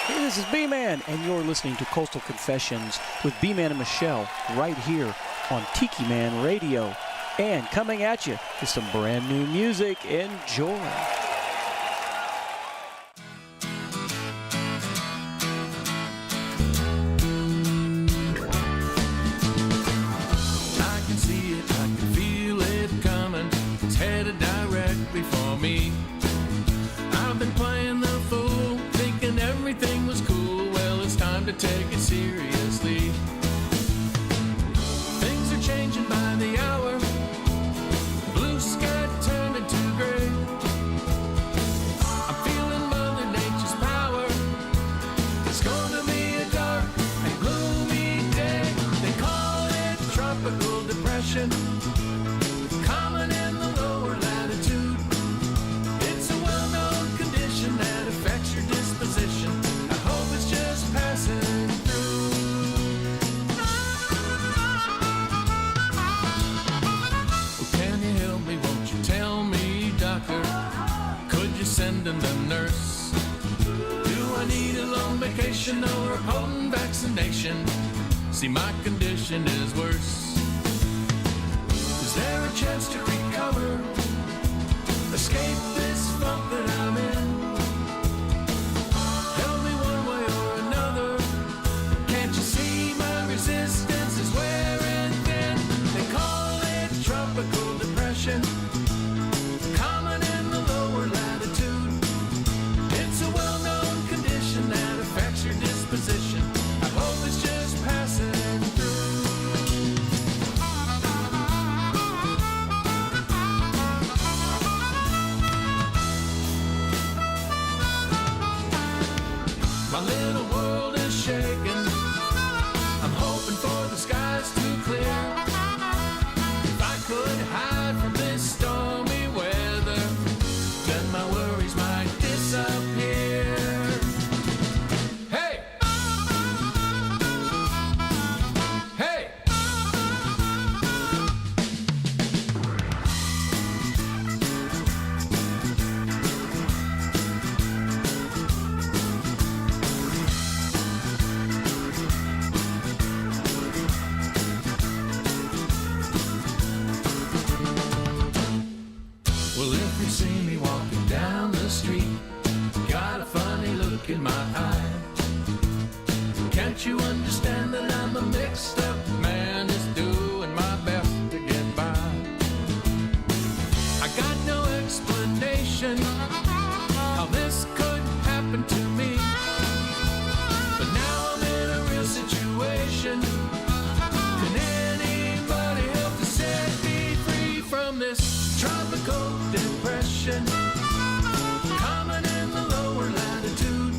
Hey, this is B-Man, and you're listening to Coastal Confessions with B-Man and Michelle right here on Tiki Man Radio. And coming at you is some brand new music. Enjoy. I can see it, I can feel it coming. It's headed directly for me. I've been playing the fool, thinking everything was cool. Well, it's time to take it seriously. Things are changing by the hour. Blue sky turned into gray. I'm feeling Mother Nature's power. It's gonna be a dark and gloomy day. friend and a nurse. Do I need a long vacation or a potent vaccination? See, my condition is worse. Is there a chance to recover? Escape this funk that I'm in? Tell me one way or another. Can't you see my resistance is wearing thin? They call it tropical depression, common in the lower latitude. It's a well-known condition that affects your disposition. I hope it's just passing through. My little world is shaking. I'm hoping for the skies to clear. If I could hide from this stormy weather, then my worries might disappear. Hey! Hey! Well, if you see me walking down the street, got a funny look in my eye. Can't you understand that I'm a mixed up man just doing my best to get by? I got no explanation how this could happen to me, but now I'm in a real situation. Can anybody help to set me free from this tropical depression, common in the lower latitude?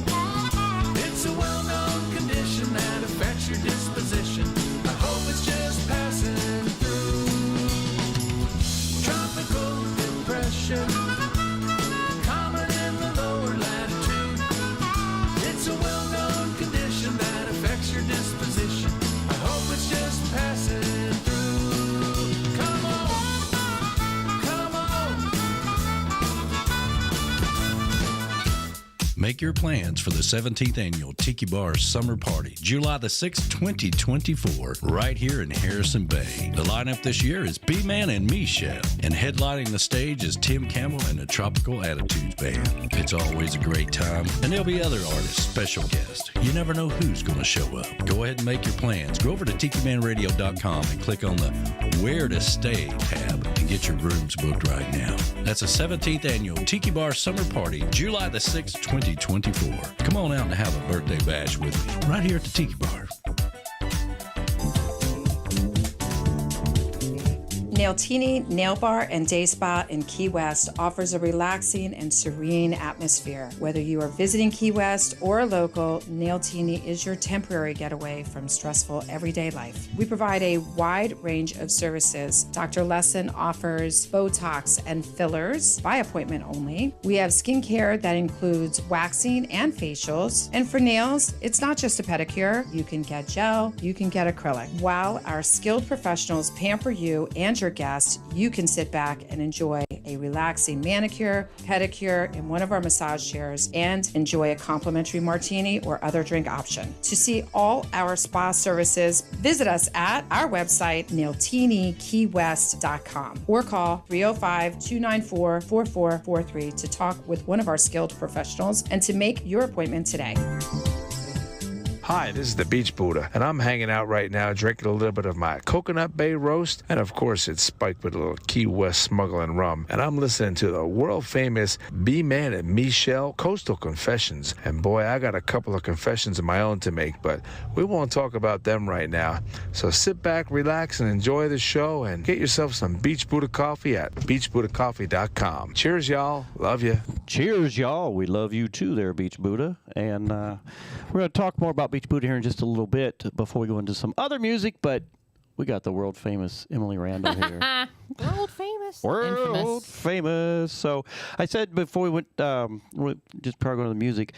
It's a well-known condition that affects your disposition. I hope it's just passing through. Tropical depression, common in the lower latitude. It's a well-known condition that affects your disposition. I hope it's just passing through. Come on. Come on. Make your plans for the 17th Annual Tiki Bar Summer Party, July the 6th, 2024, right here in Harrison Bay. The lineup this year is B-Man and Michelle, and headlining the stage is Tim Campbell and the Tropical Attitudes Band. It's always a great time, and there'll be other artists, special guests. You never know who's going to show up. Go ahead and make your plans. Go over to TikiManRadio.com and click on the Where to Stay tab and get your rooms booked right now. That's the 17th Annual Tiki Bar Summer Party, July the 6th, 2024. Come on out and have a birthday bash with me, right here at the Tiki Bar. Nailtini Nail Bar and Day Spa in Key West offers a relaxing and serene atmosphere. Whether you are visiting Key West or a local, Nailtini is your temporary getaway from stressful everyday life. We provide a wide range of services. Dr. Lesson offers Botox and fillers by appointment only. We have skincare that includes waxing and facials. And for nails, it's not just a pedicure. You can get gel, you can get acrylic. While our skilled professionals pamper you and your guests, you can sit back and enjoy a relaxing manicure, pedicure in one of our massage chairs and enjoy a complimentary martini or other drink option. To see all our spa services, visit us at our website, nailtiniKeyWest.com, or call 305-294-4443 to talk with one of our skilled professionals and to make your appointment today. Hi, this is the Beach Buddah, and I'm hanging out right now drinking a little bit of my Coconut Bay Roast, and of course it's spiked with a little Key West smuggling rum, and I'm listening to the world-famous B-Man and Michelle Coastal Confessions, and boy, I got a couple of confessions of my own to make, but we won't talk about them right now, so sit back, relax, and enjoy the show, and get yourself some Beach Buddah coffee at beachbuddhacoffee.com. Cheers, y'all. Love you. Cheers, y'all. We love you too there, Beach Buddah, and we're going to talk more about Beach Buddah here in just a little bit before we go into some other music, but we got the world famous Emily Randall here. World famous. World famous. So I said before we went, just prior to going to the music,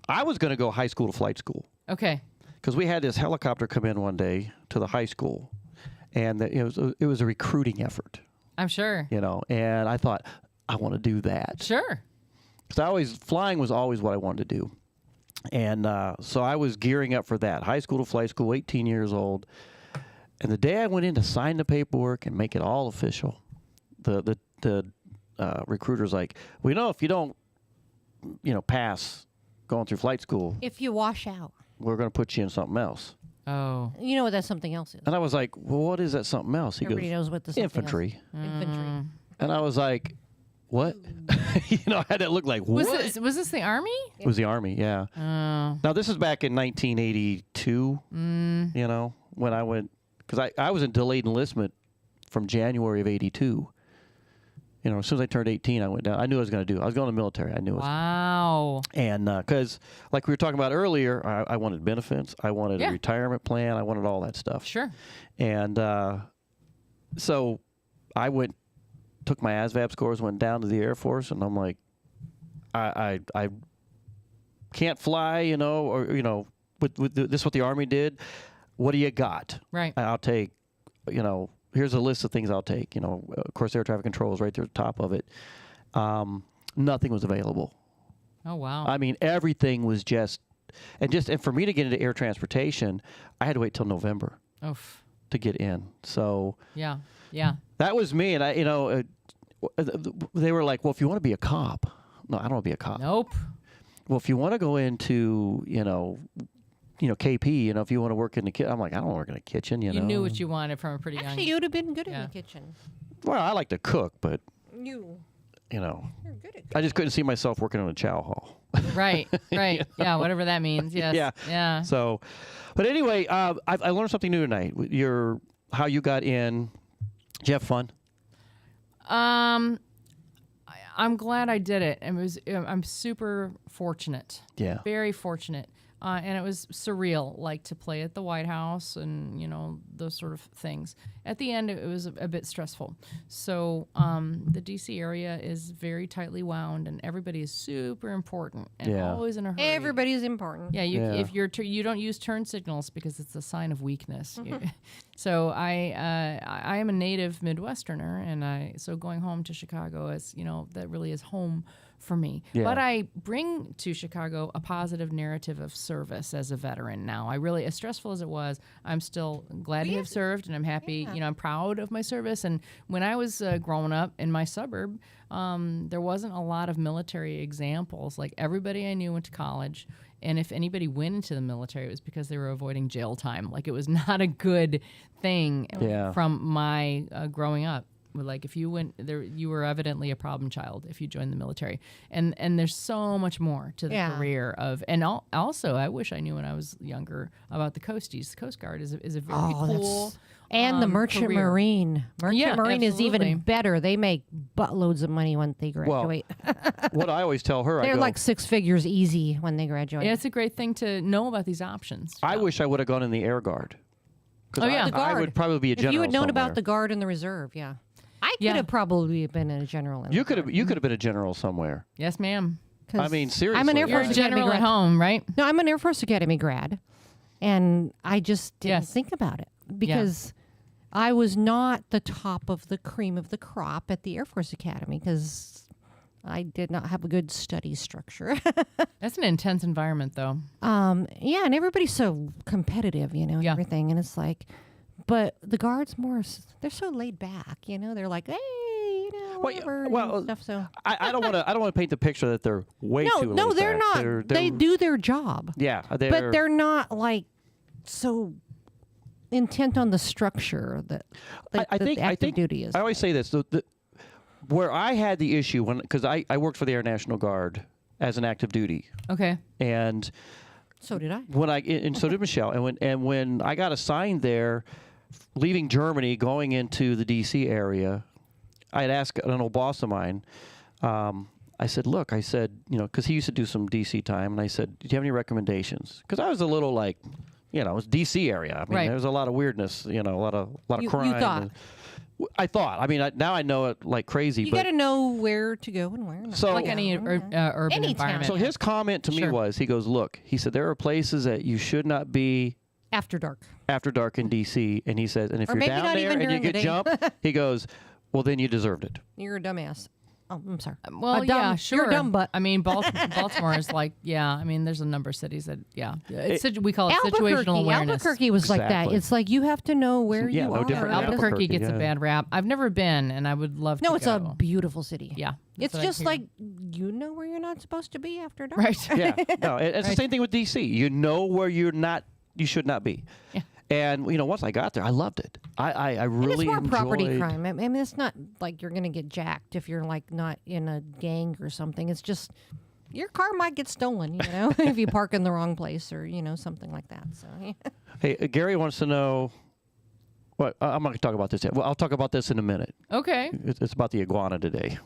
I was going to go high school to flight school. Okay. Because we had this helicopter come in one day to the high school, and it was a recruiting effort. I'm sure. You know, and I thought, I want to do that. Sure. because flying was always what I wanted to do. And so I was gearing up for that. High school to flight school, 18 years old. And the day I went in to sign the paperwork and make it all official, the recruiter's like, well, if you don't, pass going through flight school, if you wash out, we're going to put you in something else. Oh. You know what that something else is. And I was like, well, what is that something else? He Everybody goes, knows what the something infantry. else. Infantry. And I was like, what? I had that look like, what? Was this the Army? It was the Army, yeah. Now, this is back in 1982, when I went, because I was in delayed enlistment from January of 82. As soon as I turned 18, I went down. I knew what I was going to do. I was going to the military. I knew it. Wow. And because, like we were talking about earlier, I wanted benefits. I wanted a retirement plan. I wanted all that stuff. Sure. And so I took my ASVAB scores, went down to the Air Force, and I'm like, I can't fly, with this is what the Army did. What do you got? Right. I'll take, here's a list of things I'll take. Of course, air traffic control is right there at the top of it. Nothing was available. Oh, wow. I mean, everything was and for me to get into air transportation, I had to wait till November to get in. So yeah. That was me. And they were like, well, if you want to be a cop. No, I don't want to be a cop. Nope. Well, if you want to go into, KP, if you want to work in the kitchen, I'm like, I don't want to work in the kitchen, You knew what you wanted from a pretty young. Actually, you would have been good in the kitchen. Well, I like to cook, but You're I good at just couldn't see myself working in a chow hall. Right. Yeah, whatever that means. Yes. Yeah. So, but anyway, I learned something new tonight. How you got in. Did you have fun? I'm glad I did it. I'm super fortunate. Yeah. Very fortunate. And it was surreal, like to play at the White House and, those sort of things. At the end, it was a bit stressful. So the D.C. area is very tightly wound, and everybody is super important and always in a hurry. Everybody's important. Yeah, if you don't use turn signals because it's a sign of weakness. So I am a native Midwesterner, and so going home to Chicago is, that really is home for me. Yeah. But I bring to Chicago a positive narrative of service as a veteran now. As stressful as it was, I'm still glad to have served, and I'm happy, I'm proud of my service. And when I was growing up in my suburb, there wasn't a lot of military examples. Like, everybody I knew went to college, and if anybody went into the military, it was because they were avoiding jail time. Like, it was not a good thing from my growing up. Like, if you went there, you were evidently a problem child if you joined the military. And there's so much more to the career of. And also, I wish I knew when I was younger about the Coasties. The Coast Guard is a very cool. And the Merchant career. Marine. Merchant Marine is even absolutely. better. They make buttloads of money when they graduate. What I always tell her, They're like 6 figures easy when they graduate. Yeah, it's a great thing to know about these options. I wish I would have gone in the Air Guard. The Guard. I would probably be a general. If you had known somewhere. about the Guard and the Reserve, I could have probably been a general. You could have been a general somewhere. Yes, ma'am. I mean, seriously. I'm an Air Force You're a general Academy at home, right? No, I'm an Air Force Academy grad, and I just didn't think about it because I was not the top of the cream of the crop at the Air Force Academy because I did not have a good study structure. That's an intense environment, though. And everybody's so competitive, and everything, and it's like. But the Guards they're so laid back, They're like, hey, whatever, and stuff. So I don't want to paint the picture that they're way too laid No, they're back. not. They do their job. Yeah, but they're not like so intent on the structure that I think active duty is. I always say this: where I had the issue because I worked for the Air National Guard as an active duty. Okay. And so did I. And so did Michelle. And when I got assigned there, leaving Germany, going into the D.C. area, I had asked an old boss of mine. I said, look, because he used to do some D.C. time, and I said, do you have any recommendations? Because I was a little like, it was D.C. area. I mean, there's a lot of weirdness, a lot of crime. You thought. I thought. I mean, now I know it like crazy. You got to know where to go and where. So, like any urban environment. So his comment to me was, he goes, look, he said, there are places that you should not be after dark in D.C. And he says, and if or you're maybe down not there even and you during the get day. jumped, he goes, well, then you deserved it. You're a dumbass. Oh, I'm sorry. Well, yeah, sure. You're a dumb butt. I mean, Baltimore is like, I mean, there's a number of cities that, we call it situational awareness. Albuquerque was like that. It's like you have to know where you are. Albuquerque gets a bad rap. I've never been, and I would love to No, it's go. a beautiful city. Yeah. It's just like you know where you're not supposed to be after dark. Right. Yeah. No, it's the same thing with D.C. You know where you should not be. Yeah. And, once I got there, I loved it. I really and it's more enjoyed... property crime. I mean, it's not like you're going to get jacked if you're like not in a gang or something. It's just your car might get stolen, if you park in the wrong place or, something like that. So. Hey, Gary wants to know... What? I'm not going to talk about this yet. Well, I'll talk about this in a minute. Okay. It's about the iguana today.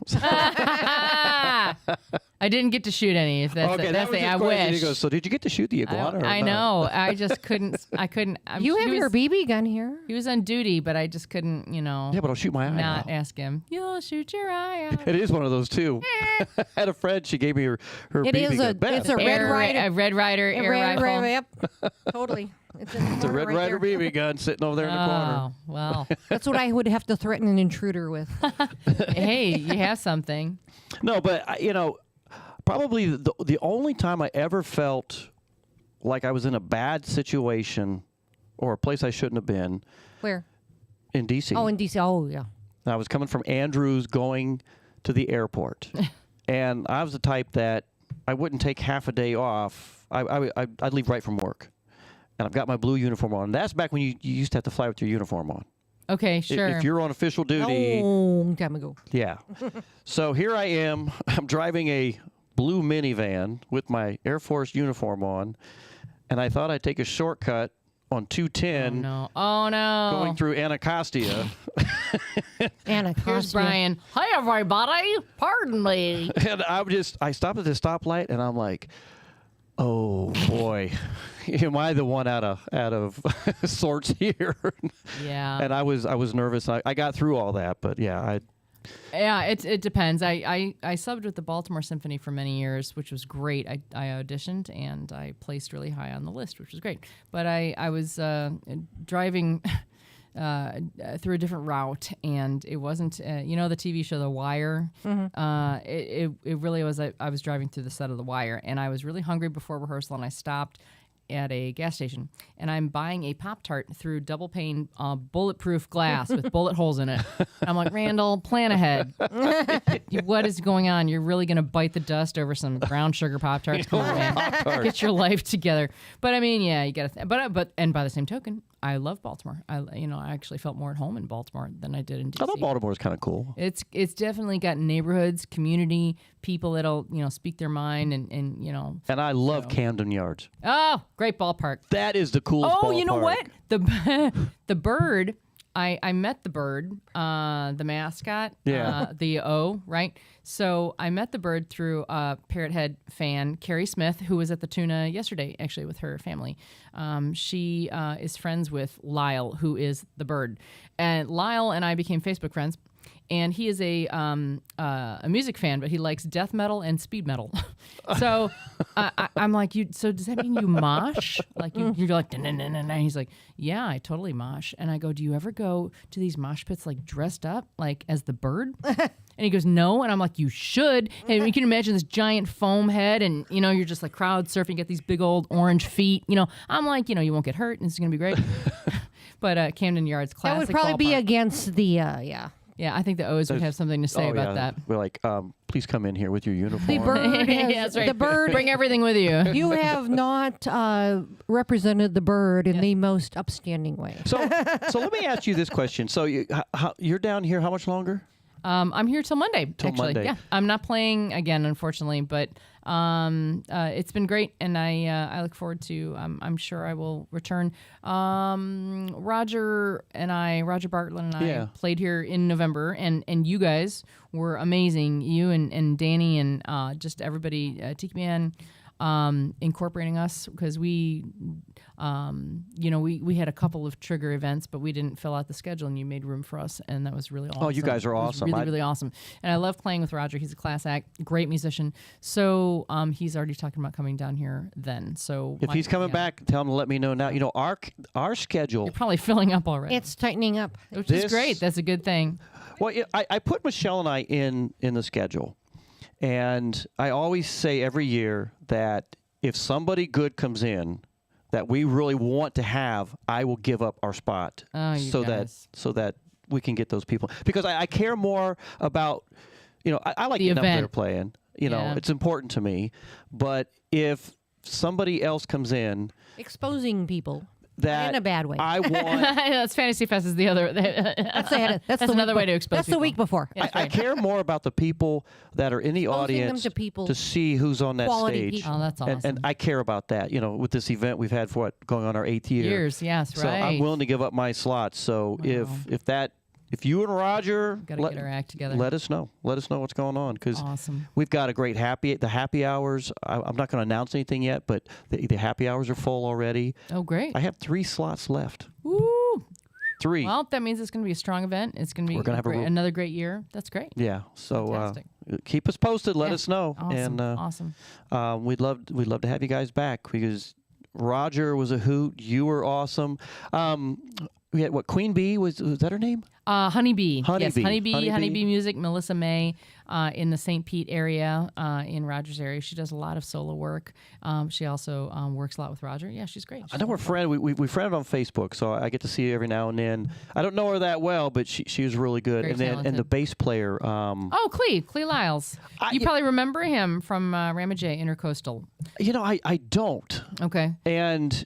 I didn't get to shoot any. If that's okay, that's that was I his question. wish. He goes, so did you get to shoot the iguana? I know. I just couldn't. I couldn't. You have your BB gun here. He was on duty, but I just couldn't. Yeah, but I'll shoot my eye Not out. ask him. You'll shoot your eye out. It is one of those too. I had a friend. She gave me her It BB is gun. it's a Red Ryder. A Red Ryder air rifle. Yep. Totally. It's a Red Ryder BB gun sitting over there in the corner. Oh, well. That's what I would have to threaten an intruder with. Hey, you have something. No, but probably the only time I ever felt like I was in a bad situation or a place I shouldn't have been. Where? In D.C. Oh, in D.C. Oh, yeah. I was coming from Andrews going to the airport. And I was the type that I wouldn't take half a day off. I'd leave right from work. And I've got my blue uniform on. That's back when you used to have to fly with your uniform on. Okay, sure. If you're on official duty. Long time ago. Yeah. So here I am. I'm driving a blue minivan with my Air Force uniform on. And I thought I'd take a shortcut on 210. Oh, no. Going through Anacostia. Here's Brian. Hi, everybody. Pardon me. And I stopped at the stoplight, and I'm like, oh, boy. Am I the one out of sorts here? Yeah. And I was nervous. I got through all that, but yeah, it depends. I subbed with the Baltimore Symphony for many years, which was great. I auditioned and I placed really high on the list, which was great. But I was driving through a different route, and it wasn't the TV show The Wire. Mm-hmm. It really was. I was driving through the set of The Wire, and I was really hungry before rehearsal, and I stopped at a gas station, and I'm buying a Pop-Tart through double pane bulletproof glass with bullet holes in it. I'm like, Randall, plan ahead. What is going on? You're really going to bite the dust over some brown sugar Pop-Tarts? Come on, man. Get your life together. But I mean, yeah, you got to. But by the same token, I love Baltimore. I actually felt more at home in Baltimore than I did in D.C. I thought Baltimore was kind of cool. It's definitely got neighborhoods, community, people that'll speak their mind, and And I love Camden Yards. Oh, great ballpark. That is the coolest ballpark. Oh, you know what? The bird. I met the bird, the mascot, Yeah. the O, right? So I met the bird through a Parrot Head fan, Carrie Smith, who was at the Tuna yesterday, actually, with her family. She is friends with Lyle, who is the bird. And Lyle and I became Facebook friends. And he is a music fan, but he likes death metal and speed metal. So I'm like, so does that mean you mosh? Like you're like, na-na-na-na-na. He's like, yeah, I totally mosh. And I go, do you ever go to these mosh pits like dressed up like as the bird? And he goes, no. And I'm like, you should. And you can imagine this giant foam head, and you're just like crowd surfing, get these big old orange feet. I'm like, you won't get hurt, and it's gonna be great. But Camden Yards, classic. That would probably be ballpark. against the yeah. Yeah, I think the O's would have something to say about that. We're like, please come in here with your uniform. The bird has, Yeah, that's right. the bird. Bring everything with you. You have not represented the bird in the most upstanding way. So let me ask you this question. So you're down here how much longer? I'm here till Monday. Till actually. Monday. Yeah, I'm not playing again, unfortunately, but it's been great, and I look forward to. I'm sure I will return. Roger Bartlett and I played here in November, and you guys were amazing. You and Danny and just everybody, Tiki Man. incorporating us because we had a couple of trigger events, but we didn't fill out the schedule, and you made room for us, and that was really awesome. Oh, you guys are awesome. Really, really awesome. And I love playing with Roger. He's a class act, great musician. So he's already talking about coming down here then. So if he's coming back, tell him to let me know now. You know, our schedule. You're probably filling up already. It's tightening up, which is great. That's a good thing. Well, I put Michelle and I in the schedule, and I always say every year that if somebody good comes in that we really want to have, I will give up our spot so that we can get those people, because I care more about, I like getting up there playing. It's important to me, but if somebody else comes in, exposing people. That in a bad way. I want. That's Fantasy Fest is the other. That's another way to expose. That's people. the week before. I care more about the people that are in the audience to see who's on that stage. People. Oh, that's awesome. And I care about that. With this event we've had for going on our 8th year. Years, yes, so right. I'm willing to give up my slots. So if you and Roger get our act together, let us know. Let us know what's going on, because awesome. We've got a great happy hours. I'm not going to announce anything yet, but the happy hours are full already. Oh, great! I have 3 slots left. Woo! 3. Well, that means it's going to be a strong event. It's going to be another great year. That's great. Yeah. So keep us posted. Let us know. Awesome. And awesome. We'd love to have you guys back, because Roger was a hoot. You were awesome. We had Queen Bee was that her name? Honeybee. Honeybee. Yes, Honeybee Music. Melissa May in the St. Pete area, in Roger's area. She does a lot of solo work. She also works a lot with Roger. Yeah, she's great. I know we're friends. We friended on Facebook, so I get to see her every now and then. I don't know her that well, but she was really good. Very talented. And the bass player. Clee Lyles. You probably remember him from Ramajay Intercoastal. I don't. Okay. And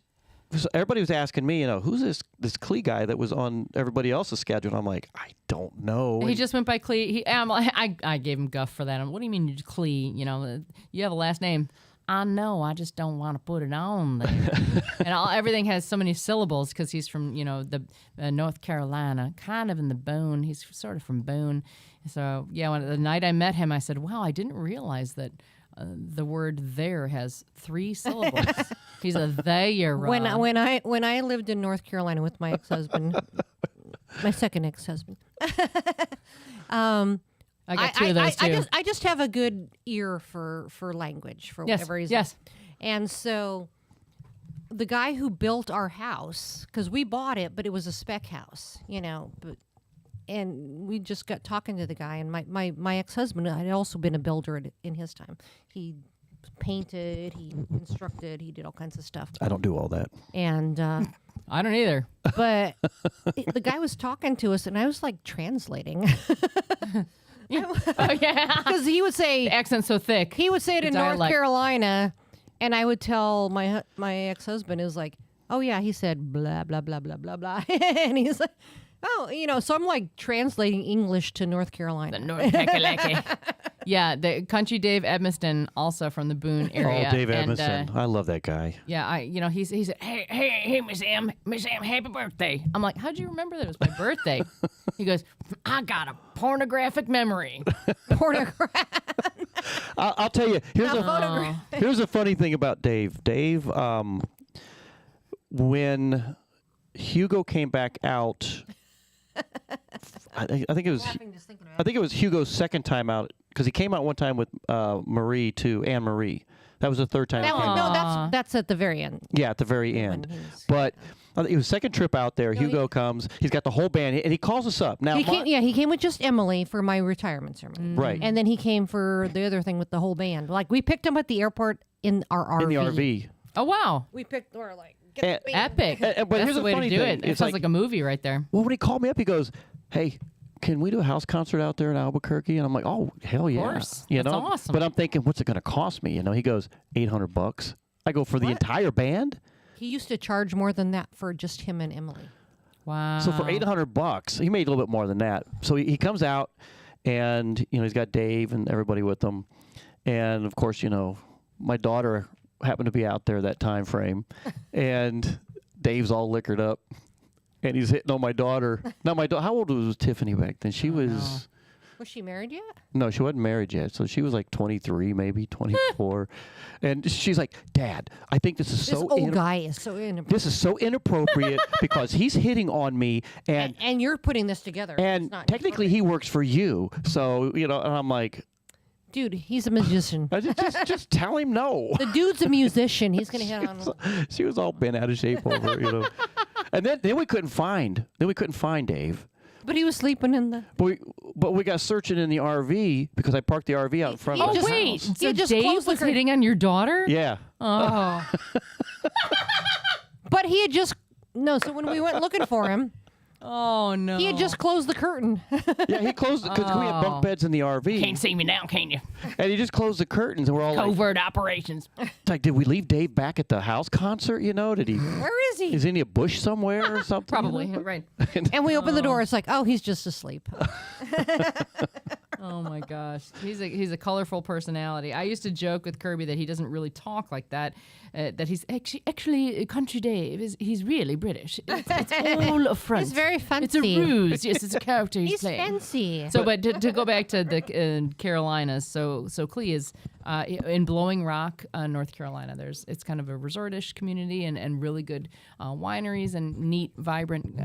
everybody was asking me, who's this Clee guy that was on everybody else's schedule? And I'm like, I don't know. He just went by Clee. I gave him guff for that. What do you mean Clee? You have a last name. I know. I just don't want to put it on there. And everything has so many syllables because he's from the North Carolina, kind of in the Boone. He's sort of from Boone. So the night I met him, I said, "Wow, I didn't realize that." The word "there" has 3 syllables. He's a there. When I lived in North Carolina with my ex-husband, my second ex-husband, I got 2 of those too. I just have a good ear for language for whatever reason. Yes. And so the guy who built our house, because we bought it, but it was a spec house, and we just got talking to the guy, and my ex-husband had also been a builder in his time. He painted, he instructed, he did all kinds of stuff. I don't do all that. And I don't either. But the guy was talking to us, and I was like translating. Oh yeah, because he would say the accent's so thick. He would say it in North Carolina, and I would tell my ex-husband, it was like, oh yeah, he said blah blah blah blah blah blah, and he's like, oh, so I'm like translating English to North Carolina. The North Carolina. Yeah, the Country Dave Edmiston, also from the Boone area. Oh, Dave Edmiston. I love that guy. Yeah, he said, hey, Miss Em, happy birthday. I'm like, how'd you remember that it was my birthday? He goes, I got a pornographic memory. I'll tell you, here's a funny thing about Dave. Dave, when Hugo came back out, I think it was Hugo's second time out, because he came out one time with Marie too, Anne Marie. That was the third time. That's at the very end. Yeah, at the very end. But it was second trip out there. Hugo comes. He's got the whole band, and he calls us up. Now he came with just Emily for my retirement ceremony. Right. And then he came for the other thing with the whole band. Like, we picked him at the airport in our RV. In the RV. Oh wow. We picked like. Epic. But that's here's the way funny to do thing. it. It sounds like a movie right there. Well, when he called me up, he goes, "Hey, can we do a house concert out there in Albuquerque?" And I'm like, "Oh, hell yeah!" Of course. That's awesome. But I'm thinking, what's it going to cost me? He goes, $800. I go, for the entire band? He used to charge more than that for just him and Emily. Wow. So for $800, he made a little bit more than that. So he comes out, and he's got Dave and everybody with him, and of course, my daughter happened to be out there that time frame, and Dave's all liquored up, and he's hitting on my daughter. Now, how old was Tiffany back then? She was Was she married yet? No, she wasn't married yet. So she was like 23, maybe 24. And she's like, Dad, I think this is This so old guy is so inappropriate. This is so inappropriate because he's hitting on me And you're putting this together. and It's not technically he works for you. So, and I'm like, dude, he's a magician. just tell him no. The dude's a musician. He's going to hit on. She was all bent out of shape over, And then we couldn't find Dave. But he was sleeping in the. But we got searching in the RV because I parked the RV out in front of the wait. house. So Dave was hitting on your daughter? Yeah. Oh. But he had just. No, so when we went looking for him. Oh, no. He had just closed the curtain. Yeah, he closed it because we had bunk beds in the RV. Can't see me now, can you? And he just closed the curtains and we're all Covert operations. It's like, did we leave Dave back at the house concert? Did he? Where is he? Is he in a bush somewhere or something? Probably, right. And we open the door. It's like, oh, he's just asleep. Oh my gosh, he's a colorful personality. I used to joke with Kirby that he doesn't really talk like that. That he's actually Country Dave. He's really British. It's all a front. He's very fancy. It's a ruse. Yes, it's a character he's playing. Fancy. So, but to go back to the Carolinas, so Clee is in Blowing Rock, North Carolina. It's kind of a resortish community and really good wineries and neat, vibrant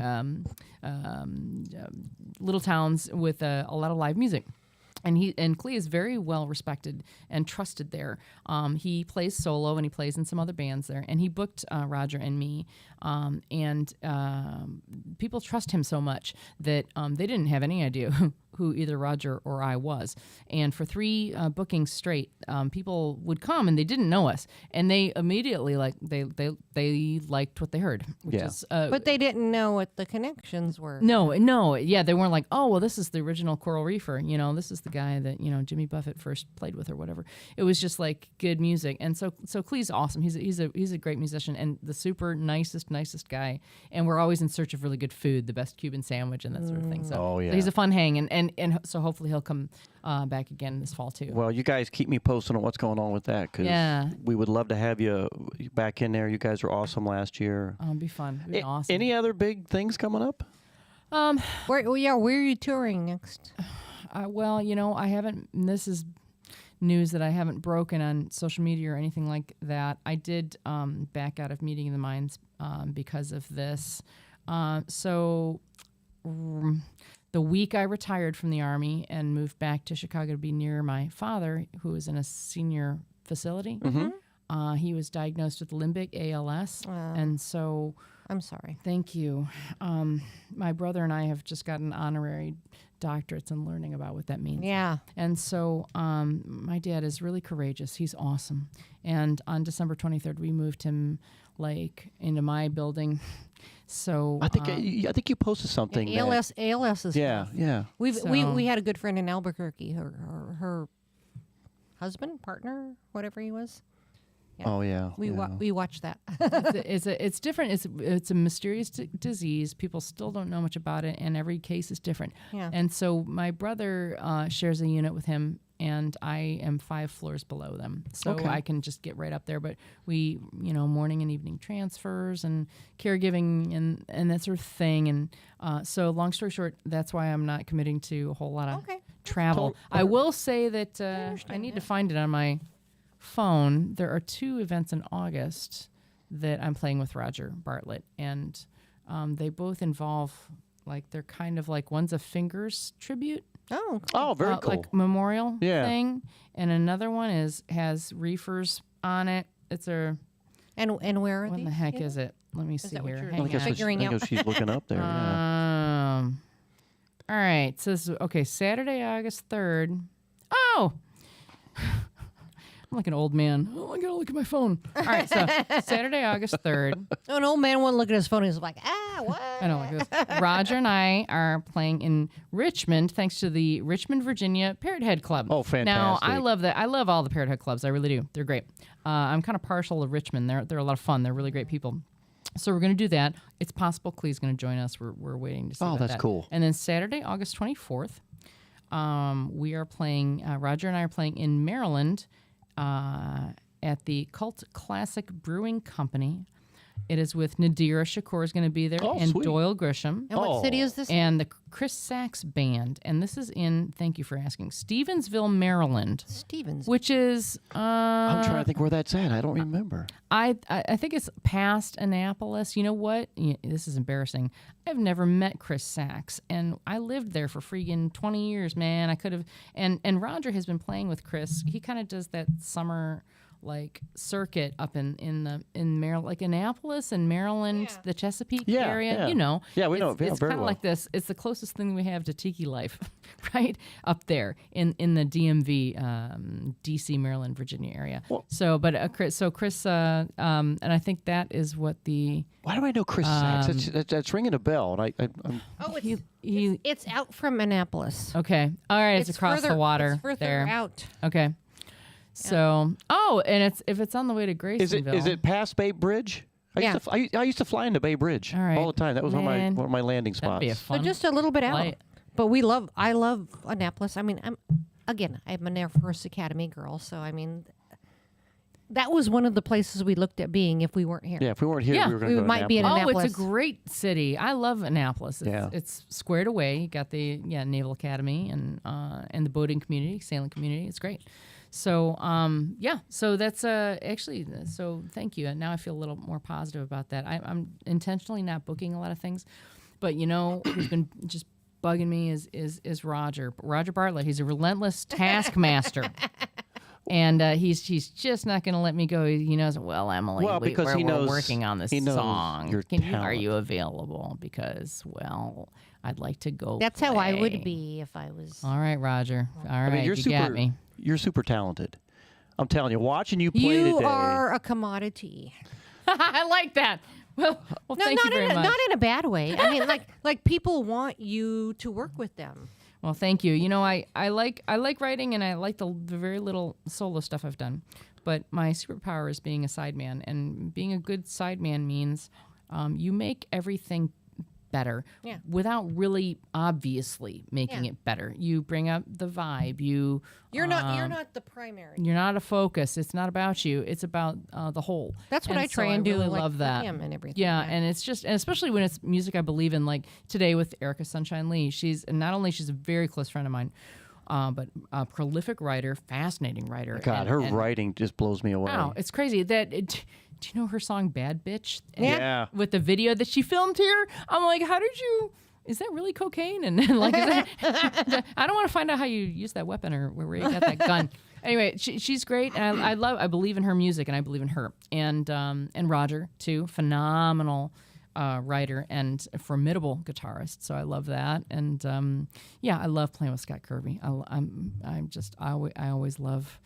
little towns with a lot of live music. And Clee is very well respected and trusted there. He plays solo and he plays in some other bands there. And he booked Roger and me. And people trust him so much that they didn't have any idea who either Roger or I was. And for 3 bookings straight, people would come and they didn't know us, and they immediately they liked what they heard. Which is, but they didn't know what the connections were. No, yeah, they weren't like, oh, well, this is the original Coral Reefer. This is the guy that Jimmy Buffett first played with or whatever. It was just like good music, and so Clee's awesome. He's a great musician and the super nicest guy. And we're always in search of really good food, the best Cuban sandwich and that sort of thing. So he's a fun hang, and so hopefully he'll come back again this fall too. Well, you guys keep me posted on what's going on with that because we would love to have you back in there. You guys were awesome last year. Oh, it'd be fun. It'd be awesome. Any other big things coming up? Where are you touring next? Well, I haven't. This is news that I haven't broken on social media or anything like that. I did back out of Meeting of the Minds because of this. The week I retired from the Army and moved back to Chicago to be near my father, who was in a senior facility, he was diagnosed with limbic ALS. And so... I'm sorry. Thank you. My brother and I have just gotten honorary doctorates in learning about what that means. Yeah. And so my dad is really courageous. He's awesome. And on December 23rd, we moved him into my building. So I think you posted something. ALS is tough. Yeah. We had a good friend in Albuquerque. Her husband, partner, whatever he was. Yeah. Oh yeah. We watched that. It's different. It's a mysterious disease. People still don't know much about it, and every case is different. Yeah. And so my brother shares a unit with him, and I am 5 floors below them, so I can just get right up there. But we, morning and evening transfers and caregiving and that sort of thing. And so, long story short, that's why I'm not committing to a whole lot of travel. I will say that I need to find it on my phone. There are 2 events in August that I'm playing with Roger Bartlett, and they both involve they're kind of one's a Fingers tribute. Oh, very cool. Like memorial thing, and another one has reefers on it. It's a and where are what these? the heck is it? Let me see here. I guess she's looking up there. All right. So this is Saturday, August 3rd. Oh. I'm like an old man. Oh, I gotta look at my phone. All right, so Saturday, August 3rd. An old man won't look at his phone. He's like, what? I know, like this. Roger and I are playing in Richmond, thanks to the Richmond, Virginia Parrot Head Club. Oh, fantastic. Now, I love that. I love all the Parrot Head Clubs. I really do. They're great. I'm kind of partial to Richmond. They're a lot of fun. They're really great people. So we're going to do that. It's possible Clee's going to join us. We're waiting to see about that's that. Cool. And then Saturday, August 24th, we are playing, Roger and I are playing in Maryland, at the Cult Classic Brewing Company. It is with Nadira Shakur is going to be there, and sweet. Doyle Grisham. And what city is this? And the Chris Sachs Band. And this is in, thank you for asking, Stevensville, Maryland. Stevensville. Which is... I'm trying to think where that's at. I don't remember. I think it's past Annapolis. You know what? This is embarrassing. I've never met Chris Sachs, and I lived there for freaking 20 years, man. I could have... And Roger has been playing with Chris. He kind of does that summer... like circuit up in Maryland, like Annapolis and Maryland, the Chesapeake area. Yeah. You know, we know it it's very kind of well. like this. It's the closest thing we have to tiki life, right up there in the DMV, DC, Maryland, Virginia area. Chris, and I think that is what the. Why do I know Chris Sachs? That's ringing a bell. And It's out from Annapolis. Okay, all right, it's across further, the water it's further there. out. Okay. So, and if it's on the way to Graysonville. Is it past Bay Bridge? I used to fly into Bay Bridge all the time. That was one of my landing spots. That'd be a fun So just a little bit out. flight. But I love Annapolis. I mean, I'm an Air Force Academy girl, so I mean, that was one of the places we looked at being if we weren't here. Yeah, if we weren't here, we were going to go to might be in Annapolis. Annapolis. It's a great city. I love Annapolis. It's squared away. You got the Naval Academy and the boating community, sailing community. It's great. So so that's actually, so thank you. And now I feel a little more positive about that. I'm intentionally not booking a lot of things, but who's been just bugging me is Roger Bartlett. He's a relentless taskmaster. And he's just not going to let me go. He knows, well, Emily, because we're working on this he knows song. your Are you available? Because, well, I'd like to go. That's how I play. would be if I was. All right, Roger. All right, you're you got me. You're super talented. I'm telling you, watching you play You today. are a commodity. I like that. Well, thank you very much. Not in a bad way. I mean, like people want you to work with them. Well, thank you. I like writing, and I like the very little solo stuff I've done. But my superpower is being a sideman, and being a good sideman means you make everything better without really obviously making it better. You bring up the vibe. You're not the primary. You're not a focus. It's not about you. It's about the whole. That's what I try and do. Really like, love that. For him and everything. Yeah, and it's just, and especially when it's music I believe in. Like today with Erica Sunshine Lee, she's a very close friend of mine, but a prolific writer, fascinating writer. God, her writing just blows me away. Wow, it's crazy that. Do you know her song "Bad Bitch"? Yeah. With the video that she filmed here, I'm like, how did you? Is that really cocaine? And like, is that, I don't want to find out how you use that weapon or where you got that gun. Anyway, she's great, and I believe in her music, and I believe in her, and Roger too, phenomenal writer and a formidable guitarist. So I love that, and I love playing with Scott Kirby. I always love.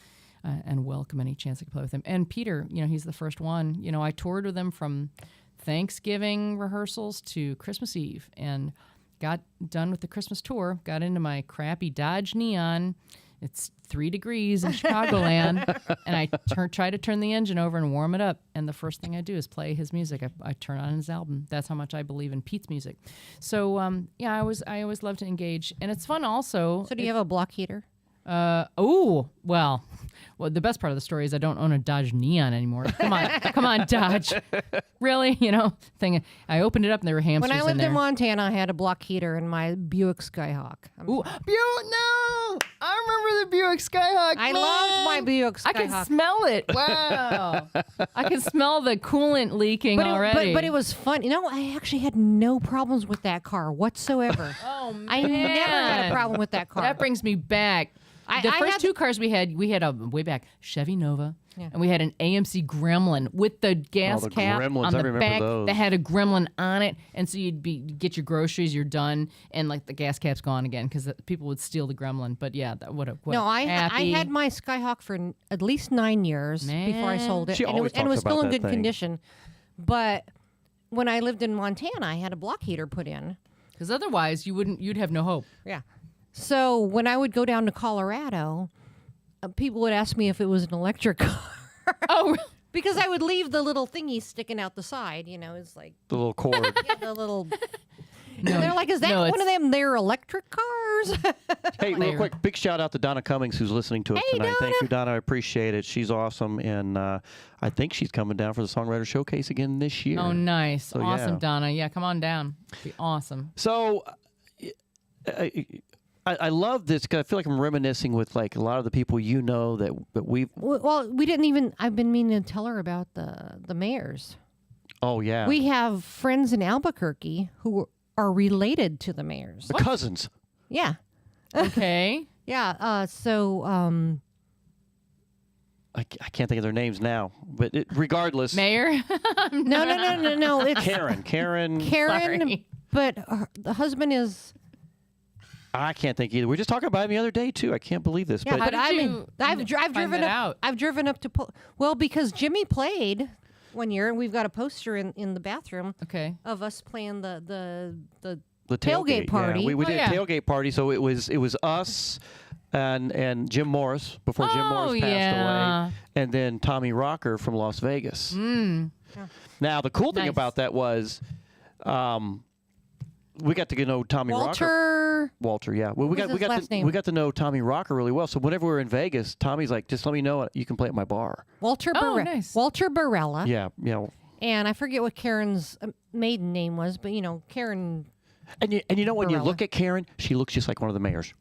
And welcome any chance I can play with him. And Peter, he's the first one. I toured with him from Thanksgiving rehearsals to Christmas Eve, and got done with the Christmas tour, got into my crappy Dodge Neon. It's 3 degrees in Chicagoland, and I try to turn the engine over and warm it up, and the first thing I do is play his music. I turn on his album. That's how much I believe in Pete's music. So, I always love to engage, and it's fun also. So do you have a block heater? Well, the best part of the story is I don't own a Dodge Neon anymore. Come on, Dodge. Really? Thing. I opened it up and there were hamsters When I lived in there. in Montana, I had a block heater in my Buick Skyhawk. Ooh, no! I remember the Buick Skyhawk. I man. loved my Buick Skyhawk. I can smell it. Wow. I can smell the coolant leaking already. But it was fun. I actually had no problems with that car whatsoever. Oh, man. I never had a problem with that car. That brings me back. The first two cars we had a way back Chevy Nova, and we had an AMC Gremlin with the gas cap Gremlins, on I the remember back those. that had a Gremlin on it, and so you'd get your groceries, you're done, and like the gas cap's gone again because people would steal the Gremlin. But yeah, I had my Skyhawk for at least 9 years before I sold it, and it was still in good condition. But when I lived in Montana, I had a block heater put in because otherwise you'd have no hope. Yeah. So when I would go down to Colorado, people would ask me if it was an electric car. Oh, because I would leave the little thingy sticking out the side. It's like the little cord. the little. And they're like, is that one of them their electric cars? Hey, real quick, big shout out to Donna Cummings, who's listening to us tonight. Donna. Thank you, Donna. I appreciate it. She's awesome, and I think she's coming down for the Songwriter Showcase again this year. Oh, nice. So, awesome, yeah. Donna. Yeah, come on down. Be awesome. So I love this because I feel like I'm reminiscing with like a lot of the people you know that we've. Well, we didn't even. I've been meaning to tell her about the mayors. Oh yeah. We have friends in Albuquerque who are related to the mayors. The cousins. Yeah. Okay. Yeah. So. I can't think of their names now, but regardless. Mayor. No. It's Karen. Sorry. But the husband is. I can't think either. We were just talking about him the other day too. I can't believe this. Yeah, but I mean, I've driven up. I've driven up to. Well, because Jimmy played one year, and we've got a poster in the bathroom. Okay. Of us playing the tailgate party. Yeah. We did a tailgate party, so it was us and Jim Morris before Jim Morris passed away, and then Tommy Rocker from Las Vegas. Mm. Now the cool thing about that was. We got to know Tommy Rocker. Walter, yeah. Well, we got to know Tommy Rocker really well. So whenever we were in Vegas, Tommy's like, just let me know you can play at my bar. Walter nice. Walter Barella. Yeah. And I forget what Karen's maiden name was, but Karen. And you know when you look at Karen, she looks just like one of the mayors.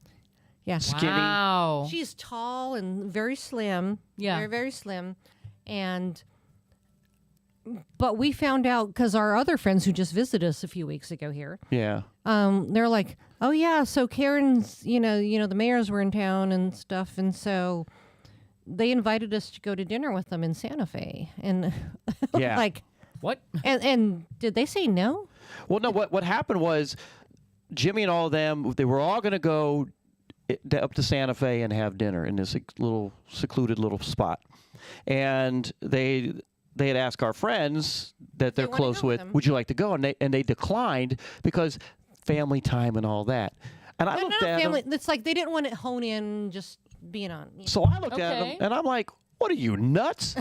Yeah. Skinny. Wow. She's tall and very slim. Yeah. Very, very slim. But we found out because our other friends who just visited us a few weeks ago here. Yeah. They're like, oh yeah, so Karen's, the mayors were in town and stuff, and so they invited us to go to dinner with them in Santa Fe, and yeah. like what? And did they say no? Well, no. What happened was Jimmy and all of them, they were all going to go up to Santa Fe and have dinner in this little secluded little spot, and they had asked our friends that they're close with, would you like to go? And they declined because family time and all that. And I looked at family. them. It's like they didn't want to hone in just being on. So I looked at them and I'm like, what are you, nuts?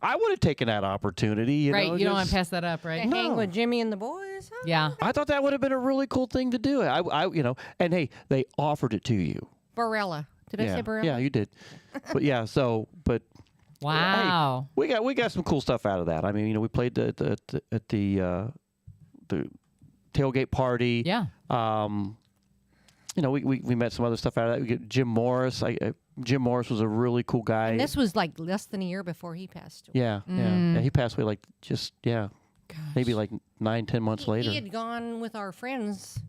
I would have taken that opportunity. You know, you don't want to pass that up, right? Hang with Jimmy and the boys. Huh? Yeah. I thought that would have been a really cool thing to do. And hey, they offered it to you. Barella. Did I say Barella? Yeah, you did. But yeah, but. Wow. Hey, we got some cool stuff out of that. I mean, we played at the tailgate party. Yeah. We met some other stuff out of that. We get Jim Morris. Jim Morris was a really cool guy. And this was like less than a year before he passed away. Yeah. He passed away maybe like 9-10 months later. He had gone with our friends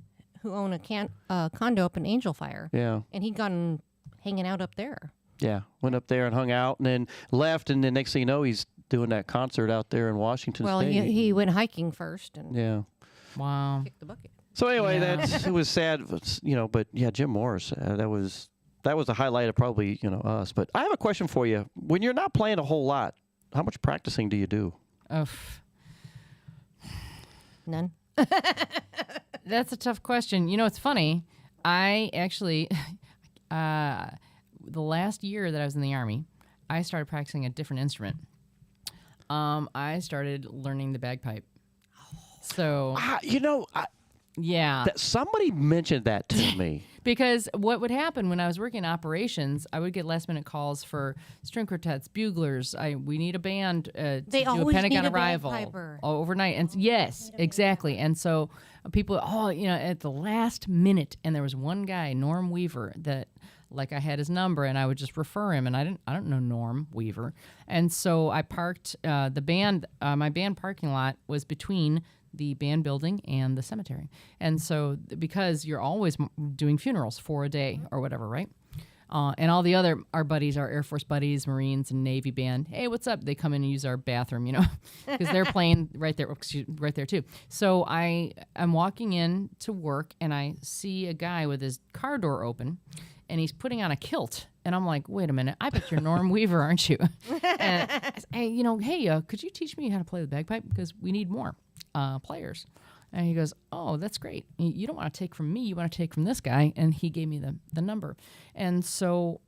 who own a condo up in Angel Fire. Yeah. And he'd gone hanging out up there. Yeah, went up there and hung out, and then left, and then next thing you know, he's doing that concert out there in Washington Well, State. he went hiking first, and wow, kicked the bucket. So anyway, it was sad, but yeah, Jim Morris, that was the highlight of probably us. But I have a question for you: when you're not playing a whole lot, how much practicing do you do? None. That's a tough question. It's funny. I actually. The last year that I was in the Army, I started practicing a different instrument. I started learning the bagpipe. So, yeah. Somebody mentioned that to me. Because what would happen when I was working operations, I would get last-minute calls for string quartets, buglers. We need a band to do a Pentagon arrival overnight. And yes, exactly. And so people, at the last minute, and there was one guy, Norm Weaver, that I had his number, and I would just refer him, and I don't know Norm Weaver. And so I parked the band. My band parking lot was between the band building and the cemetery. And so because you're always doing funerals for a day or whatever, right? And all the our buddies, our Air Force buddies, Marines, and Navy band, hey, what's up? They come in and use our bathroom, because they're playing right there too. So I'm walking in to work, and I see a guy with his car door open, and he's putting on a kilt. And I'm like, wait a minute, I bet you're Norm Weaver, aren't you? And hey, could you teach me how to play the bagpipe? Because we need more players. And he goes, oh, that's great. You don't want to take from me. You want to take from this guy. And he gave me the number. And so,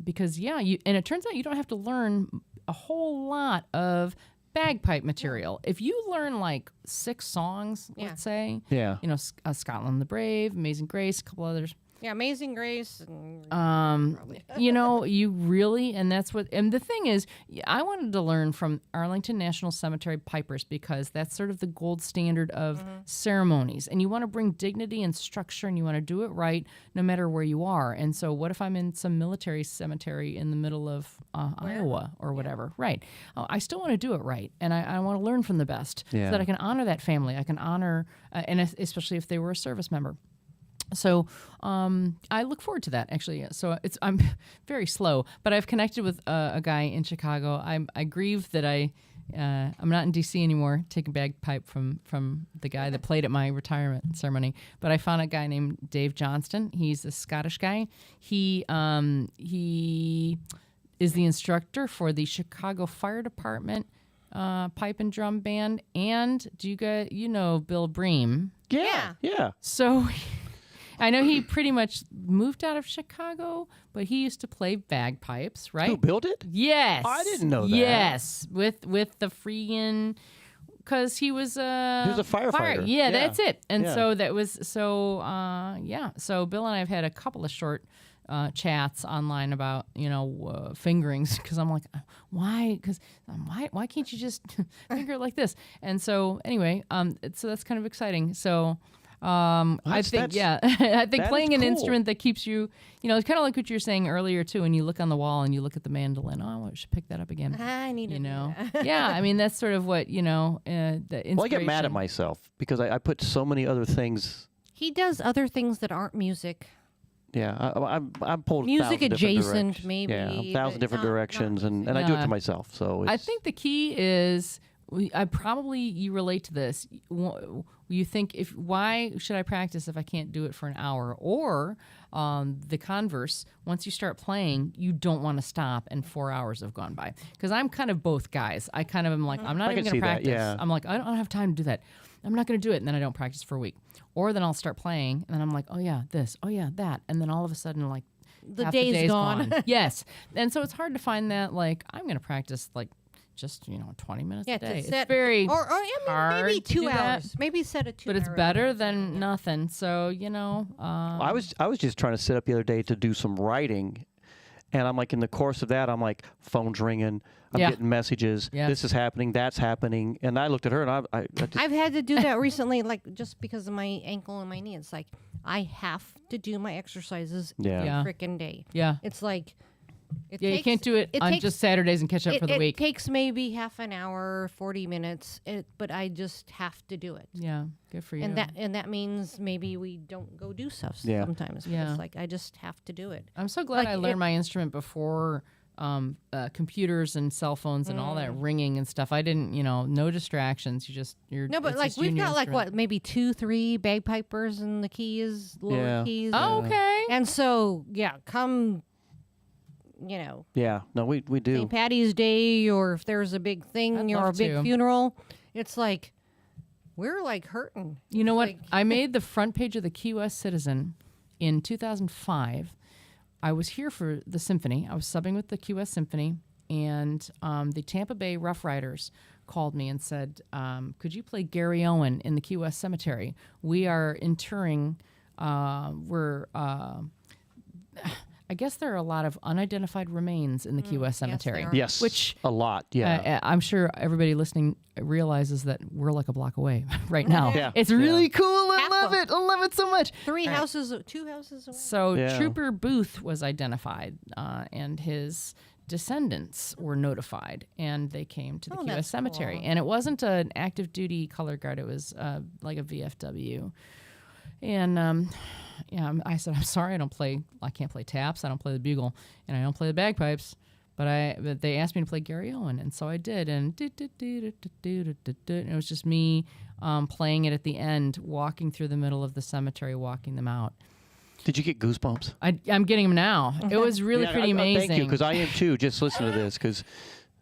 because, and it turns out you don't have to learn a whole lot of bagpipe material. If you learn like 6 songs, let's say, you know, Scotland the Brave, Amazing Grace, a couple others. Yeah, Amazing Grace. You know, you really, and that's what, and the thing is, I wanted to learn from Arlington National Cemetery pipers because that's sort of the gold standard of ceremonies. And you want to bring dignity and structure, and you want to do it right no matter where you are. And so what if I'm in some military cemetery in the middle of Iowa or whatever? Right. I still want to do it right. And I want to learn from the best so that I can honor that family. I can honor, and especially if they were a service member. So I look forward to that, actually. So I'm very slow, but I've connected with a guy in Chicago. I grieve that I'm not in D.C. anymore, taking bagpipe from the guy that played at my retirement ceremony. But I found a guy named Dave Johnston. He's a Scottish guy. He is the instructor for the Chicago Fire Department pipe and drum band. And do you guys, you know Bill Bream? Yeah. So I know he pretty much moved out of Chicago, but he used to play bagpipes, right? Who, Bill did? Yes. I didn't know that. Yes, with the freaking, because he was a firefighter. Yeah, Yeah. that's it. And Yeah. so that was so So Bill and I have had a couple of short chats online about fingerings, because I'm like, why? Because why can't you just finger it like this? And so anyway, so that's kind of exciting. So. I think I think playing an instrument that keeps you, it's kind of like what you were saying earlier too. When you look on the wall and you look at the mandolin, I should pick that up again. I need to do that. Yeah, I mean that's sort of what the inspiration. Well, I get mad at myself because I put so many other things. He does other things that aren't music. Yeah, I'm pulled music 1,000 different adjacent, directions. maybe. Yeah, 1,000 different directions, and I do it to myself. So I think the key is. You relate to this. You think why should I practice if I can't do it for an hour? Or the converse, once you start playing, you don't want to stop and 4 hours have gone by. Because I'm kind of both guys. I kind of am like, I'm not even going to practice. Yeah. I'm like, I don't have time to do that. I'm not going to do it, and then I don't practice for a week. Or then I'll start playing, and then I'm like, oh yeah, this, oh yeah, that. And then all of a sudden, like, the half day's the day's gone. Yes. And so it's hard to find that, like, I'm going to practice, like, just 20 minutes a day. It's very hard maybe 2 to do hours. that. Maybe set a 2 hour. But it's better than nothing. So I was just trying to sit up the other day to do some writing, and I'm like, in the course of that, I'm like, phone's ringing, I'm getting messages. Yeah. This is happening, that's happening, and I looked at her and I just, I've had to do that recently, like just because of my ankle and my knee. It's like I have to do my exercises every freaking day. Yeah, it's like. You can't do it on just Saturdays and catch up for the week. It takes maybe half an hour, 40 minutes, but I just have to do it. Yeah, good for you. And that means maybe we don't go do stuff sometimes. Yeah. It's like I just have to do it. I'm so glad I learned my instrument before computers and cell phones and all that ringing and stuff. I didn't, no distractions. No, but like we've got like what, maybe 2-3 bagpipers and the keys, lower keys. Oh, okay. And so come. Yeah, no, we do. St. Patty's Day, or if there's a big thing or a big funeral, it's like we're like hurting. You know what? I made the front page of the Key West Citizen in 2005. I was here for the symphony. I was subbing with the Key West Symphony, and the Tampa Bay Rough Riders called me and said, could you play Gary Owen in the Key West Cemetery? We are interring, I guess there are a lot of unidentified remains in the Key West Cemetery. Yes, which a lot. Yeah, I'm sure everybody listening realizes that we're like a block away right now. Yeah. It's really cool. I love it. I love it so much. 2 houses away. So Trooper Booth was identified, and his descendants were notified, and they came to the Key West Cemetery. Cool. And it wasn't an active duty color guard. It was like a VFW. And I said, I'm sorry, I can't play taps, I don't play the bugle, and I don't play the bagpipes, but they asked me to play Gary Owen, and so I did, and it was just me playing it at the end, walking through the middle of the cemetery, walking them out. Did you get goosebumps? I'm getting them now. It was really pretty amazing. Thank you, because I am too. Just listen to this, because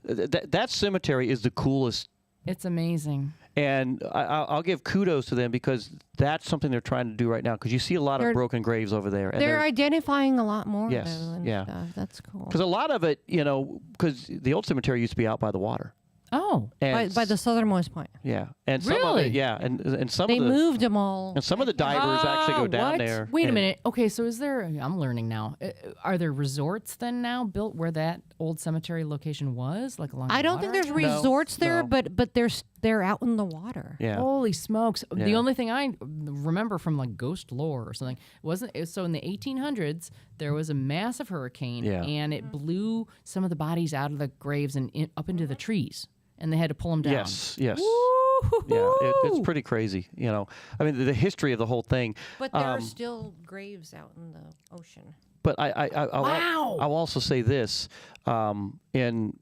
that cemetery is the coolest. It's amazing. And I'll give kudos to them, because that's something they're trying to do right now, because you see a lot of broken graves over there. And they're identifying a lot more. Yes, though, and yeah. stuff. That's cool. Because a lot of it, because the old cemetery used to be out by the water. Oh, And by the southernmost point. yeah, and some of it, yeah, and some They of the moved them all. and some of the divers actually go down what? there. Wait a and- minute. Okay, so is there? I'm learning now. Are there resorts then now built where that old cemetery location was, like along? I the don't think water? there's resorts there, but they're out in the water. Yeah. Holy smokes! The Yeah. only thing I remember from like ghost lore or something so in the 1800s there was a massive hurricane Yeah. and it blew some of the bodies out of the graves and up into the trees, and they had to pull them down. Yes, yes. Yeah, it's pretty crazy. You know, I mean, the history of the whole thing. But there are still graves out in the ocean. But I'll also say this, and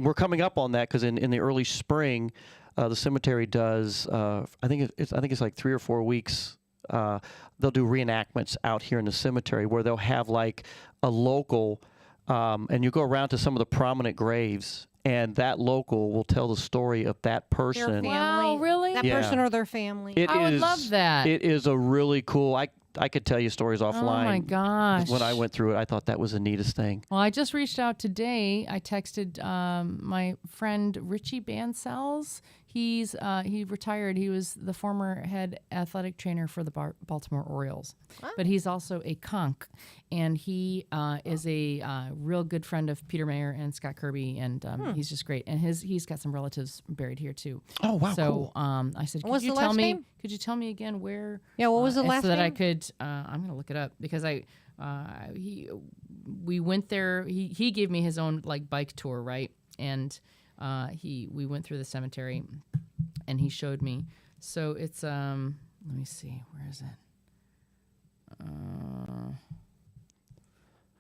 we're coming up on that because in the early spring, the cemetery does. I think it's like 3 or 4 weeks. They'll do reenactments out here in the cemetery where they'll have like a local, and you go around to some of the prominent graves. And that local will tell the story of that person. Their family. Wow, really? That Yeah. person or their family. I would love that. It is a really cool. I could tell you stories offline. Oh my gosh! When I went through it, I thought that was the neatest thing. Well, I just reached out today. I texted my friend Richie Bancels. He retired. He was the former head athletic trainer for the Baltimore Orioles, but he's also a conch, and he is a real good friend of Peter Mayer and Scott Kirby, and he's just great. And he's got some relatives buried here too. Oh wow! So cool. I said, What was could you the tell last me? name? Could you tell me again where? Yeah, what was the last so that I name? could. I'm gonna look it up because we went there. He gave me his own like bike tour, right? And we went through the cemetery, and he showed me. So it's let me see, where is it?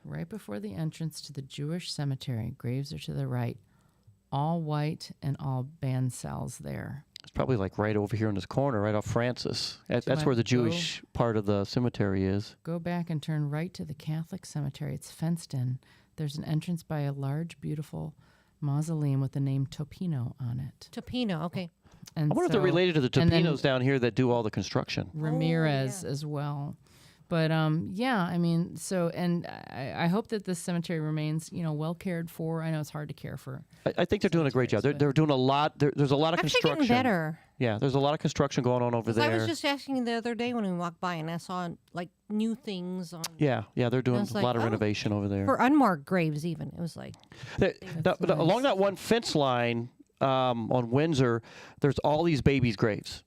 Right before the entrance to the Jewish cemetery. Graves are to the right, all white and all band cells there. It's probably like right over here in this corner, right off Francis. That's might where the go- Jewish part of the cemetery is. Go back and turn right to the Catholic cemetery. It's fenced in. There's an entrance by a large, beautiful mausoleum with the name Topino on it. Topino, okay. And I wonder if they're related to the and then Topinos down here that do all the construction. Ramirez as well. But yeah, I mean, so, and I hope that this cemetery remains, well cared for. I know it's hard to care for. I think they're doing a great job. They're doing a lot. There's a lot of Actually construction. getting better. Yeah, there's a lot of construction going on over 'Cause there. I was just asking the other day when we walked by, and I saw like new things on. Yeah, they're doing was a like, lot of oh, renovation over there. For unmarked graves, even it was like. Along that one fence line on Windsor, there's all these babies' graves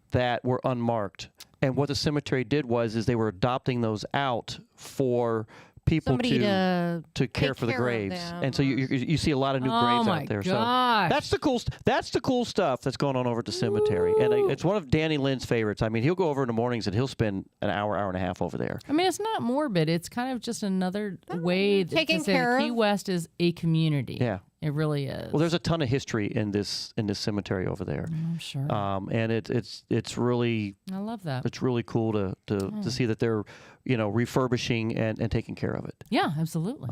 that were unmarked. And what the cemetery did is they were adopting those out for people Somebody to care for the care of graves. them, And so you see a lot of new graves my out there. gosh. So that's the cool stuff that's going on over at the cemetery. And it's one of Danny Lynn's favorites. I mean, he'll go over in the mornings and he'll spend an hour and a half over there. I mean, it's not morbid. It's kind of just another way Taken to say care that Key of. West is a community. Yeah. It really is. Well, there's a ton of history in this cemetery over there. I'm sure. And it's really I love that. it's really cool to see that they're refurbishing and taking care of it. Yeah, absolutely.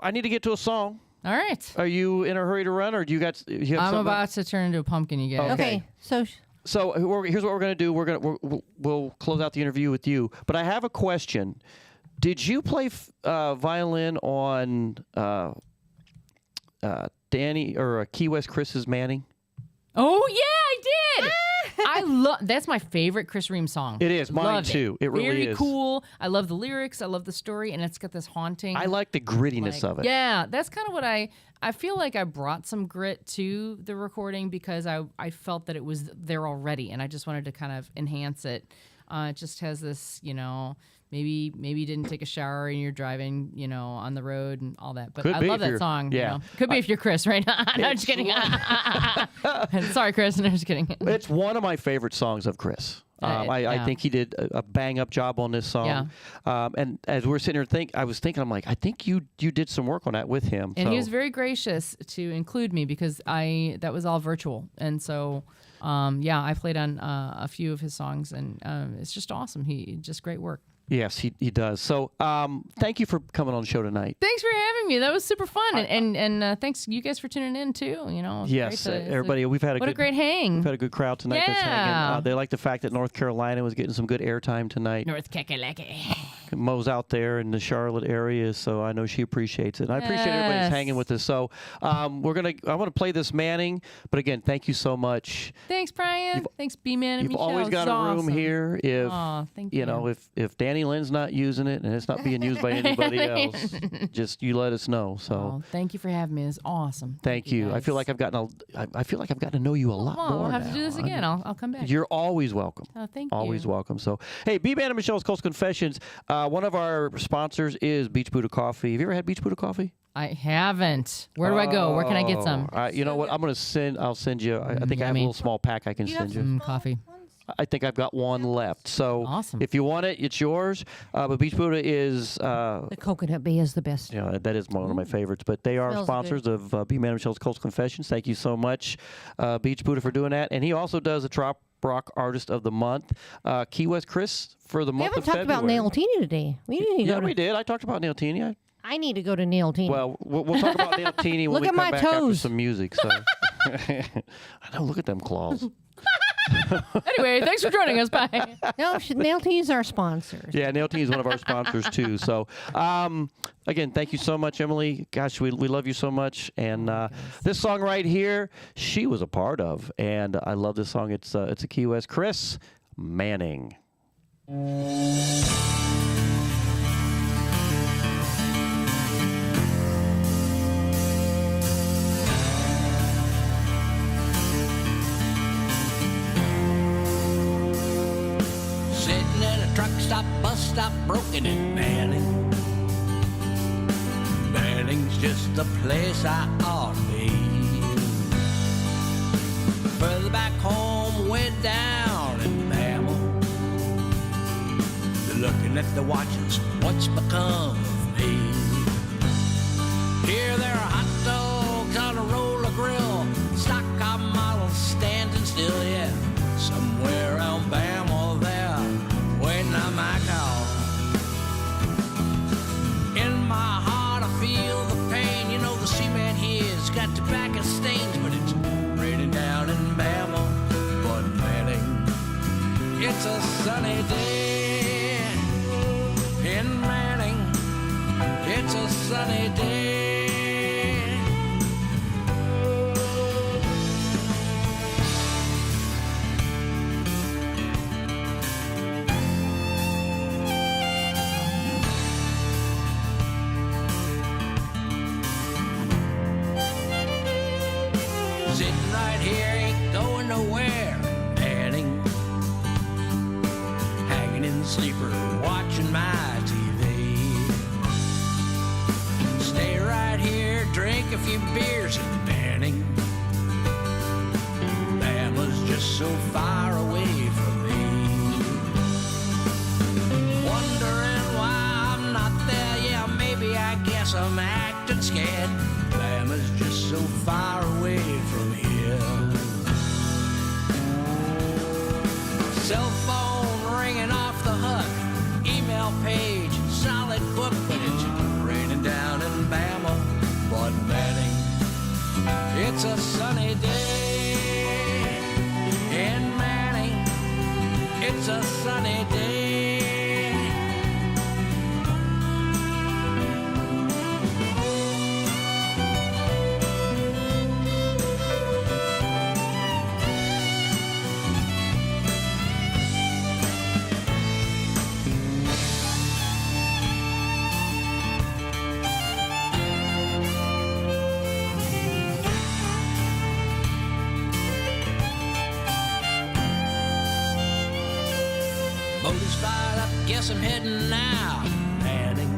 I need to get to a song. All right. Are you in a hurry to run, or do you have I'm something? about to turn into a pumpkin, you guys. Okay, so here's what we're gonna do. We'll close out the interview with you. But I have a question. Did you play violin on Danny or Key West Chris's Manning? Oh yeah, I did. I love. That's my favorite Chris Ream song. It is mine Love too. It really Very is. cool. I love the lyrics. I love the story, and it's got this haunting. I like the grittiness of it. Yeah, that's kind of what I feel like I brought some grit to the recording because I felt that it was there already, and I just wanted to kind of enhance it. It just has this, maybe you didn't take a shower and you're driving, on the road and all that. But Could I be love if that you're- song. yeah. Could be if you're Chris, right? No, I'm just kidding. Sorry, Chris. No, just kidding. It's one of my favorite songs of Chris. I yeah. think he did a bang-up job on this song. And as we're sitting here I was thinking, I'm like, I think you did some work on that with him. And so. he was very gracious to include me because that was all virtual. And so, I played on a few of his songs, and it's just awesome. Just great work. Yes, he does. So thank you for coming on the show tonight. Thanks for having me. That was super fun, and thanks you guys for tuning in too. You know, yes, everybody. We've had a great hang. We've had a good crowd tonight. That's hanging. They like the fact that North Carolina was getting some good airtime tonight. North Carolina. Mo's out there in the Charlotte area, so I know she appreciates it. And I appreciate everybody's hanging with us. So I want to play this Manning, but again, thank you so much. Than's Brian. Thanks B-Man and You've Michelle. always got a room here. If thank you know, if Danny Lynn's not using it and it's not being used by anybody else, just you let us know. So thank you for having me. It's awesome. Thank you. I feel like I've gotten to know you a lot more. We'll have to do this again. I'll come back. You're always welcome. Oh, thank you. Always welcome. So, hey, B-Man and Michelle's Coastal Confessions. One of our sponsors is Beach Buddah Coffee. Have you ever had Beach Buddah Coffee? I haven't. Where do I go? Where can I get some? You know what? I'll send you. I think I have a little small pack I can send you. Coffee. I think I've got one left. So awesome. If you want it, it's yours. But Beach Buddah is... the Coconut Bay is the best. Yeah, that is one of my favorites. But they are Smells sponsors of B-Man and Michelle's Coastal Confessions. Thank you so much, Beach Buddah, for doing that. And he also does a Trop Rock Artist of the Month. Key West Chris for the month of February. We haven't talked about Nailtini today. We did. I talked about Nailtini. I need to go to Nailtini. Well, we'll talk about Nailtini when we come back after some music. So. I know. Look at them claws. Anyway, thanks for joining us. Bye. No, Nailtini's our sponsor. Yeah, Nailtini is one of our sponsors too. So, again, thank you so much, Emily. Gosh, we love you so much. And this song right here, she was a part of, and I love this song. It's a Key West Chris Manning. Sitting at a truck stop, bus stop, broken in Manning. Manning's just the place I ought to be. Further back home, way down in Bama. They're looking at the watches, what's become of me? Here there are hot dogs on a roller grill, stock car models standing still, yeah. Somewhere around Bama there, waiting on my call. In my heart I feel the pain, you know the cement here's got tobacco stains, but it's raining down in Bama, but Manning, it's a sunny day in Manning, it's a sunny day. Sitting right here, ain't going nowhere, Manning. Hanging in the sleeper, watching my TV. Stay right here, drink a few beers in Manning. Bama's just so far away from me. Wondering why I'm not there, yeah, maybe I guess I'm acting scared. Bama's just so far away from here. Cell phone ringing off the hook, email page, solid book, but it's raining down in Bama, but Manning, it's a sunny day in Manning, it's a sunny day. Motor's fired up, guess I'm heading now, Manning.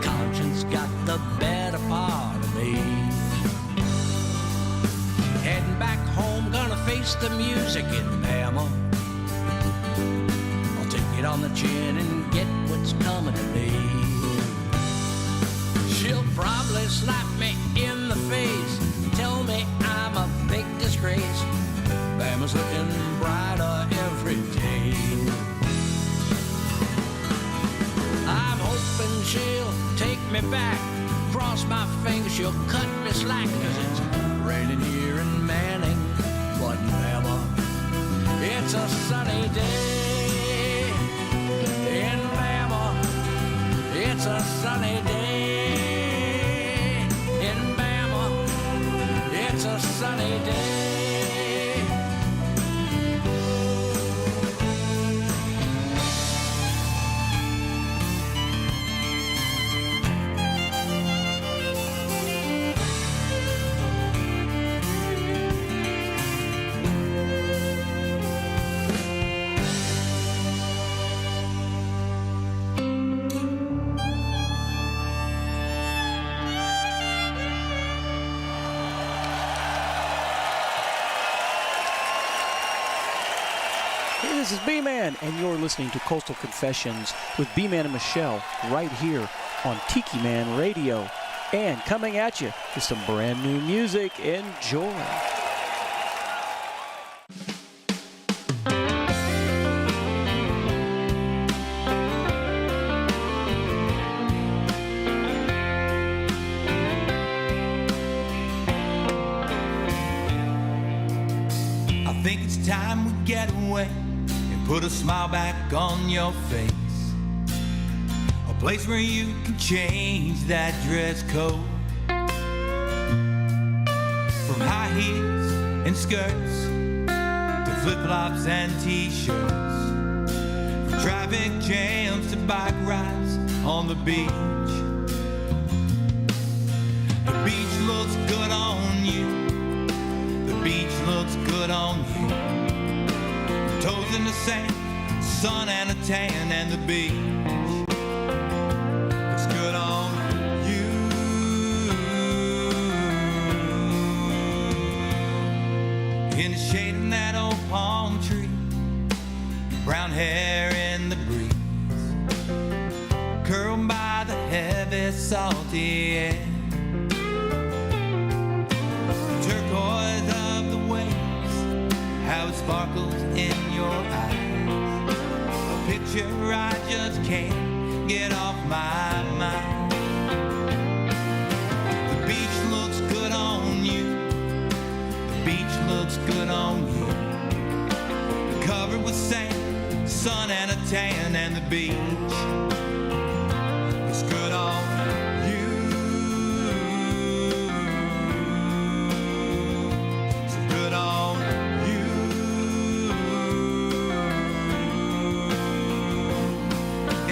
Conscience got the better part of me. Heading back home, gonna face the music in Bama. I'll take it on the chin and get what's coming to me. She'll probably slap me in the face, tell me I'm a big disgrace. Bama's looking brighter every day. she'll take me back. Cross my fingers, she'll cut me slack, 'cause it's raining here in Manning, but never. It's a sunny day in Bama. It's a sunny day in Bama. It's a sunny day. This is B-Man, and you're listening to Coastal Confessions with B-Man and Michelle right here on Tiki Man Radio. And coming at you is some brand new music. Enjoy. I think it's time we get away and put a smile back on your face. A place where you can change that dress code. From high heels and skirts to flip-flops and t-shirts. From traffic jams to bike rides on the beach. The beach looks good on you. The beach looks good on you. Toes in the sand, sun and a tan, and the beach looks good on you. In the shade of that old palm tree, brown hair in the breeze, curled by the heavy, salty air. Turquoise of the waves, how it sparkles in your eyes. A picture I just can't get off my mind. The beach looks good on you. The beach looks good on you. Covered with sand, sun and a tan, and the beach looks good on you. So good on you.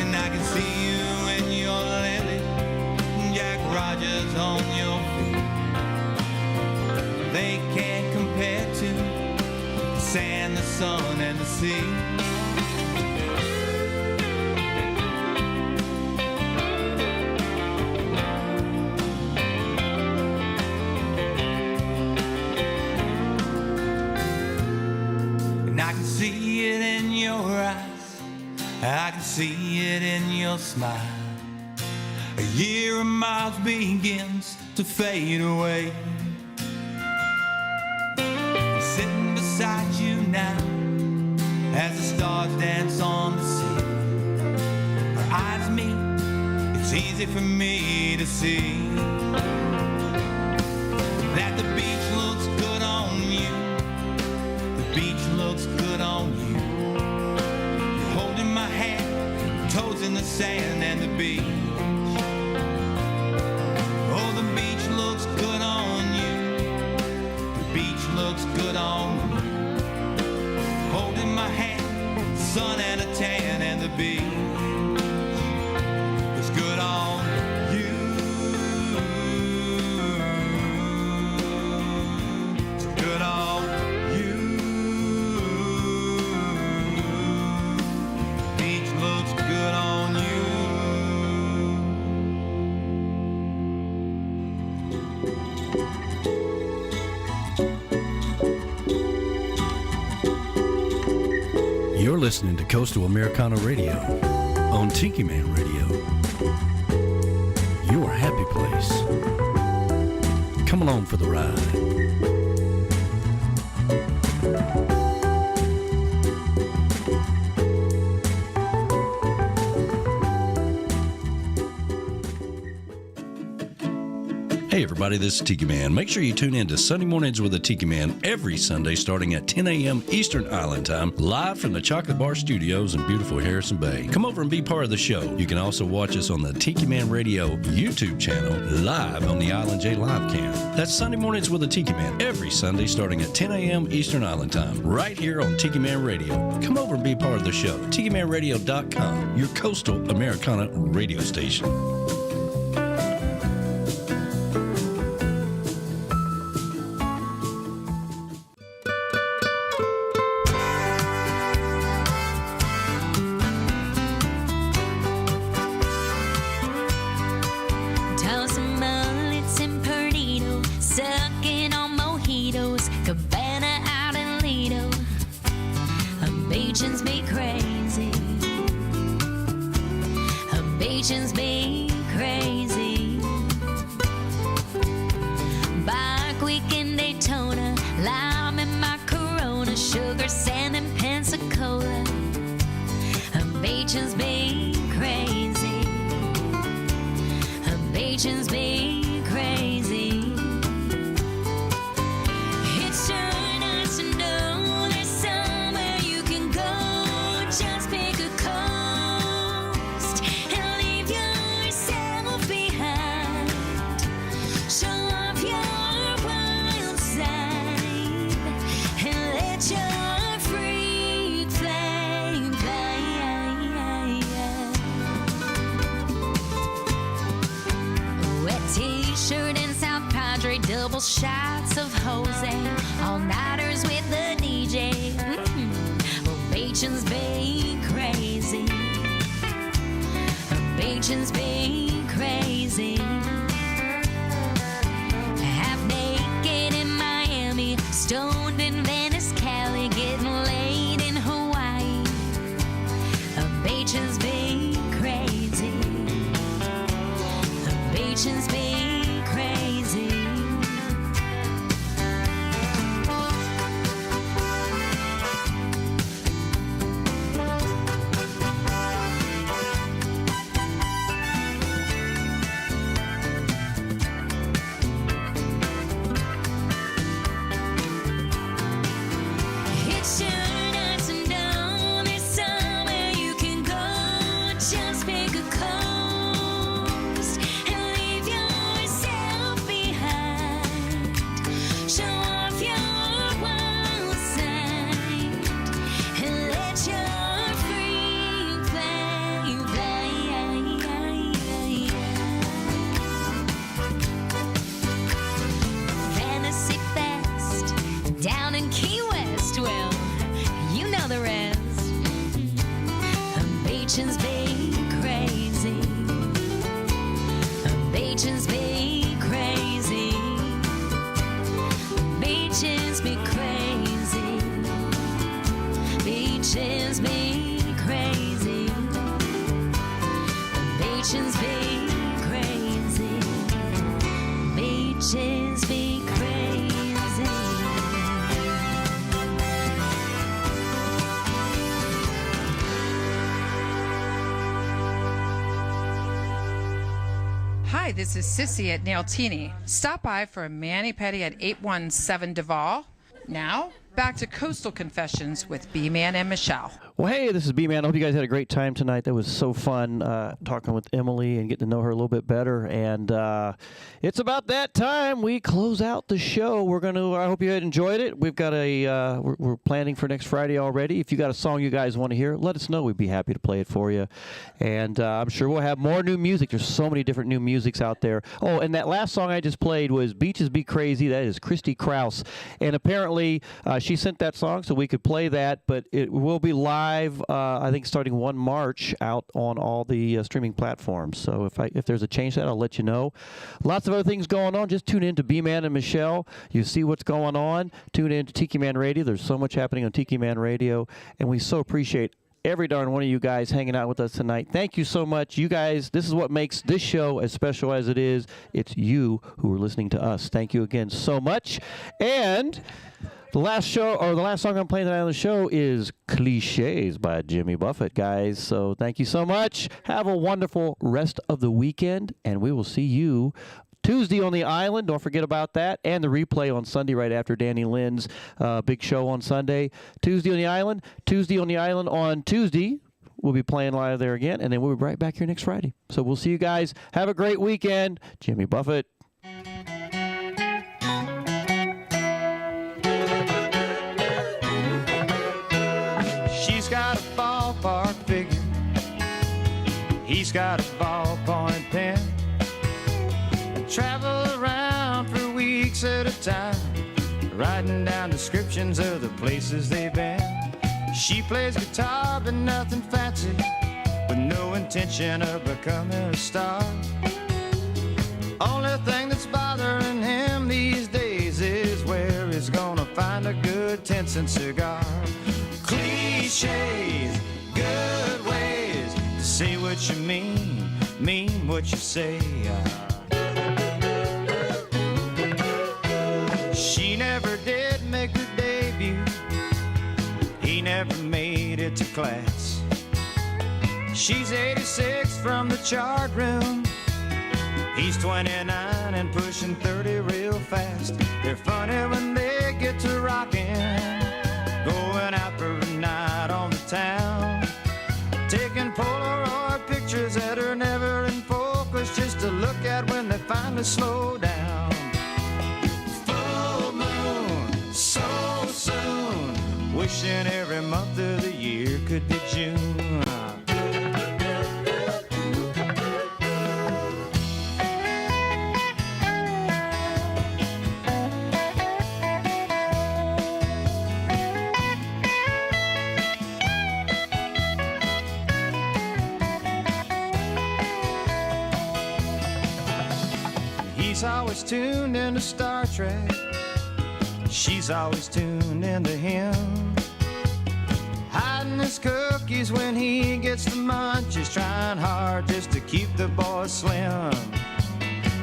And I can see you in your lily, Jack Rogers on your feet. They can't compare to the sand, the sun, and the sea. And I can see it in your eyes, I can see it in your smile. A year of miles begins to fade away. I'm sitting beside you now as the stars dance on the sea. Our eyes meet, it's easy for me to see that the beach looks good on you. The beach looks good on you. You're holding my hand, toes in the sand, and the beach. Oh, the beach looks good on you. The beach looks good on you. Holding my hand, sun and a tan, and the beach looks good on you. It's good on you. The beach looks good on you. You're listening to Coastal Americana Radio on Tiki Man Radio. Your happy place. Come along for the ride. Hey everybody, this is Tiki Man. Make sure you tune in to Sunday Mornings with the Tiki Man every Sunday starting at 10 a.m. Eastern Island Time, live from the Chocolate Bar Studios in beautiful Harrison Bay. Come over and be part of the show. You can also watch us on the Tiki Man Radio YouTube channel, live on the Island J Live Cam. That's Sunday Mornings with the Tiki Man every Sunday starting at 10 a.m. Eastern Island Time, right here on Tiki Man Radio. Come over and be part of the show. TikiManRadio.com, your coastal Americana radio station. Double shots of Jose, all-nighters with the DJ. Ovations being crazy. Ovations being crazy. Half naked in Miami, stoned in Venice, Cali, getting laid in Hawaii. Ovations being crazy. Ovations being crazy. Hi, this is Sissy at Nailtini. Stop by for a mani-pedi at 817 Duval. Now, back to Coastal Confessions with B-Man and Michelle. Well, hey, this is B-Man. I hope you guys had a great time tonight. That was so fun talking with Emily and getting to know her a little bit better. And it's about that time we close out the show. I hope you enjoyed it. We've got we're planning for next Friday already. If you got a song you guys want to hear, let us know. We'd be happy to play it for you. And I'm sure we'll have more new music. There's so many different new musics out there. Oh, and that last song I just played was Beaches Be Crazy. That is Christy Krause. And apparently she sent that song so we could play that, but it will be live, I think, starting 1 March out on all the streaming platforms. So if there's a change to that, I'll let you know. Lots of other things going on. Just tune in to B-Man and Michelle. You see what's going on. Tune in to Tiki Man Radio. There's so much happening on Tiki Man Radio, and we so appreciate every darn one of you guys hanging out with us tonight. Thank you so much. You guys, this is what makes this show as special as it is. It's you who are listening to us. Thank you again so much. And the last song I'm playing tonight on the show is Cliches by Jimmy Buffett, guys. So thank you so much. Have a wonderful rest of the weekend, and we will see you Tuesday on the Island. Don't forget about that. And the replay on Sunday right after Danny Lynn's big show on Sunday. Tuesday on the Island. Tuesday on the Island on Tuesday. We'll be playing live there again, and then we'll be right back here next Friday. So we'll see you guys. Have a great weekend. Jimmy Buffett. She's got a ballpark figure. He's got a ballpoint pen. Travel around for weeks at a time, writing down descriptions of the places they've been. She plays guitar but nothing fancy, with no intention of becoming a star. Only thing that's bothering him these days is where he's gonna find a good 10-cent cigar. Cliches, good ways to say what you mean what you say. She never did make her debut. He never made it to class. She's 86 from the chart room. He's 29 and pushing 30 real fast. They're funny when they get to rocking, going out for a night on the town, taking Polaroid pictures that are never in focus, just to look at when they finally slow down. Full moon, so soon, wishing every month of the year could be June. He's always tuned into Star Trek. She's always tuned into him. Hiding his cookies when he gets the munchies, trying hard just to keep the boys slim.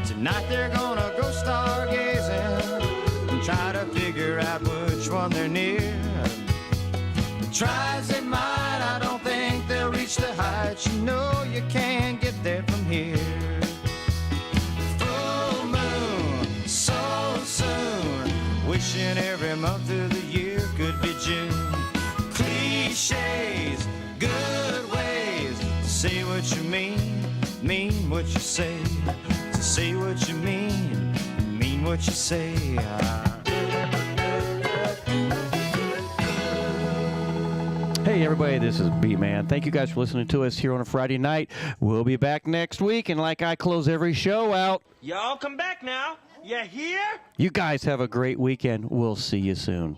Tonight they're gonna go stargazing and try to figure out which one they're near. Try as they might, I don't think they'll reach the heights. You know you can't get there from here. Wishing every month of the year could be June. Cliches, good ways to say what you mean what you say. To say what you mean what you say. Hey everybody, this is B-Man. Thank you guys for listening to us here on a Friday night. We'll be back next week, and like I close every show out, y'all come back now. You hear? You guys have a great weekend. We'll see you soon.